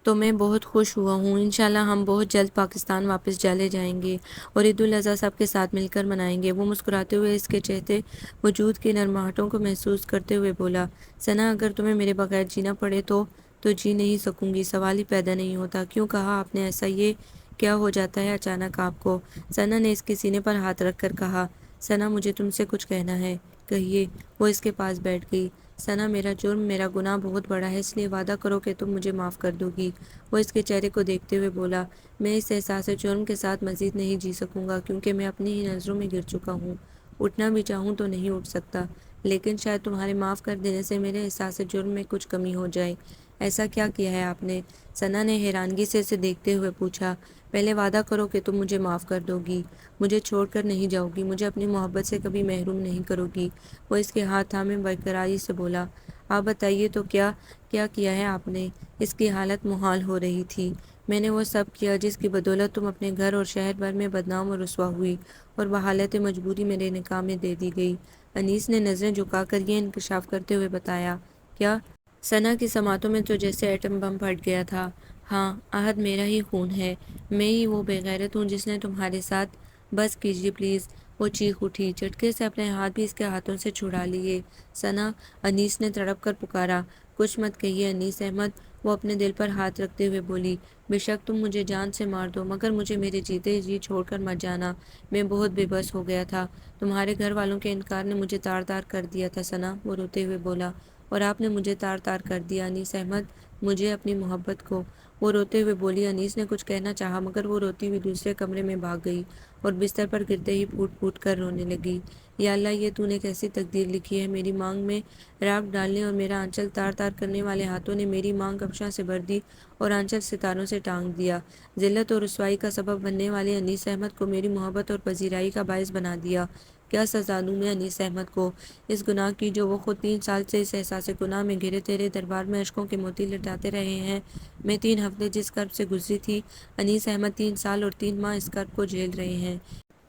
تو میں بہت خوش ہوا ہوں۔ انشاءاللہ ہم بہت جلد پاکستان واپس چلے جائیں گے اور عید الاضحیٰ سب کے ساتھ مل کر منائیں گے۔ وہ مسکراتے ہوئے اس کے چہتے وجود کی نرماہٹوں کو محسوس کرتے ہوئے بولا۔ ثنا، اگر تمہیں میرے بغیر جینا پڑے تو جی نہیں سکوں گی، سوال ہی پیدا نہیں ہوتا۔ کیوں کہا آپ نے ایسا؟ یہ کیا ہو جاتا ہے اچانک آپ کو؟ ثنا نے اس کے سینے پر ہاتھ رکھ کر کہا۔ ثنا، مجھے تم سے کچھ کہنا ہے۔ کہیے۔ وہ اس کے پاس بیٹھ گئی۔ ثنا، میرا جرم، میرا گناہ بہت بڑا ہے، اس لیے وعدہ کرو کہ تم مجھے معاف کر دو گی۔ وہ اس کے چہرے کو دیکھتے ہوئے بولا۔ میں اس احساس جرم کے ساتھ مزید نہیں جی سکوں گا، کیونکہ میں اپنی ہی نظروں میں گر چکا ہوں۔ اٹھنا بھی چاہوں تو نہیں اٹھ سکتا، لیکن شاید تمہارے معاف کر دینے سے میرے احساس جرم میں کچھ کمی ہو جائے۔ ایسا کیا کیا ہے آپ نے؟ ثنا نے حیرانگی سے اسے دیکھتے ہوئے پوچھا۔ پہلے وعدہ کرو کہ تم مجھے معاف کر دو گی، مجھے چھوڑ کر نہیں جاؤ گی، مجھے اپنی محبت سے کبھی محروم نہیں کرو گی۔ وہ اس کے ہاتھ تھامے بیقراری سے بولا۔ آپ بتائیے تو کیا کیا ہے آپ نے؟ اس کی حالت محال ہو رہی تھی۔ میں نے وہ سب کیا جس کی بدولت تم اپنے گھر اور شہر بھر میں بدنام اور رسوا ہوئی اور بحالت مجبوری میرے نکاح میں دے دی گئی۔ انیس نے نظریں جھکا کر یہ انکشاف کرتے ہوئے بتایا۔ کیا؟ ثنا کی سماعتوں میں تو جیسے ایٹم بم پھٹ گیا تھا۔ ہاں، عہد میرا ہی خون ہے، میں ہی وہ بے غیرت ہوں جس نے تمہارے ساتھ۔ بس کیجیے پلیز، وہ چیخ اٹھی، جھٹکے سے اپنے ہاتھ بھی اس کے ہاتھوں سے چھڑا لیے۔ ثنا، انیس نے تڑپ کر پکارا۔ کچھ مت کہیے انیس احمد، وہ اپنے دل پر ہاتھ رکھتے ہوئے بولی۔ بے شک تم مجھے جان سے مار دو مگر مجھے میرے جیتے جی چھوڑ کر مت جانا، میں بہت بے بس ہو گیا تھا۔ تمہارے گھر والوں کے انکار نے مجھے تار تار کر دیا تھا ثنا، وہ روتے ہوئے بولا۔ اور آپ نے مجھے تار تار کر دیا انیس احمد، مجھے، اپنی محبت کو، وہ روتے ہوئے بولی۔ انیس نے کچھ کہنا چاہا مگر وہ روتی ہوئی دوسرے کمرے میں بھاگ گئی اور بستر پر گرتے ہی پھوٹ پھوٹ کر رونے لگی۔ یا اللہ، یہ تو نے کیسی تقدیر لکھی ہے، میری مانگ میں راکھ ڈالنے اور میرا آنچل تار تار کرنے والے ہاتھوں نے میری مانگ کفشاں سے بھر دی اور آنچل ستاروں سے ٹانگ دیا۔ ذلت اور رسوائی کا سبب بننے والے انیس احمد کو میری محبت اور پذیرائی کا باعث بنا دیا۔ کیا سزا دوں میں انیس احمد کو اس گناہ کی جو وہ خود 3 سال سے اس احساس گناہ میں گھرے تیرے دربار میں اشکوں کے موتی لٹاتے رہے ہیں۔ میں 3 ہفتے جس کرب سے گزری تھی، انیس احمد 3 سال اور 3 ماہ اس کرب کو جھیل رہے ہیں۔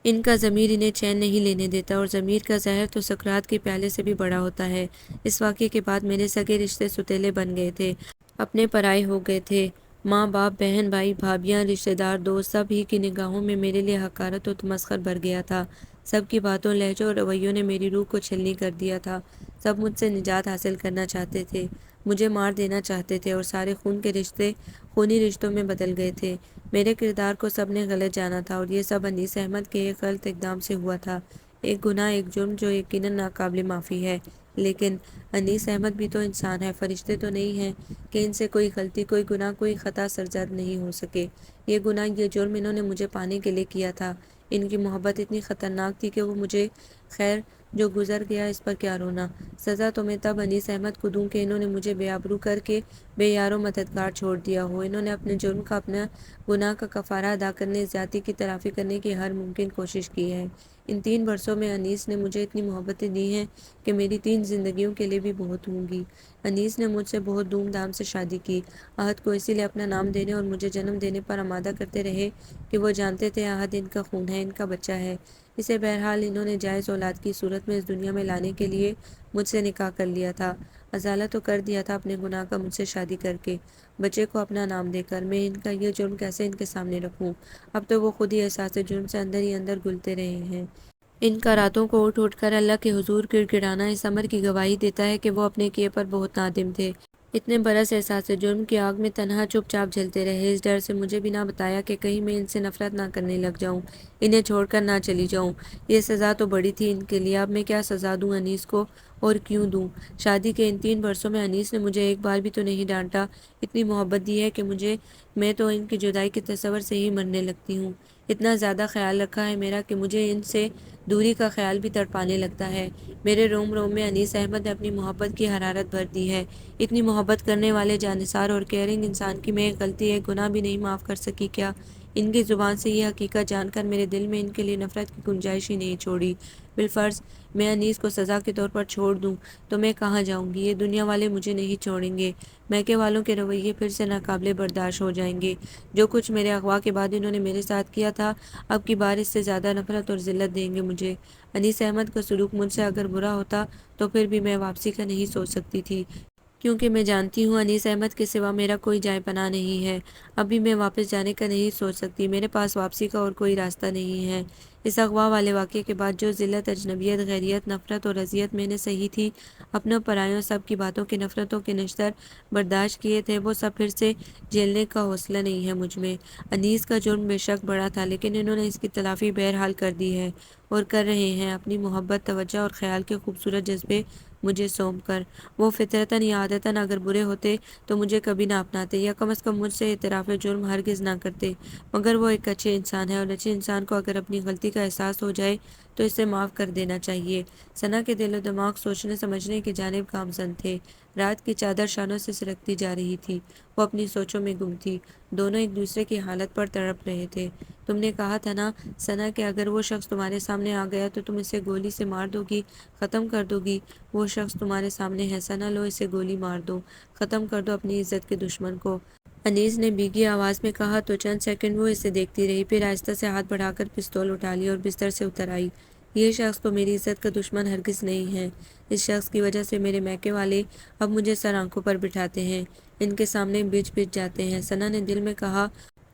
ان کا ضمیر انہیں چین نہیں لینے دیتا اور ضمیر کا زہر تو سکرات کے پیالے سے بھی بڑا ہوتا ہے۔ اس واقعے کے بعد میرے سگے رشتے ستیلے بن گئے تھے، اپنے پرائے ہو گئے تھے۔ ماں باپ، بہن بھائی، بھابھیاں، رشتے دار، دوست، سب ہی کی نگاہوں میں میرے لیے حقارت و تمسخر بھر گیا تھا۔ سب کی باتوں، لہجوں اور رویوں نے میری روح کو چھلنی کر دیا تھا۔ سب مجھ سے نجات حاصل کرنا چاہتے تھے، مجھے مار دینا چاہتے تھے اور سارے خون کے رشتے خونی رشتوں میں بدل گئے تھے۔ میرے کردار کو سب نے غلط جانا تھا اور یہ سب انیس احمد کے ایک غلط اقدام سے ہوا تھا۔ ایک گناہ، ایک جرم جو یقیناً ناقابل معافی ہے، لیکن انیس احمد بھی تو انسان ہے، فرشتے تو نہیں ہیں کہ ان سے کوئی غلطی، کوئی گناہ، کوئی خطا سرزد نہیں ہو سکے۔ یہ گناہ، یہ جرم انہوں نے مجھے پانے کے لیے کیا تھا۔ ان کی محبت اتنی خطرناک تھی کہ وہ مجھے، خیر جو گزر گیا اس پر کیا رونا۔ سزا تو میں تب انیس احمد کو دوں کہ انہوں نے مجھے بے آبرو کر کے بے یار و مددگار چھوڑ دیا ہو۔ انہوں نے اپنے جرم کا، اپنا گناہ کا کفارہ ادا کرنے، زیادتی کی تلافی کرنے کی ہر ممکن کوشش کی ہے۔ ان 3 برسوں میں انیس نے مجھے اتنی محبتیں دی ہیں کہ میری 3 زندگیوں کے لیے بھی بہت ہوں گی۔ انیس نے مجھ سے بہت دھوم دھام سے شادی کی۔ عہد کو اسی لیے اپنا نام دینے اور مجھے جنم دینے پر آمادہ کرتے رہے کہ وہ جانتے تھے عہد ان کا خون ہے، ان کا بچہ ہے۔ اسے بہرحال انہوں نے جائز اولاد کی صورت میں اس دنیا میں لانے کے لیے مجھ سے نکاح کر لیا تھا، ازالہ تو کر دیا تھا اپنے گناہ کا مجھ سے شادی کر کے، بچے کو اپنا نام دے کر۔ میں ان کا یہ جرم کیسے ان کے سامنے رکھوں؟ اب تو وہ خود ہی احساس جرم سے اندر ہی اندر گلتے رہے ہیں۔ ان کا راتوں کو اٹھ اٹھ کر اللہ کے حضور گڑ گڑانا اس امر کی گواہی دیتا ہے کہ وہ اپنے کیے پر بہت نادم تھے۔ اتنے برس احساس جرم کی آگ میں تنہا چپ چاپ جلتے رہے، اس ڈر سے مجھے بھی نہ بتایا کہ کہیں میں ان سے نفرت نہ کرنے لگ جاؤں، انہیں چھوڑ کر نہ چلی جاؤں۔ یہ سزا تو بڑی تھی ان کے لیے، اب میں کیا سزا دوں انیس کو، اور کیوں دوں؟ شادی کے ان 3 برسوں میں انیس نے مجھے ایک بار بھی تو نہیں ڈانٹا، اتنی محبت دی ہے کہ میں تو ان کی جدائی کے تصور سے ہی مرنے لگتی ہوں۔ اتنا زیادہ خیال رکھا ہے میرا کہ مجھے ان سے دوری کا خیال بھی تڑپانے لگتا ہے۔ میرے روم روم میں انیس احمد نے اپنی محبت کی حرارت بھر دی ہے۔ اتنی محبت کرنے والے جانثار اور کیئرنگ انسان کی میں ایک غلطی، ایک گناہ بھی نہیں معاف کر سکی کیا؟ ان کی زبان سے یہ حقیقت جان کر میرے دل میں ان کے لیے نفرت کی گنجائش ہی نہیں چھوڑی۔ بالفرض میں انیس کو سزا کے طور پر چھوڑ دوں تو میں کہاں جاؤں گی؟ یہ دنیا والے مجھے نہیں چھوڑیں گے، میکے والوں کے رویے پھر سے ناقابل برداشت ہو جائیں گے۔ جو کچھ میرے اغوا کے بعد انہوں نے میرے ساتھ کیا تھا، اب کی بار اس سے زیادہ نفرت اور ذلت دیں گے مجھے۔ انیس احمد کا سلوک مجھ سے اگر برا ہوتا تو پھر بھی میں واپسی کا نہیں سوچ سکتی تھی، کیونکہ میں جانتی ہوں انیس احمد کے سوا میرا کوئی جائے پناہ نہیں ہے۔ اب بھی میں واپس جانے کا نہیں سوچ سکتی، میرے پاس واپسی کا اور کوئی راستہ نہیں ہے۔ اس اغوا والے واقعے کے بعد جو ذلت، اجنبیت، غیریت، نفرت اور اذیت میں نے سہی تھی، اپنوں پرایوں، سب کی باتوں کے، نفرتوں کے نشتر برداشت کیے تھے، وہ سب پھر سے جھیلنے کا حوصلہ نہیں ہے مجھ میں۔ انیس کا جرم بے شک بڑا تھا، لیکن انہوں نے اس کی تلافی بہرحال کر دی ہے اور کر رہے ہیں، اپنی محبت، توجہ اور خیال کے خوبصورت جذبے مجھے سونپ کر۔ وہ فطرتاً یا عادتاً اگر برے ہوتے تو مجھے کبھی نہ اپناتے، یا کم از کم مجھ سے اعتراف جرم ہرگز نہ کرتے، مگر وہ ایک اچھے انسان ہے اور اچھے انسان کو اگر اپنی غلطی کا احساس ہو جائے تو اسے معاف کر دینا چاہیے۔ ثنا کے دل و دماغ سوچنے سمجھنے کی جانب گامزن تھے۔ رات کی چادر شانوں سے سرکتی جا رہی تھی، وہ اپنی سوچوں میں گم تھی، دونوں ایک دوسرے کی حالت پر تڑپ رہے تھے۔ تم نے کہا تھا نا ثنا کہ اگر وہ شخص تمہارے سامنے آ گیا تو تم اسے گولی سے مار دو گی، ختم کر دو گی۔ وہ شخص تمہارے سامنے ہے ثنا، لو اسے گولی مار دو، ختم کر دو اپنی عزت کے دشمن کو۔ انیس نے بھیگی آواز میں کہا تو چند سیکنڈ وہ اسے دیکھتی رہی، پھر آہستہ سے ہاتھ بڑھا کر پستول اٹھا لیا اور بستر سے اتر آئی۔ یہ شخص تو میری عزت کا دشمن ہرگز نہیں ہے۔ اس شخص کی وجہ سے میرے میکے والے اب مجھے سر آنکھوں پر بٹھاتے ہیں، ان کے سامنے بچ جاتے ہیں، ثنا نے دل میں کہا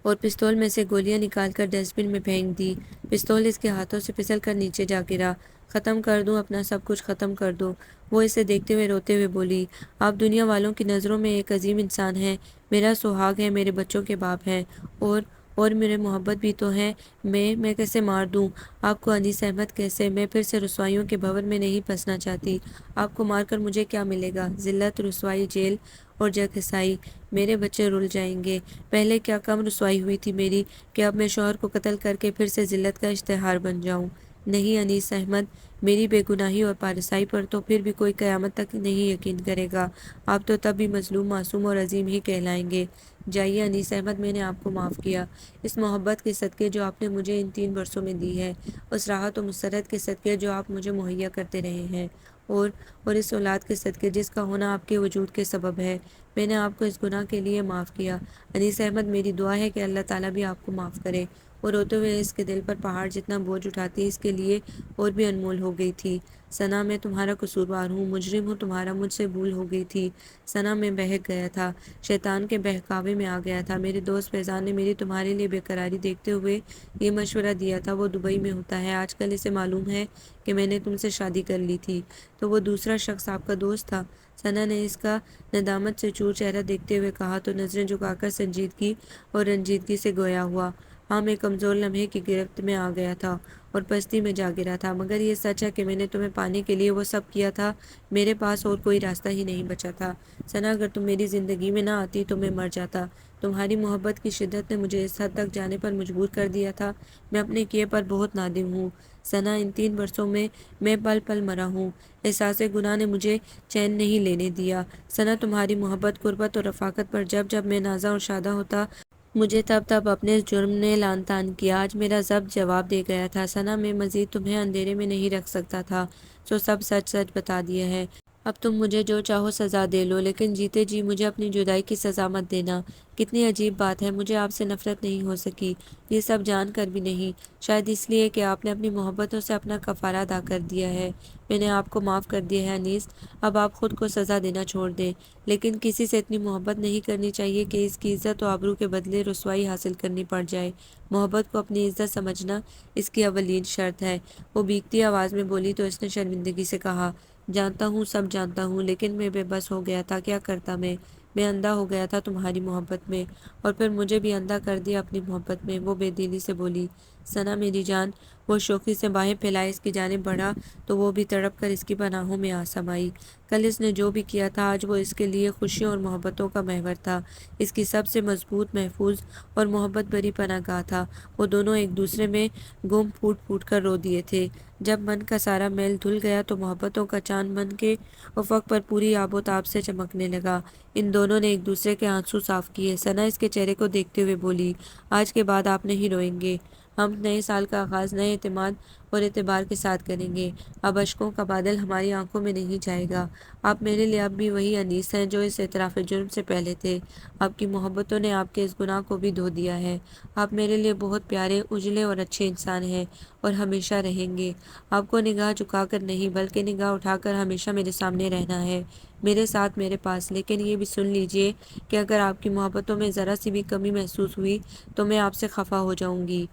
اور پستول میں سے گولیاں نکال کر ڈسٹ بن میں پھینک دی۔ پستول اس کے ہاتھوں سے پھسل کر نیچے جا گرا۔ ختم کر دوں اپنا سب کچھ، ختم کر دوں، وہ اسے دیکھتے ہوئے روتے ہوئے بولی۔ آپ دنیا والوں کی نظروں میں ایک عظیم انسان ہیں، میرا سہاگ ہے، میرے بچوں کے باپ ہیں، اور میرے محبت بھی تو ہیں۔ میں کیسے مار دوں آپ کو انیس احمد، کیسے؟ میں پھر سے رسوائیوں کے بھنور میں نہیں پھنسنا چاہتی۔ آپ کو مار کر مجھے کیا ملے گا؟ ذلت، رسوائی، جیل اور جگہسائی۔ میرے بچے رل جائیں گے۔ پہلے کیا کم رسوائی ہوئی تھی میری کہ اب میں شوہر کو قتل کر کے پھر سے ذلت کا اشتہار بن جاؤں؟ نہیں انیس احمد، میری بے گناہی اور پارسائی پر تو پھر بھی کوئی قیامت تک نہیں یقین کرے گا۔ آپ تو تب بھی مظلوم، معصوم اور عظیم ہی کہلائیں گے۔ جائیے انیس احمد، میں نے آپ کو معاف کیا، اس محبت کے صدقے جو آپ نے مجھے ان 3 برسوں میں دی ہے، اس راحت و مسرت کے صدقے جو آپ مجھے مہیا کرتے رہے ہیں، اور اس اولاد کے صدقے جس کا ہونا آپ کے وجود کے سبب ہے۔ میں نے آپ کو اس گناہ کے لیے معاف کیا۔ انیس احمد، میری دعا ہے کہ اللہ تعالیٰ بھی آپ کو معاف کرے۔ وہ روتے ہوئے اس کے دل پر پہاڑ جتنا بوجھ اٹھاتی اس کے لیے اور بھی انمول ہو گئی تھی۔ ثنا، میں تمہارا قصوروار ہوں، مجرم ہوں، تمہارا مجھ سے بھول ہو گئی تھی۔ ثنا، میں بہک گیا تھا، شیطان کے بہکاوے میں آ گیا تھا۔ میرے دوست فیضان نے میری تمہارے لیے بے قراری دیکھتے ہوئے یہ مشورہ دیا تھا۔ وہ دبئی میں ہوتا ہے، آج کل اسے معلوم ہے کہ میں نے تم سے شادی کر لی تھی، تو وہ دوسرا شخص آپ کا دوست تھا؟ ثنا نے اس کا ندامت سے چور چہرہ دیکھتے ہوئے کہا تو نظریں جھکا کر سنجیدگی اور رنجیدگی سے گویا ہوا۔ ہاں، میں کمزور لمحے کی گرفت میں آ گیا تھا اور پستی میں جا گرا تھا، مگر یہ سچ ہے کہ میں نے تمہیں پانے کے لیے وہ سب کیا تھا، میرے پاس اور کوئی راستہ ہی نہیں بچا تھا۔ ثنا، اگر تم میری زندگی میں نہ آتی تو میں مر جاتا۔ تمہاری محبت کی شدت نے مجھے اس حد تک جانے پر مجبور کر دیا تھا۔ میں اپنے کیے پر بہت نادم ہوں ثنا، ان 3 برسوں میں پل پل مرا ہوں۔ احساس گناہ نے مجھے چین نہیں لینے دیا۔ ثنا، تمہاری محبت، قربت اور رفاقت پر جب میں نازا اور شادہ ہوتا، مجھے تب اپنے جرم نے لعن طعن کیا۔ آج میرا ضبط جواب دے گیا تھا۔ ثنا، میں مزید تمہیں اندھیرے میں نہیں رکھ سکتا تھا، سو سب سچ بتا دیا ہے۔ اب تم مجھے جو چاہو سزا دے لو، لیکن جیتے جی مجھے اپنی جدائی کی سزا مت دینا۔ کتنی عجیب بات ہے، مجھے آپ سے نفرت نہیں ہو سکی، یہ سب جان کر بھی نہیں، شاید اس لیے کہ آپ نے اپنی محبتوں سے اپنا کفارہ ادا کر دیا ہے۔ میں نے آپ کو معاف کر دیا ہے انیس، اب آپ خود کو سزا دینا چھوڑ دیں۔ لیکن کسی سے اتنی محبت نہیں کرنی چاہیے کہ اس کی عزت و آبرو کے بدلے رسوائی حاصل کرنی پڑ جائے۔ محبت کو اپنی عزت سمجھنا اس کی اولین شرط ہے۔ وہ بھیگتی آواز میں بولی تو اس نے شرمندگی سے کہا، جانتا ہوں، سب جانتا ہوں، لیکن میں بے بس ہو گیا تھا، کیا کرتا میں اندھا ہو گیا تھا تمہاری محبت میں، اور پھر مجھے بھی اندھا کر دیا اپنی محبت میں، وہ بے دلی سے بولی۔ ثنا، میری جان، وہ شوخی سے باہیں پھیلائے اس کی جانب بڑھا تو وہ بھی تڑپ کر اس کی پناہوں میں آ سمائی۔ کل اس نے جو بھی کیا تھا، آج وہ اس کے لیے خوشیوں اور محبتوں کا محور تھا، اس کی سب سے مضبوط، محفوظ اور محبت بھری پناہ گاہ تھا۔ وہ دونوں ایک دوسرے میں گم پھوٹ کر رو دیے تھے۔ جب من کا سارا میل دھل گیا تو محبتوں کا چاند من کے افق پر پوری آب و تاب سے چمکنے لگا۔ ان دونوں نے ایک دوسرے کے آنسو صاف کیے۔ ثنا اس کے چہرے کو دیکھتے ہوئے بولی، آج کے بعد آپ نہیں روئیں گے، ہم نئے سال کا آغاز نئے اعتماد اور اعتبار کے ساتھ کریں گے۔ اب اشکوں کا بادل ہماری آنکھوں میں نہیں جائے گا۔ آپ میرے لیے اب بھی وہی انیس ہیں جو اس اعتراف جرم سے پہلے تھے۔ آپ کی محبتوں نے آپ کے اس گناہ کو بھی دھو دیا ہے۔ آپ میرے لیے بہت پیارے، اجلے اور اچھے انسان ہیں اور ہمیشہ رہیں گے۔ آپ کو نگاہ جھکا کر نہیں بلکہ نگاہ اٹھا کر ہمیشہ میرے سامنے رہنا ہے، میرے ساتھ، میرے پاس۔ لیکن یہ بھی سن لیجیے کہ اگر آپ کی محبتوں میں ذرا سی بھی کمی محسوس ہوئی تو میں آپ سے خفا ہو جاؤں گی۔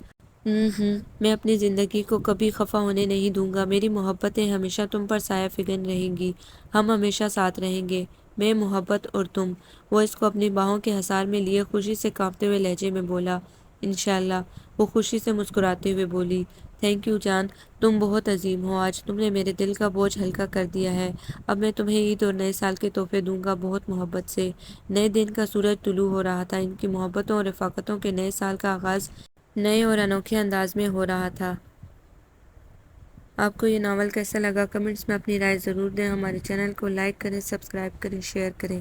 میں اپنی زندگی کو کبھی خفا ہونے نہیں دوں گا۔ میری محبتیں ہمیشہ تم پر سایہ فگن رہیں گی، ہم ہمیشہ ساتھ رہیں گے، میں، محبت اور تم۔ وہ اس کو اپنی باہوں کے حصار میں لیے خوشی سے کانپتے ہوئے لہجے میں بولا، انشاءاللہ۔ وہ خوشی سے مسکراتے ہوئے بولی، تھینک یو جان، تم بہت عظیم ہو، آج تم نے میرے دل کا بوجھ ہلکا کر دیا ہے۔ اب میں تمہیں عید اور نئے سال کے تحفے دوں گا، بہت محبت سے۔ نئے دن کا سورج طلوع ہو رہا تھا، ان کی محبتوں اور رفاقتوں کے نئے سال کا آغاز نئے اور انوکھے انداز میں ہو رہا تھا۔ آپ کو یہ ناول کیسا لگا؟ کمنٹس میں اپنی رائے ضرور دیں۔ ہمارے چینل کو لائک کریں، سبسکرائب کریں، شیئر کریں۔